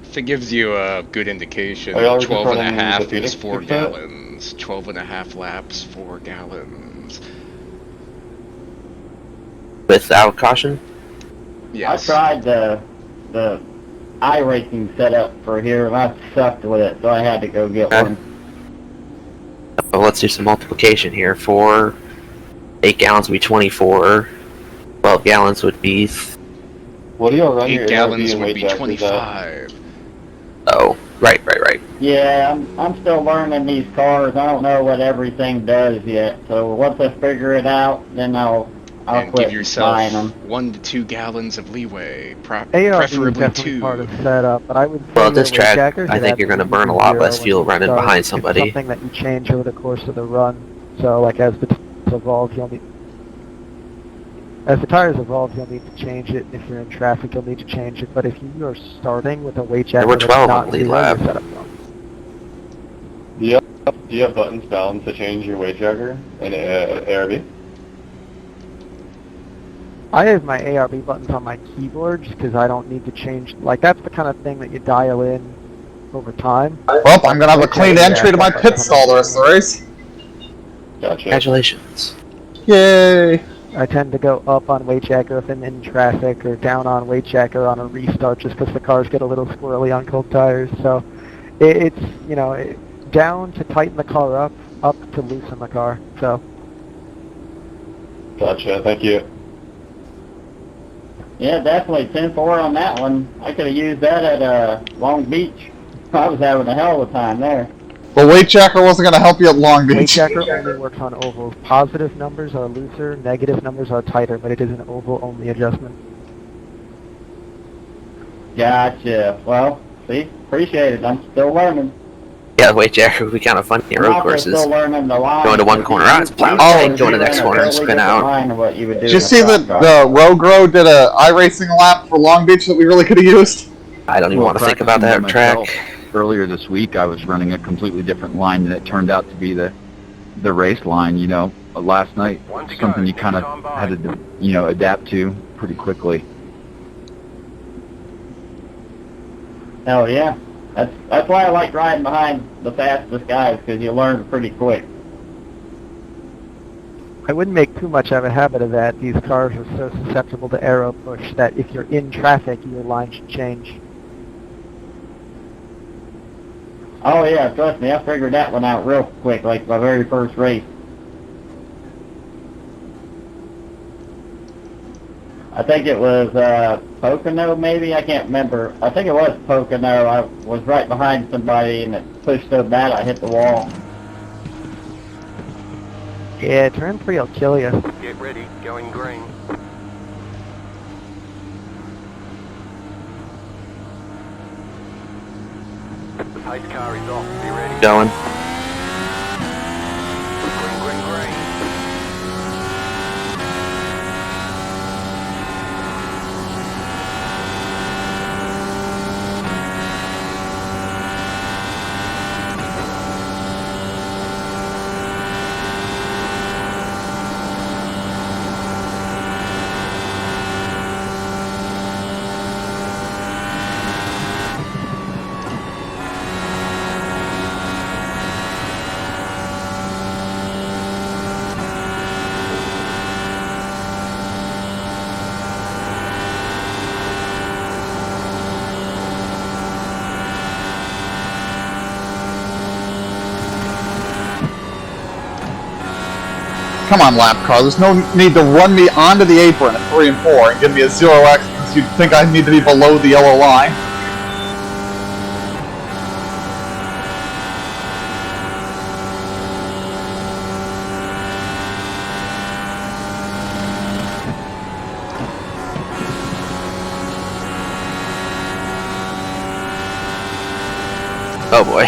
[SPEAKER 2] If it gives you a good indication,
[SPEAKER 9] Oh, y'all were
[SPEAKER 2] 12 and a
[SPEAKER 9] running
[SPEAKER 2] half
[SPEAKER 9] the Phoenix
[SPEAKER 2] is 4
[SPEAKER 9] fix set?
[SPEAKER 2] gallons. 12 and a half laps, 4 gallons.
[SPEAKER 3] Without caution?
[SPEAKER 2] Yes.
[SPEAKER 10] I tried the iRacing setup for here, and I sucked with it, so I had to go get one.
[SPEAKER 3] Well, let's do some multiplication here. 8 gallons would be 24. 12 gallons would be...
[SPEAKER 9] What do y'all run
[SPEAKER 2] 8 gallons would be 25.
[SPEAKER 3] Oh, right.
[SPEAKER 10] Yeah, I'm still learning these cars. I don't know what everything does yet. So once I figure it out, then I'll
[SPEAKER 2] And
[SPEAKER 10] quit
[SPEAKER 2] give yourself
[SPEAKER 10] buying them.
[SPEAKER 2] 1 to 2 gallons of leeway.
[SPEAKER 6] ARB is
[SPEAKER 2] Preferably
[SPEAKER 6] definitely
[SPEAKER 2] 2.
[SPEAKER 6] part of the setup, but I would say
[SPEAKER 3] Well, at this
[SPEAKER 6] that
[SPEAKER 3] track,
[SPEAKER 6] Jackers,
[SPEAKER 3] I
[SPEAKER 6] it
[SPEAKER 3] think you're going to
[SPEAKER 6] absolutely
[SPEAKER 3] burn a lot
[SPEAKER 6] zero
[SPEAKER 3] less
[SPEAKER 6] when
[SPEAKER 3] fuel
[SPEAKER 6] you
[SPEAKER 3] running
[SPEAKER 6] start.
[SPEAKER 3] behind
[SPEAKER 6] It's
[SPEAKER 3] somebody.
[SPEAKER 6] something that you change over the course of the run. So, like, as the evolve, you'll need...
[SPEAKER 12] As the tires evolve, you'll need to change it. If you're in traffic, you'll need to change it. But if you are starting with a weight jacker
[SPEAKER 3] There were
[SPEAKER 12] that's
[SPEAKER 3] 12
[SPEAKER 12] not
[SPEAKER 3] on lead
[SPEAKER 12] zero,
[SPEAKER 3] lap.
[SPEAKER 12] you're set up wrong.
[SPEAKER 9] Do you have buttons down to change your weight jacker in ARB?
[SPEAKER 12] I have my ARB buttons on my keyboard just because I don't need to change. Like, that's the kind of thing that you dial in over time.
[SPEAKER 1] Well, I'm gonna have a clean entry to my pit stall the rest of the race.
[SPEAKER 9] Gotcha.
[SPEAKER 3] Congratulations.
[SPEAKER 1] Yay!
[SPEAKER 12] I tend to go up on weight jacker if I'm in traffic, or down on weight jacker on a restart, just because the cars get a little squirrely on cold tires. So it's, you know, down to tighten the car up to loosen the car. So.
[SPEAKER 9] Gotcha. Thank you.
[SPEAKER 10] Yeah, definitely 10-4 on that one. I could have used that at Long Beach. I was having a hell of a time there.
[SPEAKER 1] The weight jacker wasn't gonna help you at Long Beach.
[SPEAKER 12] Weight jacker only works on ovals. Positive numbers are looser, negative numbers are tighter, but it is an oval-only adjustment.
[SPEAKER 10] Gotcha. Well, see, appreciate it. I'm still learning.
[SPEAKER 3] Yeah, the weight jacker would be kind of funny in road courses.
[SPEAKER 10] Still learning the line.
[SPEAKER 3] Going to one corner out, it's plow tight, going to the next corner and spin out.
[SPEAKER 1] Did you see that the Rogue Road did a iRacing lap for Long Beach that we really could have used?
[SPEAKER 3] I don't even want to think about that track.
[SPEAKER 11] Earlier this week, I was running a completely different line, and it turned out to be the race line. You know, last night, something you kind of had to, you know, adapt to pretty quickly.
[SPEAKER 10] Oh yeah, that's why I like riding behind the fastest guys, because you learn pretty quick.
[SPEAKER 12] I wouldn't make too much of a habit of that. These cars are so susceptible to aero push that if you're in traffic, your line should change.
[SPEAKER 10] Oh yeah, trust me, I figured that one out real quick, like my very first race. I think it was Pocono, maybe? I can't remember. I think it was Pocono. I was right behind somebody and it pushed so bad I hit the wall.
[SPEAKER 12] Yeah, turn 3 will kill you.
[SPEAKER 6] Get ready, going green. The pace car is off, be ready.
[SPEAKER 3] Going.
[SPEAKER 6] Green, green, green.
[SPEAKER 1] Come on, lap car. There's no need to run me onto the apron at 3 and 4 and give me a 0x because you think I need to be below the yellow line.
[SPEAKER 3] Oh boy.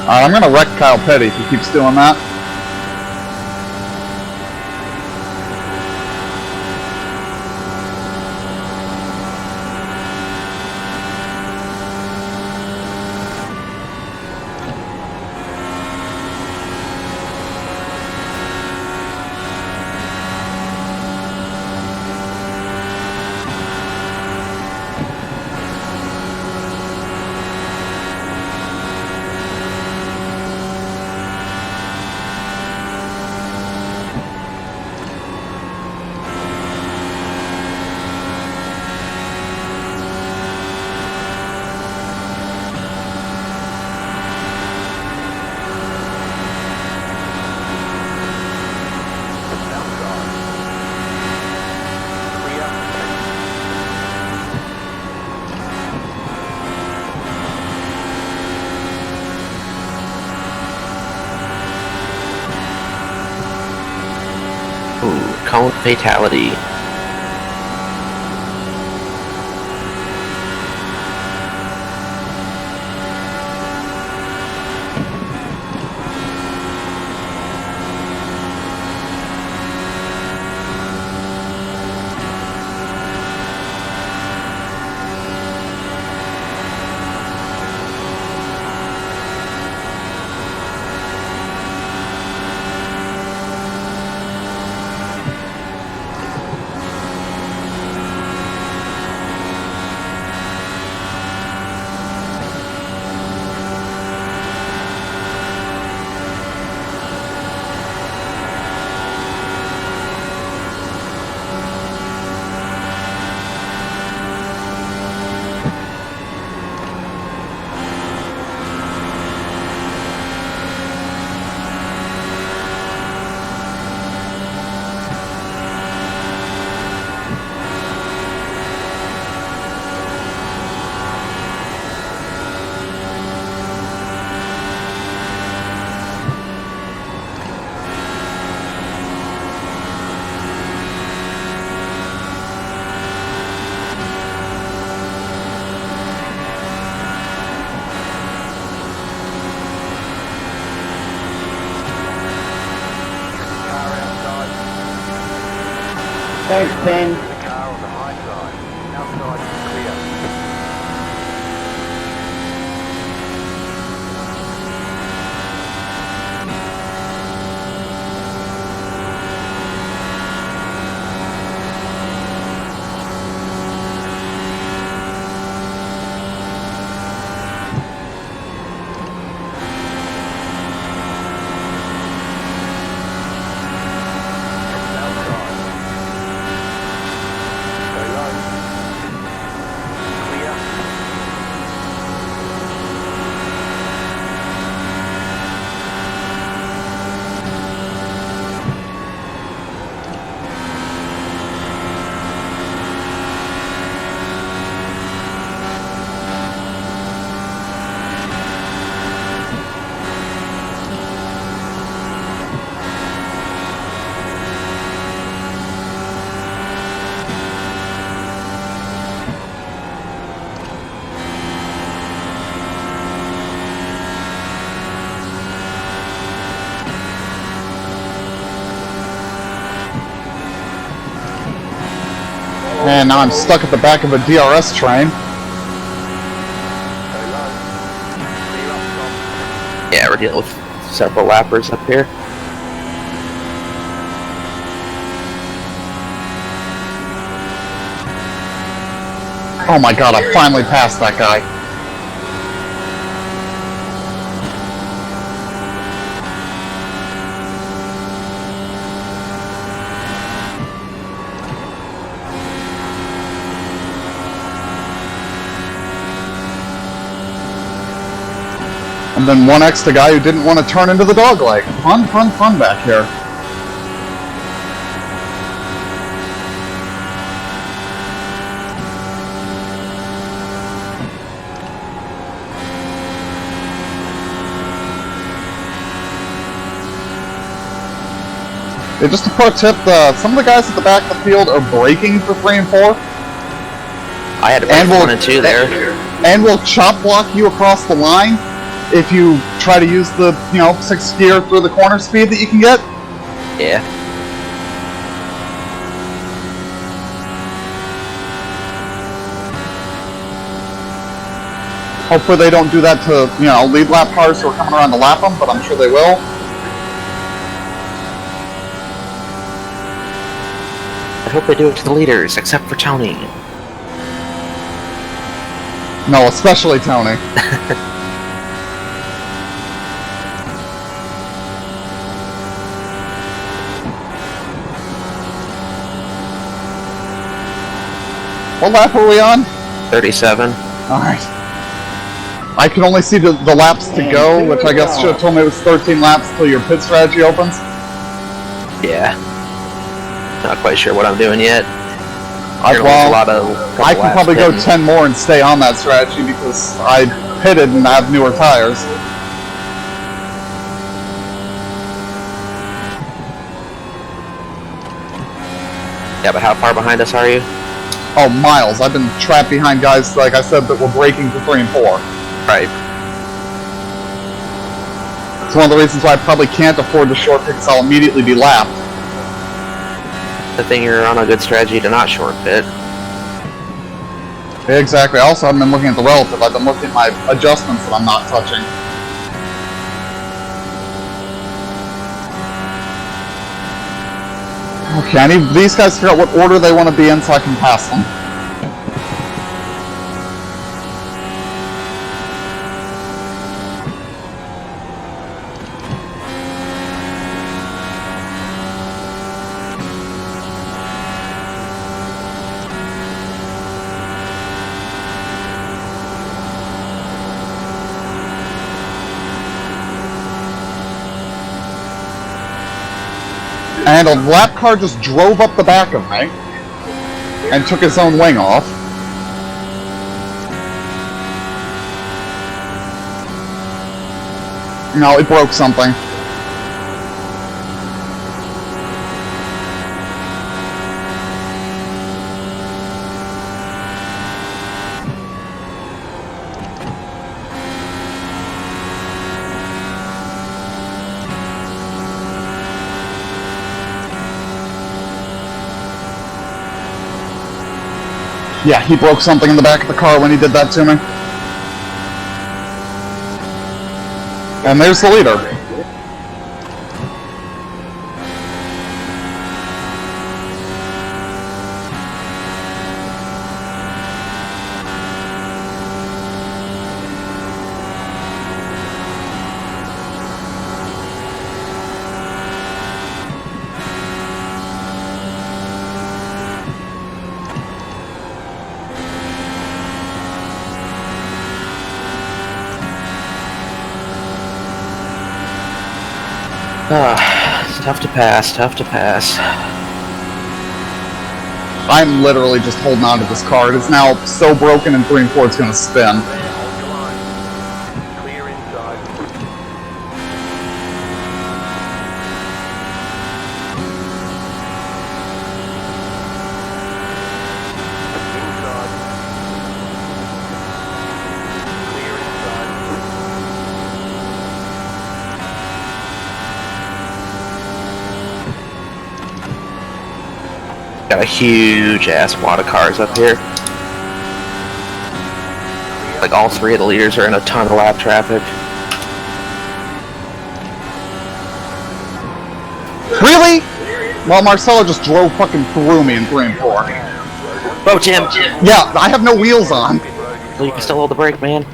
[SPEAKER 1] I'm gonna wreck Kyle Petty if he keeps doing that.
[SPEAKER 3] cone fatality.
[SPEAKER 10] Thanks, Tim.
[SPEAKER 6] Car on the high side. Outside is clear.
[SPEAKER 1] And now I'm stuck at the back of a DRS train.
[SPEAKER 3] Yeah, we're dealing with several lappers up here.
[SPEAKER 1] Oh my god, I finally passed that guy. And then 1x the guy who didn't want to turn into the dog leg. Fun, fun, fun back here. Yeah, just a pro tip, some of the guys at the back of the field are braking for 3 and 4.
[SPEAKER 3] I had to brake 1 and 2 there.
[SPEAKER 1] And will chop block you across the line if you try to use the, 6th gear through the corner speed that you can get.
[SPEAKER 3] Yeah.
[SPEAKER 1] Hopefully they don't do that to, lead lap cars who are coming around to lap them, but I'm sure they will.
[SPEAKER 3] I hope they do it to the leaders, except for Tony.
[SPEAKER 1] No, especially Tony. What lap are we on?
[SPEAKER 3] 37.
[SPEAKER 1] Alright. I can only see the laps to go, which I guess should have told me it was 13 laps till your pit strategy opens.
[SPEAKER 3] Yeah. Not quite sure what I'm doing yet.
[SPEAKER 1] I can probably go 10 more and stay on that strategy because I pitted and have newer tires.
[SPEAKER 3] Yeah, but how far behind us are you?
[SPEAKER 1] Oh, miles. I've been trapped behind guys, like I said, that were braking for 3 and 4.
[SPEAKER 3] Right.
[SPEAKER 1] It's one of the reasons why I probably can't afford the short pit, because I'll immediately be lapped.
[SPEAKER 3] The thing, you're on a good strategy to not short pit.
[SPEAKER 1] Exactly. I also haven't been looking at the relative. I've been looking at my adjustments that I'm not touching. Okay, I need these guys to figure out what order they want to be in so I can pass them. And a lap car just drove up the back of me and took his own wing off. No, it broke something. Yeah, he broke something in the back of the car when he did that to me. And there's the leader.
[SPEAKER 3] It's tough to pass, tough to pass.
[SPEAKER 1] I'm literally just holding on to this car. It is now so broken and 3 and 4 it's going to spin.
[SPEAKER 6] Clear inside. Inside. Clear inside.
[SPEAKER 3] Got a huge ass wad of cars up here. Like all 3 of the leaders are in a ton of lap traffic.
[SPEAKER 1] Really? Well, Marcelo just drove fucking through me in 3 and 4.
[SPEAKER 3] Oh, Jim!
[SPEAKER 1] Yeah, I have no wheels on.
[SPEAKER 3] Well, you can still hold the brake, man.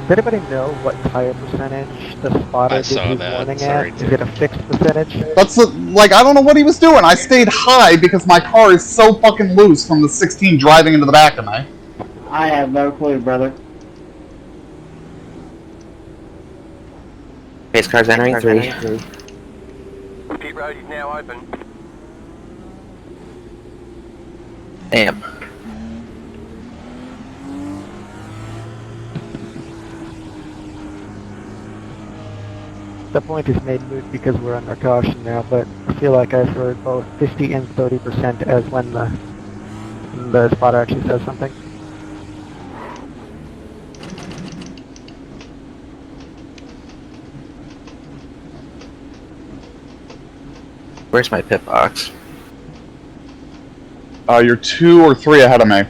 [SPEAKER 12] Does anybody know what tire percentage the spotter did his warning at? Is it a fixed percentage?
[SPEAKER 1] That's like, I don't know what he was doing. I stayed high because my car is so fucking loose from the 16 driving into the back of me.
[SPEAKER 10] I have no clue, brother.
[SPEAKER 3] Pace car's entering 3.
[SPEAKER 6] Pit road is now open.
[SPEAKER 3] Damn.
[SPEAKER 12] The point is made moot because we're under caution now, but I feel like I've heard both 50 and 30% as when the spotter actually says something.
[SPEAKER 3] Where's my pit box?
[SPEAKER 1] You're 2 or 3 ahead of me.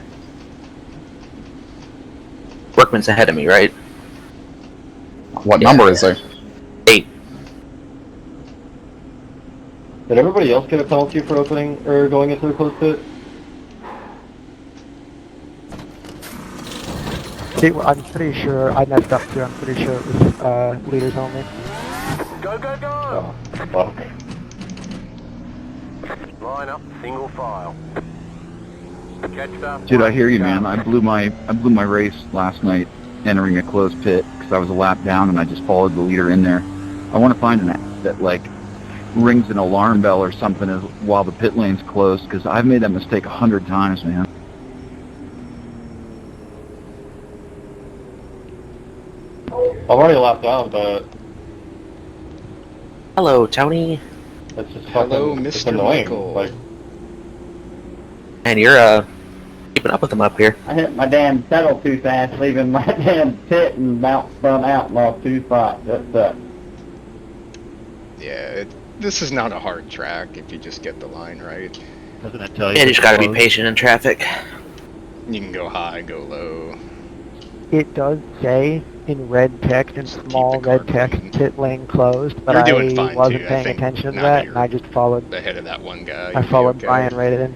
[SPEAKER 3] Workman's ahead of me, right?
[SPEAKER 1] What number is he?
[SPEAKER 3] 8.
[SPEAKER 9] Did everybody else get a penalty for opening or going into the closed pit?
[SPEAKER 12] I'm pretty sure I messed up too. I'm pretty sure it was leaders only.
[SPEAKER 6] Go, go, go!
[SPEAKER 9] Oh, fuck.
[SPEAKER 6] Line up, single file. Catch up.
[SPEAKER 11] Dude, I hear you, man. I blew my race last night entering a closed pit because I was a lap down and I just followed the leader in there. I want to find an app that like rings an alarm bell or something while the pit lane's closed because I've made that mistake 100 times, man.
[SPEAKER 9] I'm already a lap down, but
[SPEAKER 3] Hello, Tony.
[SPEAKER 9] it's just
[SPEAKER 2] Hello,
[SPEAKER 9] fucking it's
[SPEAKER 2] Mr.
[SPEAKER 9] annoying.
[SPEAKER 2] Michael.
[SPEAKER 9] Like,
[SPEAKER 3] And you're keeping up with them up here.
[SPEAKER 10] I hit my damn pedal too fast, leaving my damn pit and spun out and lost 2 spots. That sucks.
[SPEAKER 2] Yeah, this is not a hard track if you just get the line right.
[SPEAKER 11] Doesn't that tell you?
[SPEAKER 3] Yeah, you just gotta be patient in traffic.
[SPEAKER 2] You can go high, go low.
[SPEAKER 12] It does say in red text, in small red text, pit lane closed, but
[SPEAKER 2] You're doing
[SPEAKER 12] I
[SPEAKER 2] fine,
[SPEAKER 12] wasn't
[SPEAKER 2] too. I
[SPEAKER 12] paying
[SPEAKER 2] think
[SPEAKER 12] attention to
[SPEAKER 2] now
[SPEAKER 12] that,
[SPEAKER 2] that
[SPEAKER 12] and
[SPEAKER 2] you're
[SPEAKER 12] I just followed.
[SPEAKER 2] Ahead of that one guy.
[SPEAKER 12] I followed Brian right in.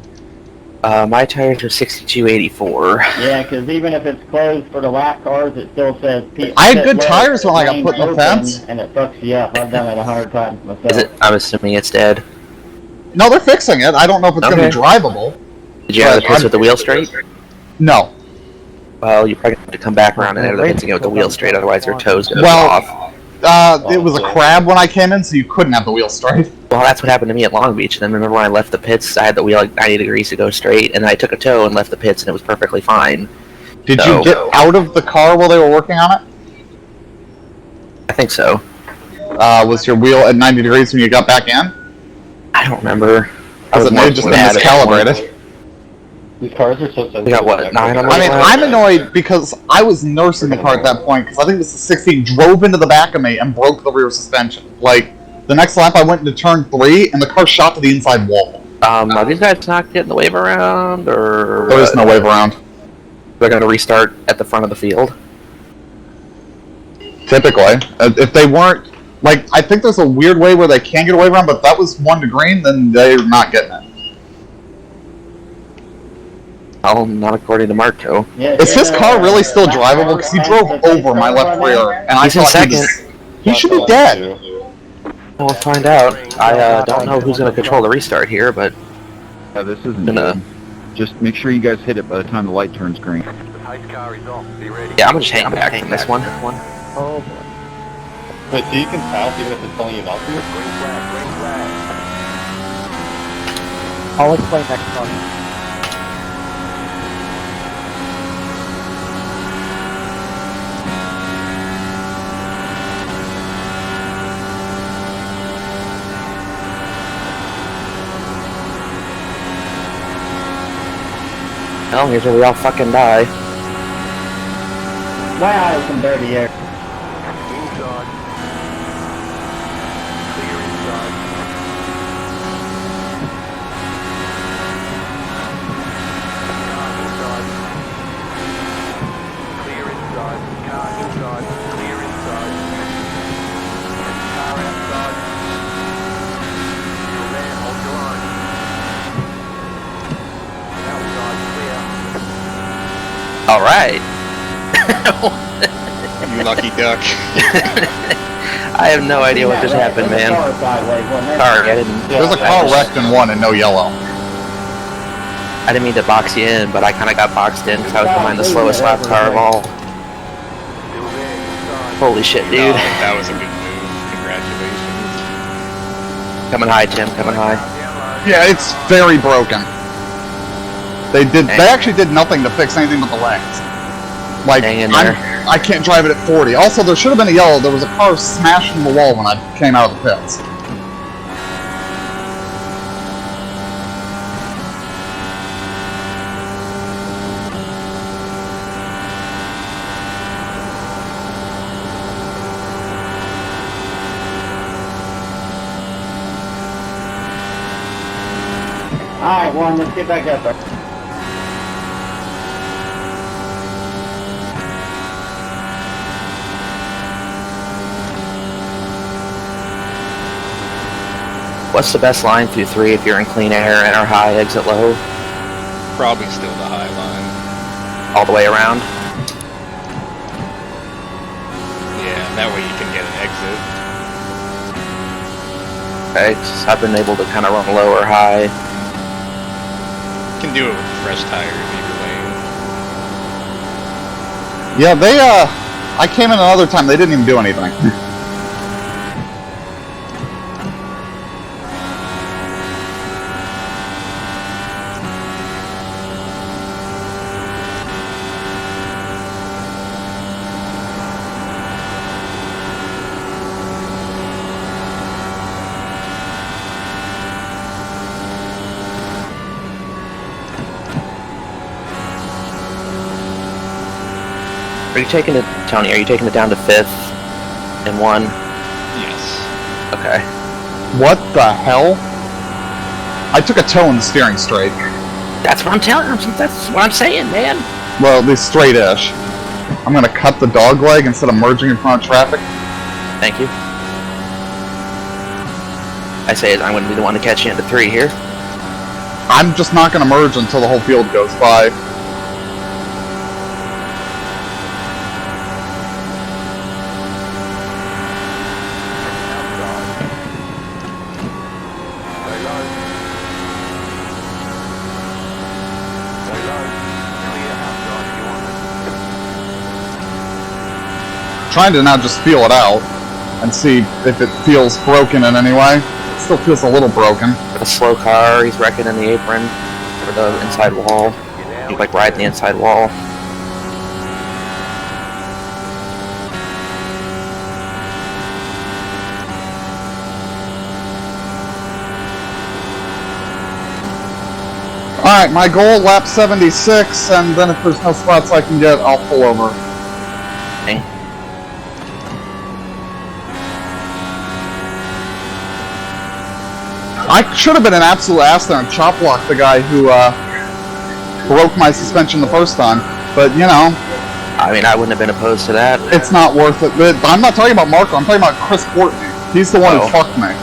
[SPEAKER 3] My tires are 62.84.
[SPEAKER 10] Yeah, because even if it's closed for the lap cars, it still says pit.
[SPEAKER 1] I had good tires when I got put in the fence.
[SPEAKER 10] And it fucks you up. I've done it 100 times myself.
[SPEAKER 3] Is it? I'm assuming it's dead.
[SPEAKER 1] No, they're fixing it. I don't know if it's going to be drivable.
[SPEAKER 3] Did you have the pits with the wheel straight?
[SPEAKER 1] No.
[SPEAKER 3] Well, you probably have to come back around and enter the pits and get with the wheel straight, otherwise their toes go off.
[SPEAKER 1] It was a crab when I came in, so you couldn't have the wheel straight.
[SPEAKER 3] Well, that's what happened to me at Long Beach. And then remember when I left the pits, I had the wheel like 90 degrees to go straight, and I took a toe and left the pits, and it was perfectly fine.
[SPEAKER 1] Did you get out of the car while they were working on it?
[SPEAKER 3] I think so.
[SPEAKER 1] Was your wheel at 90 degrees when you got back in?
[SPEAKER 3] I don't remember.
[SPEAKER 1] Was it maybe just miscalibrated?
[SPEAKER 9] These cars are so sensitive.
[SPEAKER 3] We got what, 9 on the
[SPEAKER 1] I mean, I'm annoyed because I was nursing the car at that point, because I think this is 16, drove into the back of me and broke the rear suspension. Like, the next lap I went into turn 3, and the car shot to the inside wall.
[SPEAKER 3] Are these guys not getting the wave around, or...
[SPEAKER 1] There is no wave around.
[SPEAKER 3] They're going to restart at the front of the field?
[SPEAKER 1] Typically. If they weren't... Like, I think there's a weird way where they can get a wave around, but if that was 1 to green, then they're not getting it.
[SPEAKER 3] Oh, not according to Marco.
[SPEAKER 10] Yeah,
[SPEAKER 1] Is his car really still drivable? Because he drove over my left rear, and I
[SPEAKER 3] He's in
[SPEAKER 1] thought
[SPEAKER 3] second.
[SPEAKER 1] He should be dead.
[SPEAKER 3] We'll find out. I don't know who's going to control the restart here, but...
[SPEAKER 11] Yeah, this isn't good. Just make sure you guys hit it by the time the light turns green.
[SPEAKER 6] The pace car is off. Be ready.
[SPEAKER 3] Yeah, I'm going to just hang back from this one.
[SPEAKER 12] Oh boy.
[SPEAKER 9] Wait, so you can pass even if it's telling you not to?
[SPEAKER 6] Green flag, green flag.
[SPEAKER 12] I'll explain next time.
[SPEAKER 3] Well, here's where we all fucking die.
[SPEAKER 10] Wow, some dirty air.
[SPEAKER 6] Inside. Clear inside. Car inside. Clear inside. Car inside. Clear inside. Car outside. Still there, hold your line. Outside, clear.
[SPEAKER 3] Alright.
[SPEAKER 2] You lucky duck.
[SPEAKER 3] I have no idea what just happened, man. Sorry, I didn't...
[SPEAKER 1] There's a car wrecked in 1 and no yellow.
[SPEAKER 3] I didn't mean to box you in, but I kind of got boxed in because I was behind the slowest lap car of all.
[SPEAKER 6] Still there, inside.
[SPEAKER 3] Holy shit, dude.
[SPEAKER 2] That was a good move. Congratulations.
[SPEAKER 3] Coming high, Tim, coming high.
[SPEAKER 1] Yeah, it's very broken. They actually did nothing to fix anything but the legs. Like,
[SPEAKER 3] Hang in there.
[SPEAKER 1] I can't drive it at 40. Also, there should have been a yellow. There was a car smashed in the wall when I came out of the pits.
[SPEAKER 10] Alright, Warren, let's get back up there.
[SPEAKER 3] What's the best line through 3 if you're in clean air, enter high, exit low?
[SPEAKER 2] Probably still the high line.
[SPEAKER 3] All the way around?
[SPEAKER 2] Yeah, that way you can get an exit.
[SPEAKER 3] Okay, so I've been able to kind of run low or high.
[SPEAKER 2] You can do it with fresh tires either lane.
[SPEAKER 1] Yeah, they, I came in another time, they didn't even do anything.
[SPEAKER 3] Are you taking it, Tony? Are you taking it down to 5th and 1?
[SPEAKER 2] Yes.
[SPEAKER 3] Okay.
[SPEAKER 1] What the hell? I took a toe in the steering straight.
[SPEAKER 3] That's what I'm telling you. That's what I'm saying, man.
[SPEAKER 1] Well, at least straight-ish. I'm gonna cut the dog leg instead of merging in front of traffic.
[SPEAKER 3] Thank you. I say I'm going to be the one to catch you into 3 here.
[SPEAKER 1] I'm just not gonna merge until the whole field goes by. Trying to now just feel it out and see if it feels broken in any way. It still feels a little broken.
[SPEAKER 3] A slow car, he's wrecking in the apron for the inside wall. He's like riding the inside wall.
[SPEAKER 1] Alright, my goal, lap 76, and then if there's no spots I can get, I'll pull over.
[SPEAKER 3] Okay.
[SPEAKER 1] I should have been an absolute ass there and chop blocked the guy who broke my suspension the first time, but you know.
[SPEAKER 3] I mean, I wouldn't have been opposed to that.
[SPEAKER 1] It's not worth it. But I'm not talking about Marco, I'm talking about Chris Courtney. He's the one who fucked me.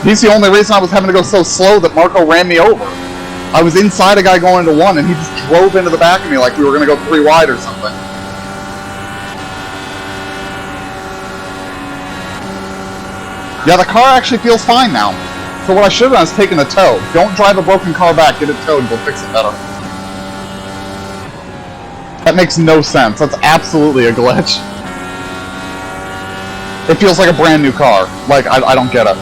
[SPEAKER 1] He's the only reason I was having to go so slow that Marco ran me over. I was inside a guy going into 1 and he just drove into the back of me like we were going to go 3 wide or something. Yeah, the car actually feels fine now. So what I should have done is taken a tow. Don't drive a broken car back, get it towed, we'll fix it better. That makes no sense. That's absolutely a glitch. It feels like a brand new car. Like, I don't get it.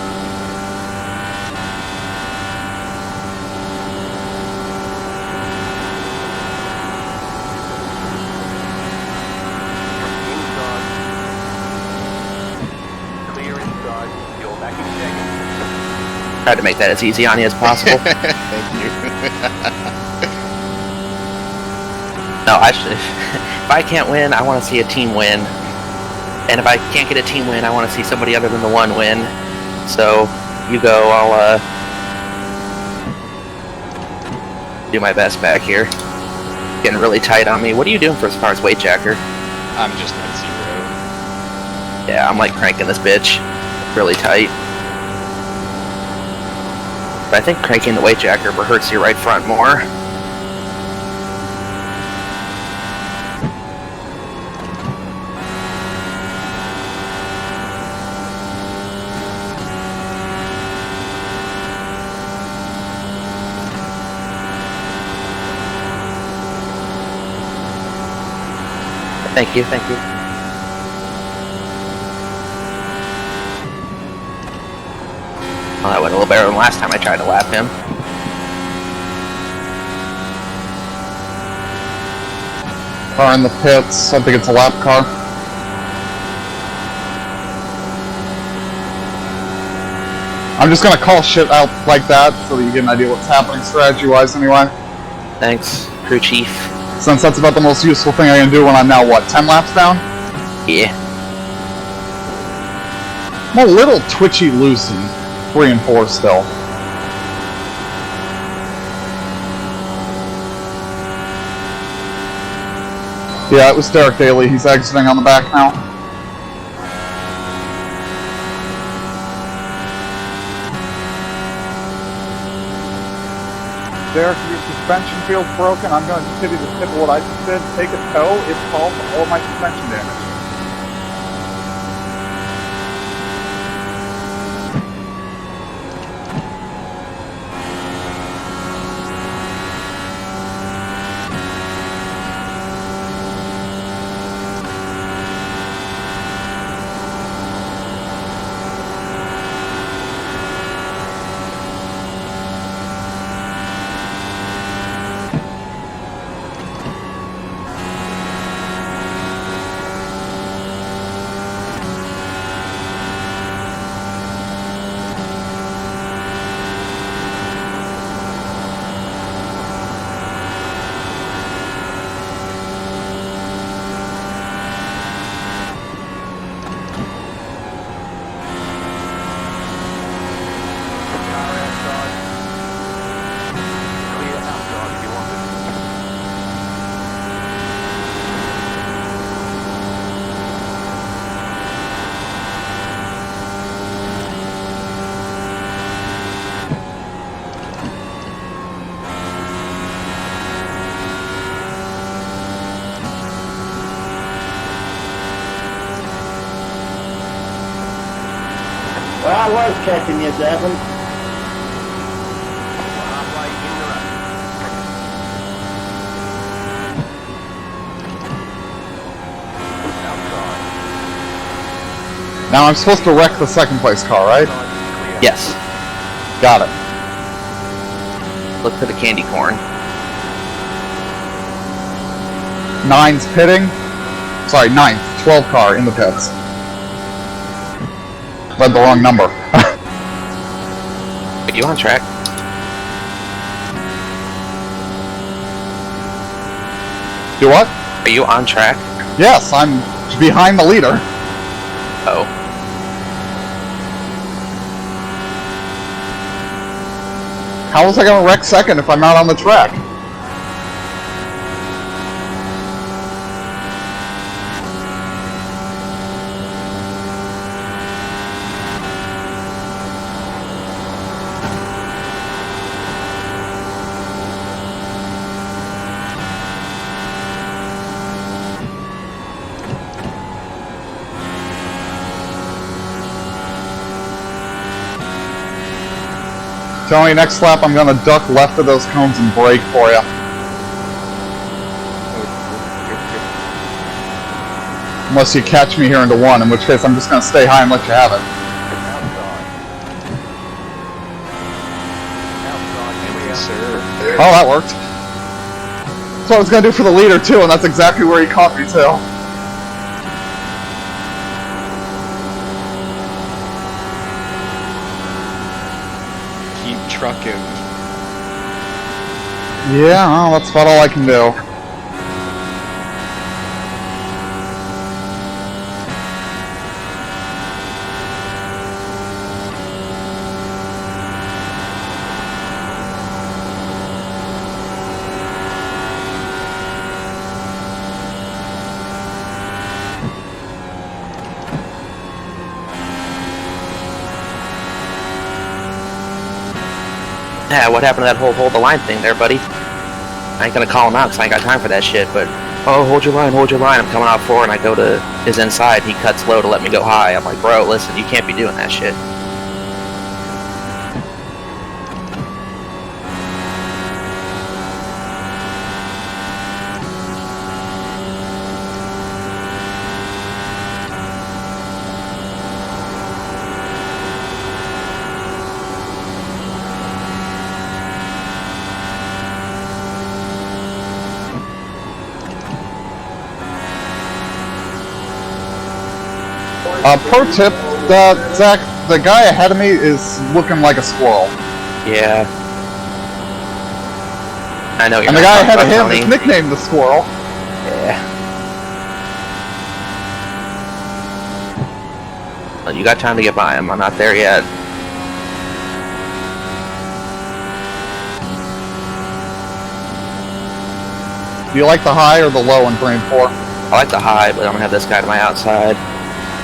[SPEAKER 3] Tried to make that as easy on you as possible.
[SPEAKER 2] Thank you.
[SPEAKER 3] No, I should. If I can't win, I want to see a team win. And if I can't get a team win, I want to see somebody other than the one win. So, you go, I'll do my best back here. Getting really tight on me. What are you doing for as far as weight jacker?
[SPEAKER 2] I'm just at 0.
[SPEAKER 3] Yeah, I'm like cranking this bitch. Really tight. But I think cranking the weight jacker hurts your right front more. Thank you, thank you. Well, that went a little better than last time I tried to lap him.
[SPEAKER 1] Car in the pits. I think it's a lap car. I'm just gonna call shit out like that so that you get an idea what's happening strategy-wise anyway.
[SPEAKER 3] Thanks, crew chief.
[SPEAKER 1] Since that's about the most useful thing I can do when I'm now, what, 10 laps down?
[SPEAKER 3] Yeah.
[SPEAKER 1] I'm a little twitchy-loosey. 3 and 4 still. Yeah, it was Derek Daly. He's exiting on the back now. Derek, your suspension feels broken. I'm going to just give you the tip of what I just did. Take a tow. It solves all my suspension damage.
[SPEAKER 10] Well, I was catching you, Devin.
[SPEAKER 1] Now I'm supposed to wreck the second place car, right?
[SPEAKER 3] Yes.
[SPEAKER 1] Got it.
[SPEAKER 3] Look for the candy corn.
[SPEAKER 1] 9's pitting. Sorry, 9th. 12 car in the pits. Read the wrong number.
[SPEAKER 3] Are you on track?
[SPEAKER 1] Do what?
[SPEAKER 3] Are you on track?
[SPEAKER 1] Yes, I'm behind the leader.
[SPEAKER 3] Oh.
[SPEAKER 1] How was I going to wreck second if I'm not on the track? Tony, next lap I'm gonna duck left of those cones and brake for you. Unless you catch me here into one, in which case I'm just gonna stay high and let you have it. Oh, that worked. That's what I was gonna do for the leader too, and that's exactly where he caught me too.
[SPEAKER 2] Trucking.
[SPEAKER 1] Yeah, well, that's about all I can do.
[SPEAKER 3] Yeah, what happened to that whole hold the line thing there, buddy? I ain't gonna call him out because I ain't got time for that shit, but oh, hold your line, I'm coming out 4 and I go to his inside, he cuts low to let me go high. I'm like, bro, listen, you can't be doing that shit.
[SPEAKER 1] Pro tip, Zach, the guy ahead of me is looking like a squirrel.
[SPEAKER 3] Yeah. I know you're
[SPEAKER 1] And the guy ahead of him is nicknamed the Squirrel.
[SPEAKER 3] Yeah. Well, you got time to get by him. I'm not there yet.
[SPEAKER 1] Do you like the high or the low in Frame 4?
[SPEAKER 3] I like the high, but I'm gonna have this guy to my outside.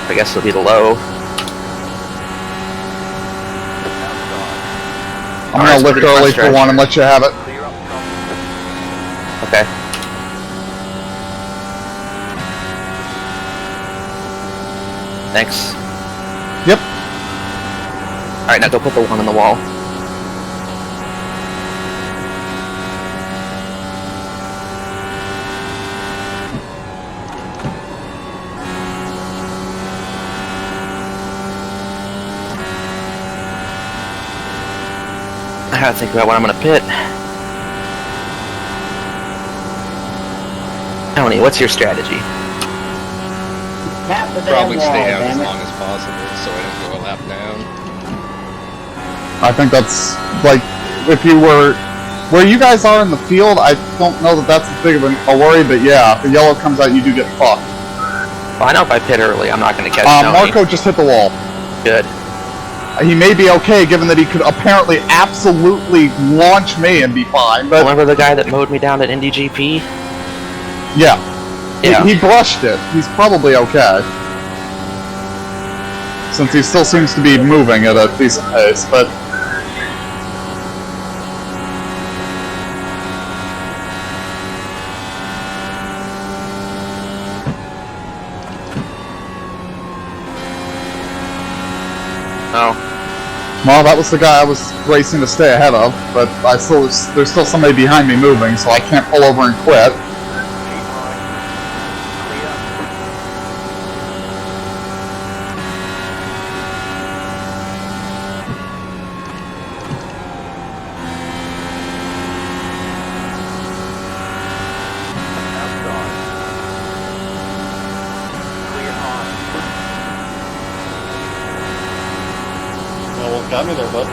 [SPEAKER 3] I guess it'll be the low.
[SPEAKER 1] I'm gonna lift early for one and let you have it.
[SPEAKER 3] Okay. Thanks.
[SPEAKER 1] Yep.
[SPEAKER 3] Alright, now go put the one on the wall. I gotta think about when I'm gonna pit. Tony, what's your strategy?
[SPEAKER 2] Probably stay out as long as possible so I don't go a lap down.
[SPEAKER 1] I think that's, like, if you were where you guys are in the field, I don't know that that's as big of a worry, but yeah, if the yellow comes out, you do get fucked.
[SPEAKER 3] Well, I know if I pit early, I'm not gonna catch Tony.
[SPEAKER 1] Marco just hit the wall.
[SPEAKER 3] Good.
[SPEAKER 1] He may be okay, given that he could apparently absolutely launch me and be fine, but...
[SPEAKER 3] Remember the guy that mowed me down at Indy GP?
[SPEAKER 1] Yeah.
[SPEAKER 3] Yeah.
[SPEAKER 1] He brushed it. He's probably okay. Since he still seems to be moving at a decent pace, but...
[SPEAKER 3] Oh.
[SPEAKER 1] Well, that was the guy I was racing to stay ahead of, but there's still somebody behind me moving, so I can't pull over and quit.
[SPEAKER 9] Got me there, bud.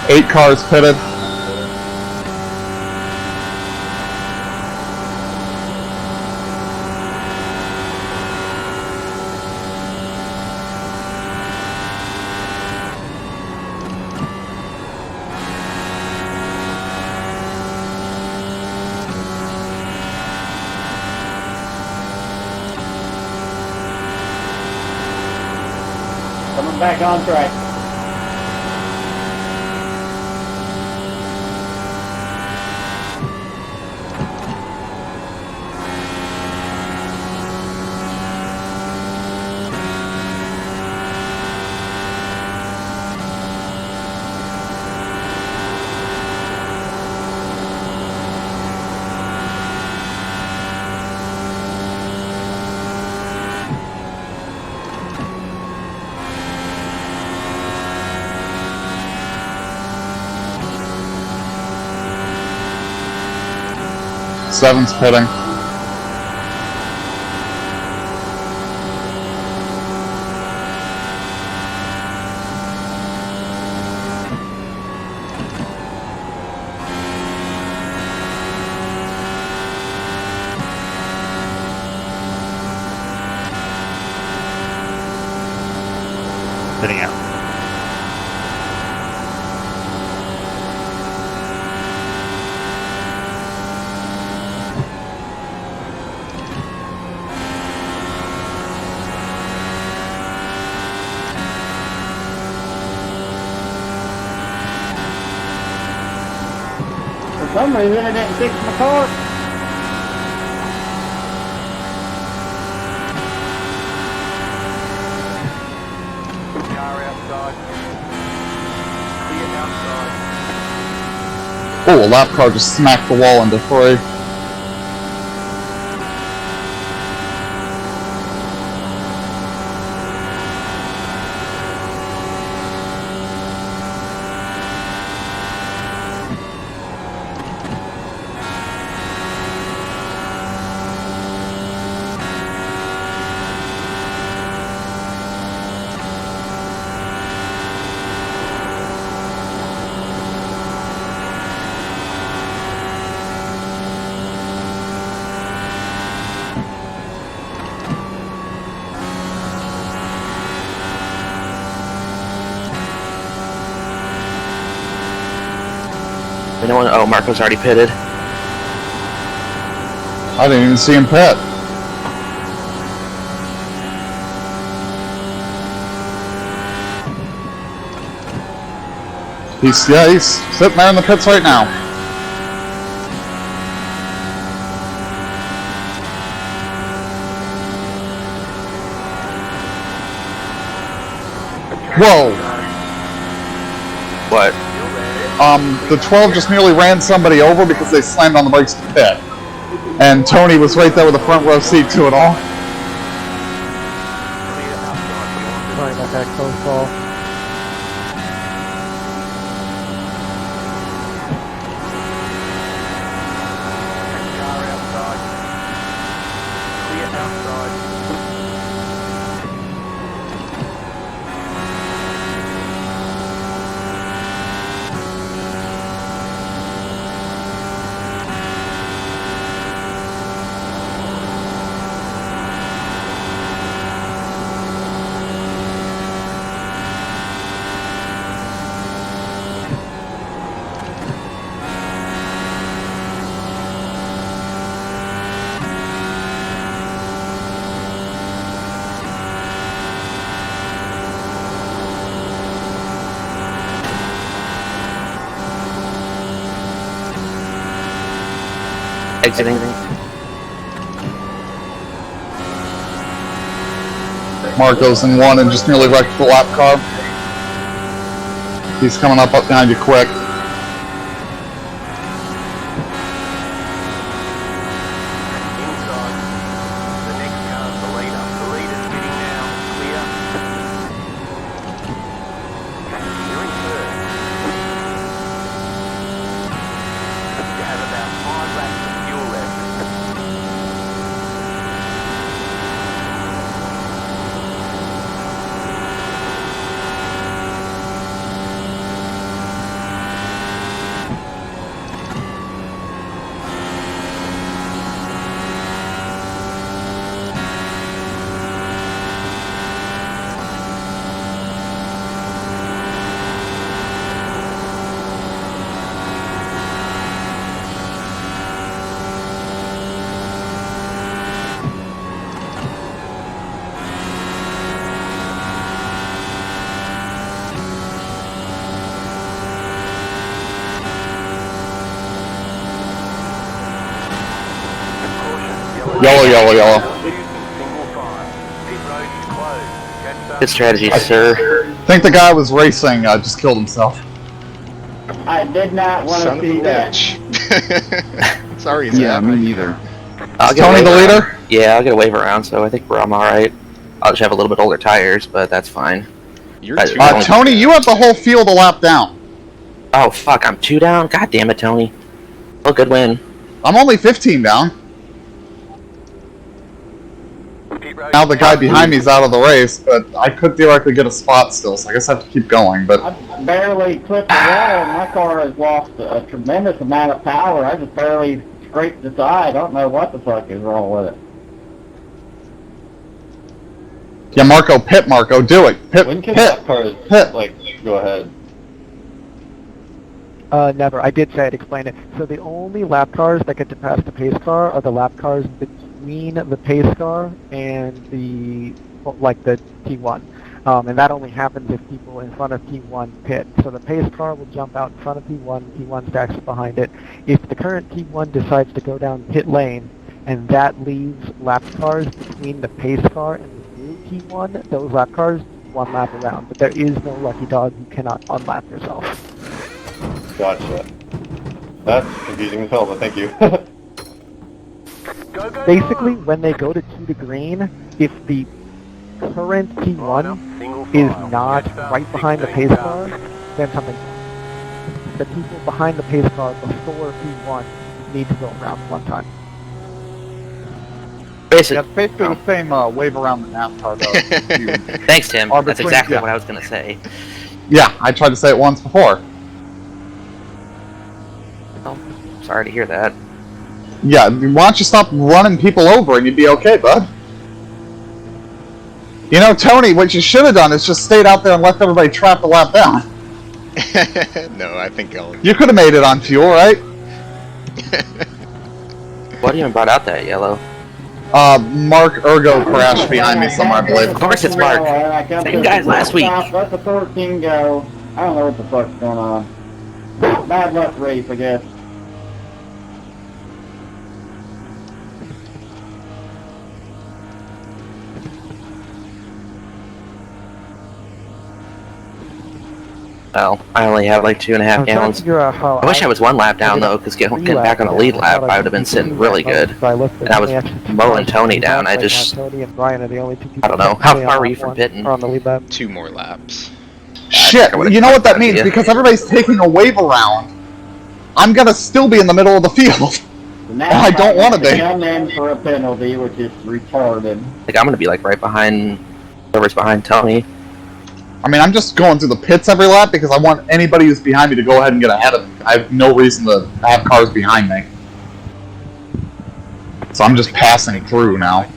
[SPEAKER 1] Eight cars pitted.
[SPEAKER 10] Coming back on track.
[SPEAKER 1] Seven's pitting.
[SPEAKER 4] Heading out.
[SPEAKER 10] For some reason, it didn't fix my car.
[SPEAKER 1] Oh, a lap car just smacked the wall into three.
[SPEAKER 3] Anyone? Oh, Marco's already pitted.
[SPEAKER 1] I didn't even see him pit. He's sitting there in the pits right now. Whoa!
[SPEAKER 3] What?
[SPEAKER 1] The 12 just nearly ran somebody over because they slammed on the brakes to pit. And Tony was right there with a front row seat to it all.
[SPEAKER 12] Sorry about that close call.
[SPEAKER 3] Exiting.
[SPEAKER 1] Marco's in one and just nearly wrecked the lap car. He's coming up behind you quick. Yellow, yellow, yellow.
[SPEAKER 3] Good strategy, sir.
[SPEAKER 1] I think the guy was racing, just killed himself.
[SPEAKER 10] I did not want to see that.
[SPEAKER 2] Sorry,
[SPEAKER 11] Yeah, me neither.
[SPEAKER 3] I'll
[SPEAKER 1] Is Tony the leader?
[SPEAKER 3] Yeah, I'll get a wave around, so I think I'm alright. I'll just have a little bit older tires, but that's fine.
[SPEAKER 2] You're
[SPEAKER 1] Tony, you have the whole field a lap down.
[SPEAKER 3] Oh, fuck, I'm 2 down? God damn it, Tony. Oh, good win.
[SPEAKER 1] I'm only 15 down. Now the guy behind me is out of the race, but I could theoretically get a spot still, so I guess I have to keep going, but...
[SPEAKER 10] I barely clipped the wall, and my car has lost a tremendous amount of power. I just barely scraped the side. I don't know what the fuck is wrong with it.
[SPEAKER 1] Yeah, Marco, pit, Marco, do it. Pit,
[SPEAKER 9] When can
[SPEAKER 1] pit,
[SPEAKER 9] that car,
[SPEAKER 1] pit.
[SPEAKER 9] like, go ahead?
[SPEAKER 12] Never. I did say I'd explain it. So the only lap cars that get to pass the pace car are the lap cars between the pace car and the T1. And that only happens if people in front of T1 pit. So the pace car will jump out in front of T1, T1 stacks behind it. If the current T1 decides to go down pit lane, and that leaves lap cars between the pace car and the new T1, those lap cars one lap around. But there is no lucky dog. You cannot unlap yourself.
[SPEAKER 9] Gotcha. That's confusing as hell, but thank you.
[SPEAKER 12] Basically, when they go to 2 to green, if the current T1 is not right behind the pace car, then something's wrong. The people behind the pace car before T1 need to go around one time.
[SPEAKER 3] Basically,
[SPEAKER 1] Yeah, it's basically the same wave around the NASCAR, though.
[SPEAKER 3] Thanks, Tim.
[SPEAKER 1] Or
[SPEAKER 3] That's
[SPEAKER 1] between-
[SPEAKER 3] exactly
[SPEAKER 1] yeah.
[SPEAKER 3] what I was going to say.
[SPEAKER 1] Yeah, I tried to say it once before.
[SPEAKER 3] Oh, sorry to hear that.
[SPEAKER 1] Yeah, why don't you stop running people over and you'd be okay, bud? You know, Tony, what you should have done is just stayed out there and left everybody trap the lap down.
[SPEAKER 2] No, I think I'll...
[SPEAKER 1] You could have made it on fuel, right?
[SPEAKER 3] What even brought out that yellow?
[SPEAKER 1] Mark Ergo crashed behind me somewhere, I believe.
[SPEAKER 3] Of course it's Mark. Same guy as last week.
[SPEAKER 10] Let the 14 go. I don't know what the fuck's going on. Bad luck race, I guess.
[SPEAKER 3] Well, I only have like 2.5 gallons. I wish I was 1 lap down though, because getting back on the lead lap, I would have been sitting really good. And I was mowing Tony down. I just,
[SPEAKER 12] Tony and Brian are the only 2 people.
[SPEAKER 3] I don't know. How far were you from pitting?
[SPEAKER 12] On the lead lap.
[SPEAKER 2] 2 more laps.
[SPEAKER 1] Shit, you know what that means? Because everybody's taking a wave around, I'm gonna still be in the middle of the field.
[SPEAKER 10] Now
[SPEAKER 1] I don't want to be.
[SPEAKER 10] Come in for a penalty, which is retarded.
[SPEAKER 3] Like, I'm going to be like right behind whoever's behind Tony.
[SPEAKER 1] I mean, I'm just going through the pits every lap because I want anybody who's behind me to go ahead and get ahead of me. I have no reason to have cars behind me. So I'm just passing through now.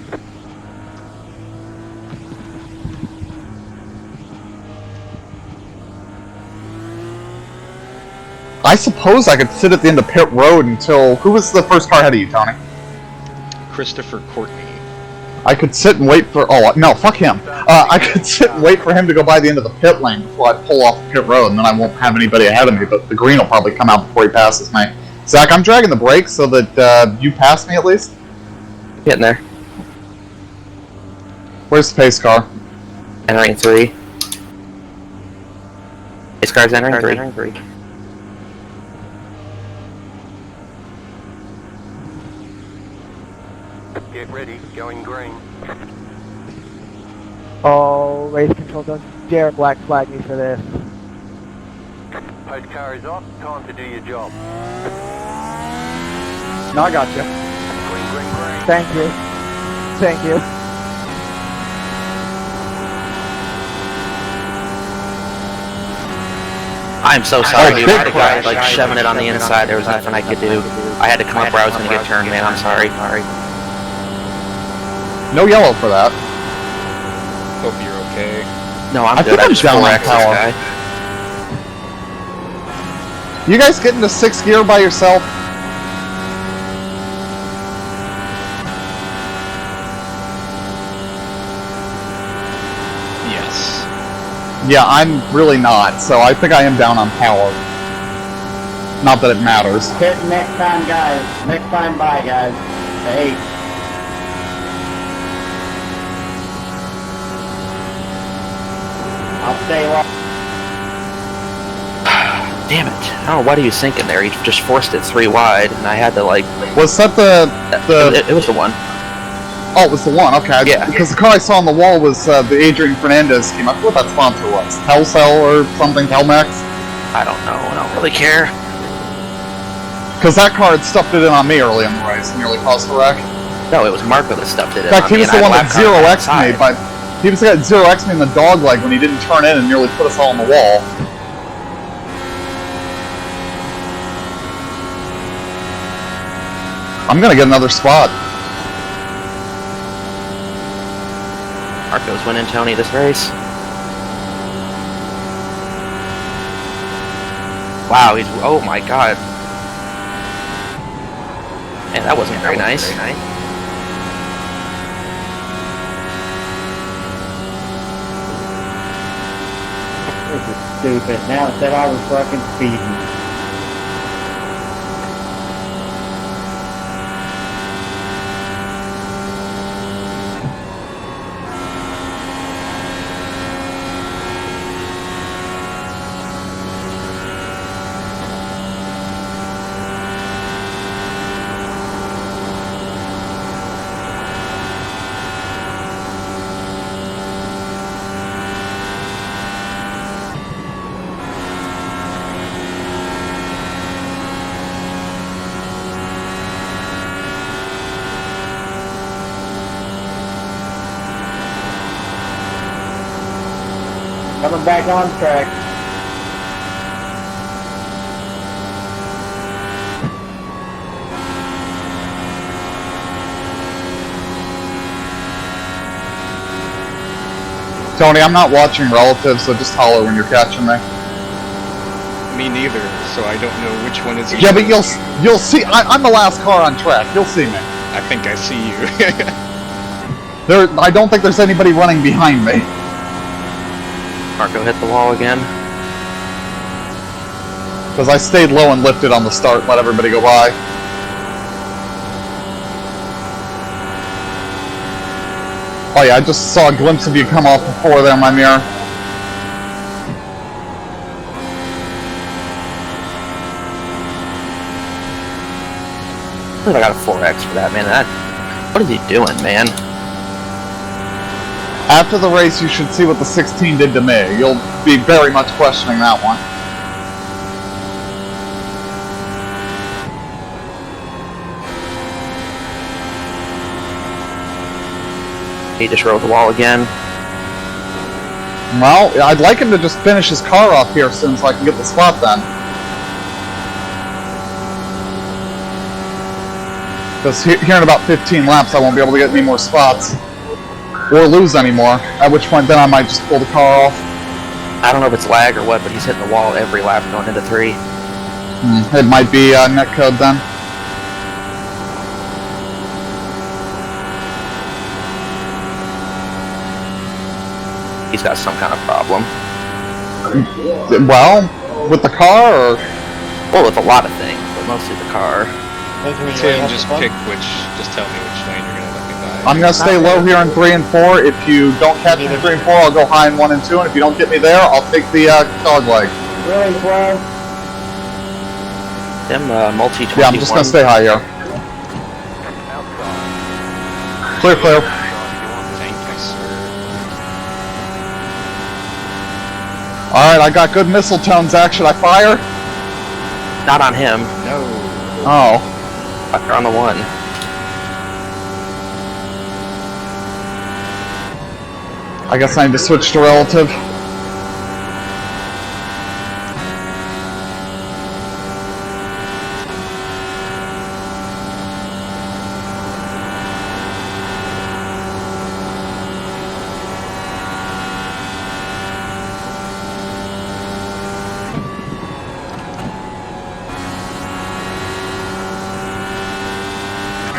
[SPEAKER 1] I suppose I could sit at the end of pit road until... Who was the first car ahead of you, Tony?
[SPEAKER 2] Christopher Courtney.
[SPEAKER 1] I could sit and wait for... Oh, no, fuck him. I could sit and wait for him to go by the end of the pit lane before I pull off the pit road, and then I won't have anybody ahead of me, but the green will probably come out before he passes me. Zach, I'm dragging the brakes so that you pass me at least.
[SPEAKER 3] Getting there.
[SPEAKER 1] Where's the pace car?
[SPEAKER 3] Entering 3. Pace car's entering 3.
[SPEAKER 6] Get ready, going green.
[SPEAKER 12] Oh, race control, don't dare black flag me for this.
[SPEAKER 6] Post car is off, time to do your job.
[SPEAKER 12] No, I got you.
[SPEAKER 6] Green, green, green.
[SPEAKER 12] Thank you. Thank you.
[SPEAKER 3] I'm so sorry, dude. I had a guy like shoving it on the inside. There was nothing I could do. I had to come up where I was going to get turned, man. I'm sorry.
[SPEAKER 1] No yellow for that.
[SPEAKER 2] Hope you're okay.
[SPEAKER 3] No, I'm
[SPEAKER 1] I
[SPEAKER 3] good.
[SPEAKER 1] think
[SPEAKER 3] I
[SPEAKER 1] I'm
[SPEAKER 3] just
[SPEAKER 1] down on
[SPEAKER 3] 4X'd this
[SPEAKER 1] power.
[SPEAKER 3] guy.
[SPEAKER 1] You guys get into 6th gear by yourself?
[SPEAKER 2] Yes.
[SPEAKER 1] Yeah, I'm really not, so I think I am down on power. Not that it matters.
[SPEAKER 10] Hit next time, guys. Next time, bye, guys. Hey. I'll stay long.
[SPEAKER 3] Damn it. I don't know what he was thinking there. He just forced it 3 wide, and I had to, like...
[SPEAKER 1] Was that
[SPEAKER 3] It was the one.
[SPEAKER 1] Oh, it was the one, okay.
[SPEAKER 3] Yeah.
[SPEAKER 1] Because the car I saw on the wall was the Adrian Fernandez scheme. I forgot what that sponsor was. Telcel or something, Telmex?
[SPEAKER 3] I don't know. I don't really care.
[SPEAKER 1] Because that car had stuffed it in on me early in the race and nearly caused a wreck.
[SPEAKER 3] No, it was Marco that stuffed it in.
[SPEAKER 1] In fact, he was the one that 0x'd me, but he was the guy that 0x'd me in the dog leg when he didn't turn in and nearly put us all on the wall. I'm gonna get another spot.
[SPEAKER 3] Marco's winning Tony this race. Wow, he's... Oh my god. Man, that wasn't very nice.
[SPEAKER 10] This is stupid. Now it said I was fucking speeding. Coming back on track.
[SPEAKER 1] Tony, I'm not watching relatives, so just holler when you're catching me.
[SPEAKER 2] Me neither, so I don't know which one is.
[SPEAKER 1] Yeah, but you'll see. I'm the last car on track. You'll see me.
[SPEAKER 2] I think I see you.
[SPEAKER 1] I don't think there's anybody running behind me.
[SPEAKER 3] Marco hit the wall again.
[SPEAKER 1] Because I stayed low and lifted on the start, let everybody go by. Oh yeah, I just saw a glimpse of you come off before there in my mirror.
[SPEAKER 3] I think I got a 4X for that, man. What is he doing, man?
[SPEAKER 1] After the race, you should see what the 16 did to me. You'll be very much questioning that one.
[SPEAKER 3] He just rode the wall again.
[SPEAKER 1] Well, I'd like him to just finish his car off here soon so I can get the spot then. Because here in about 15 laps, I won't be able to get any more spots. Or lose anymore, at which point then I might just pull the car off.
[SPEAKER 3] I don't know if it's lag or what, but he's hitting the wall every lap going into 3.
[SPEAKER 1] It might be netcode then.
[SPEAKER 3] He's got some kind of problem.
[SPEAKER 1] Well, with the car or...
[SPEAKER 3] Well, with a lot of things, but mostly the car.
[SPEAKER 2] Tim, just pick which. Just tell me which lane you're gonna let me die.
[SPEAKER 1] I'm gonna stay low here in 3 and 4. If you don't catch me in 3 and 4, I'll go high in 1 and 2. And if you don't get me there, I'll take the dog leg.
[SPEAKER 10] Really, 12?
[SPEAKER 3] Tim, multi-21.
[SPEAKER 1] Yeah, I'm just gonna stay high here. Clear, clear.
[SPEAKER 2] Thank you, sir.
[SPEAKER 1] Alright, I got good missile tone, Zach. Should I fire?
[SPEAKER 3] Not on him.
[SPEAKER 2] No.
[SPEAKER 1] Oh.
[SPEAKER 3] Fire on the one.
[SPEAKER 1] I guess I need to switch to relative.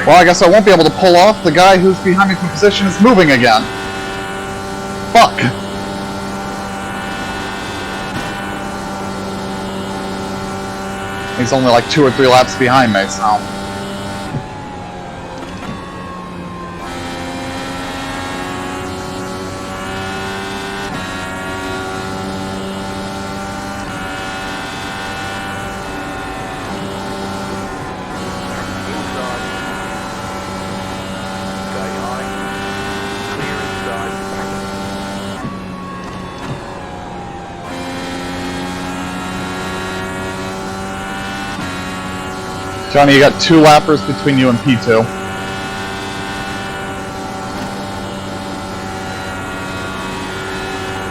[SPEAKER 1] Well, I guess I won't be able to pull off. The guy who's behind me from position is moving again. Fuck. He's only like 2 or 3 laps behind me, so... Johnny, you got 2 lappers between you and P2.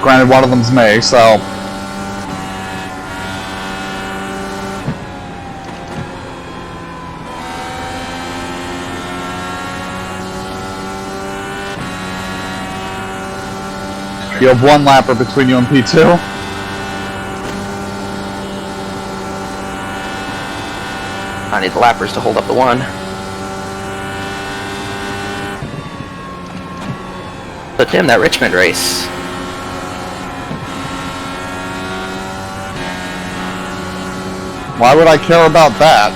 [SPEAKER 1] Granted, one of them's me, so... You have 1 lapper between you and P2.
[SPEAKER 3] I need the lappers to hold up the one. So Tim, that Richmond race.
[SPEAKER 1] Why would I care about that?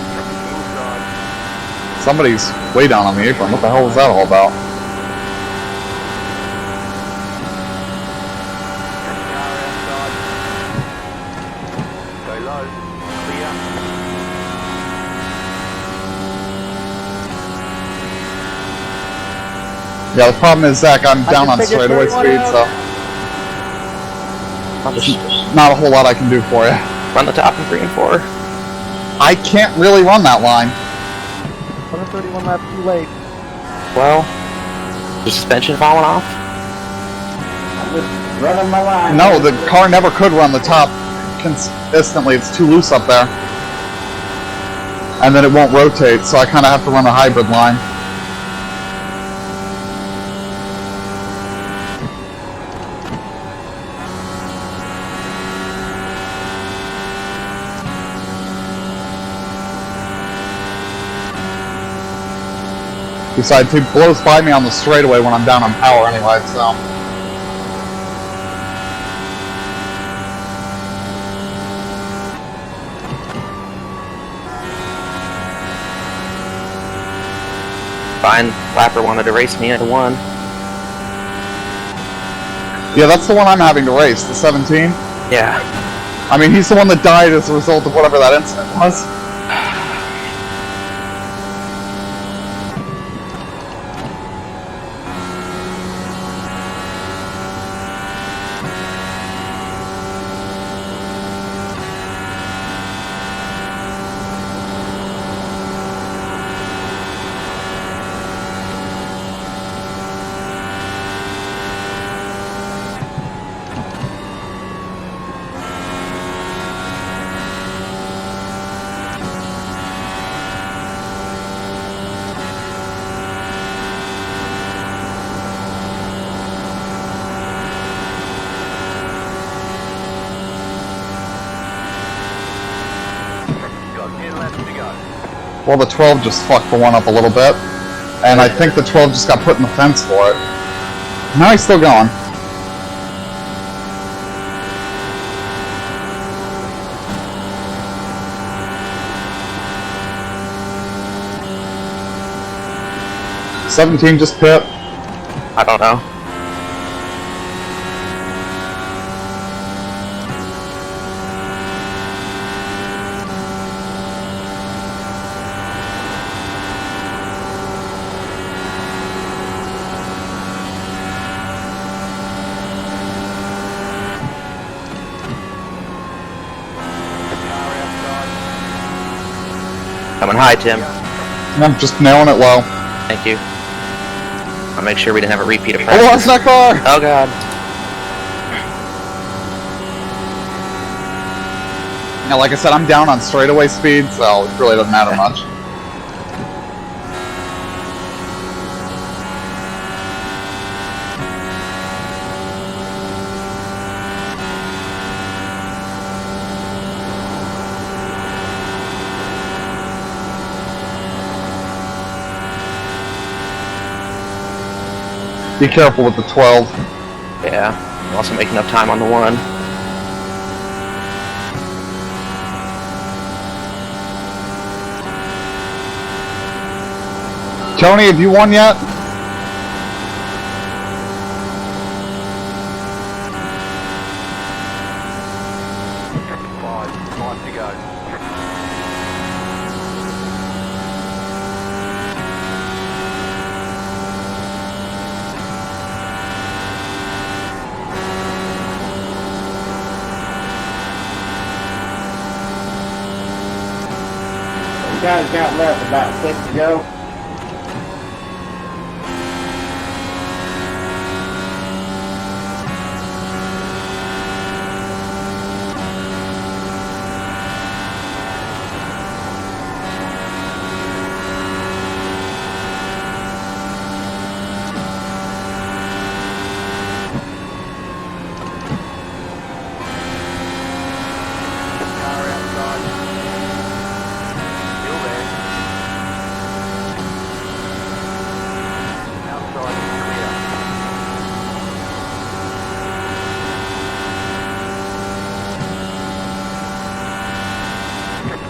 [SPEAKER 1] Somebody's way down on the apron. What the hell is that all about? Yeah, the problem is, Zach, I'm down on straightaway speed, so... Not a whole lot I can do for you.
[SPEAKER 3] Run the top in 3 and 4.
[SPEAKER 1] I can't really run that line.
[SPEAKER 12] 131 laps too late.
[SPEAKER 3] Well, the suspension falling off?
[SPEAKER 10] I'm just running my line.
[SPEAKER 1] No, the car never could run the top consistently. It's too loose up there. And then it won't rotate, so I kind of have to run a hybrid line. Besides, he blows by me on the straightaway when I'm down on power anyway, so...
[SPEAKER 3] Fine, Lapper wanted to race me into 1.
[SPEAKER 1] Yeah, that's the one I'm having to race, the 17.
[SPEAKER 3] Yeah.
[SPEAKER 1] I mean, he's the one that died as a result of whatever that incident was. Well, the 12 just fucked the one up a little bit. And I think the 12 just got put in the fence for it. Now he's still going. 17 just pit.
[SPEAKER 3] I don't know. Coming high, Tim.
[SPEAKER 1] I'm just nailing it low.
[SPEAKER 3] Thank you. I'll make sure we didn't have a repeat of
[SPEAKER 1] Oh,
[SPEAKER 3] practice.
[SPEAKER 1] that's that car!
[SPEAKER 3] Oh god.
[SPEAKER 1] Now, like I said, I'm down on straightaway speed, so it really doesn't matter much. Be careful with the 12.
[SPEAKER 3] Yeah. I'm also making up time on the 1.
[SPEAKER 1] Tony, have you won yet?
[SPEAKER 6] Five to go.
[SPEAKER 10] You guys got left about 6 to go.
[SPEAKER 6] Car outside. Still there. Outside is clear.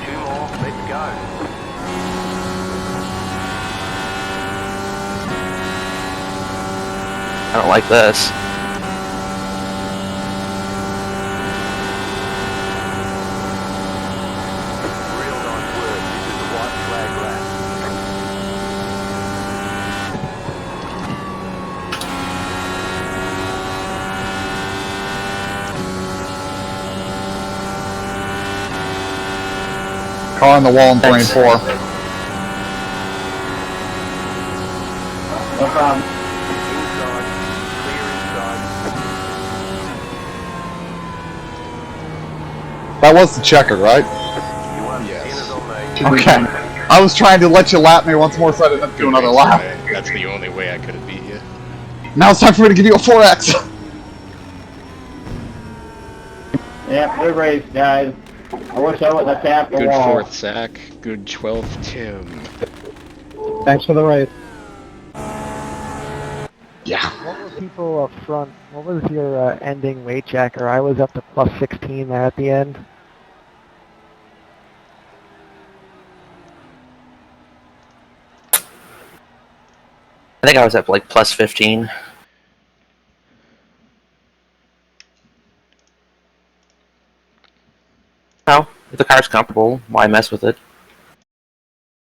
[SPEAKER 6] Two more. Let's go.
[SPEAKER 3] I don't like this.
[SPEAKER 6] Real nice work. This is the white flag lap.
[SPEAKER 1] Car on the wall in
[SPEAKER 3] Thanks.
[SPEAKER 1] 24.
[SPEAKER 10] No problem.
[SPEAKER 6] Inside. Clear inside.
[SPEAKER 1] That was the checker, right?
[SPEAKER 6] You won.
[SPEAKER 2] Yes.
[SPEAKER 6] Dinner's on me.
[SPEAKER 1] Okay. I was trying to let you lap me once more so I didn't have to do another lap.
[SPEAKER 2] That's the only way I could have beat you.
[SPEAKER 1] Now it's time for me to give you a 4X.
[SPEAKER 10] Yeah, good race, guys. I wish I wouldn't have tapped the
[SPEAKER 2] Good
[SPEAKER 10] wall.
[SPEAKER 2] 4th, Zach. Good 12th, Tim.
[SPEAKER 8] Thanks for the race.
[SPEAKER 1] Yeah.
[SPEAKER 12] What were people up front? What was your ending weight checker? I was up to plus 16 there at the end.
[SPEAKER 3] I think I was at like plus 15. No, if the car's comfortable, why mess with it?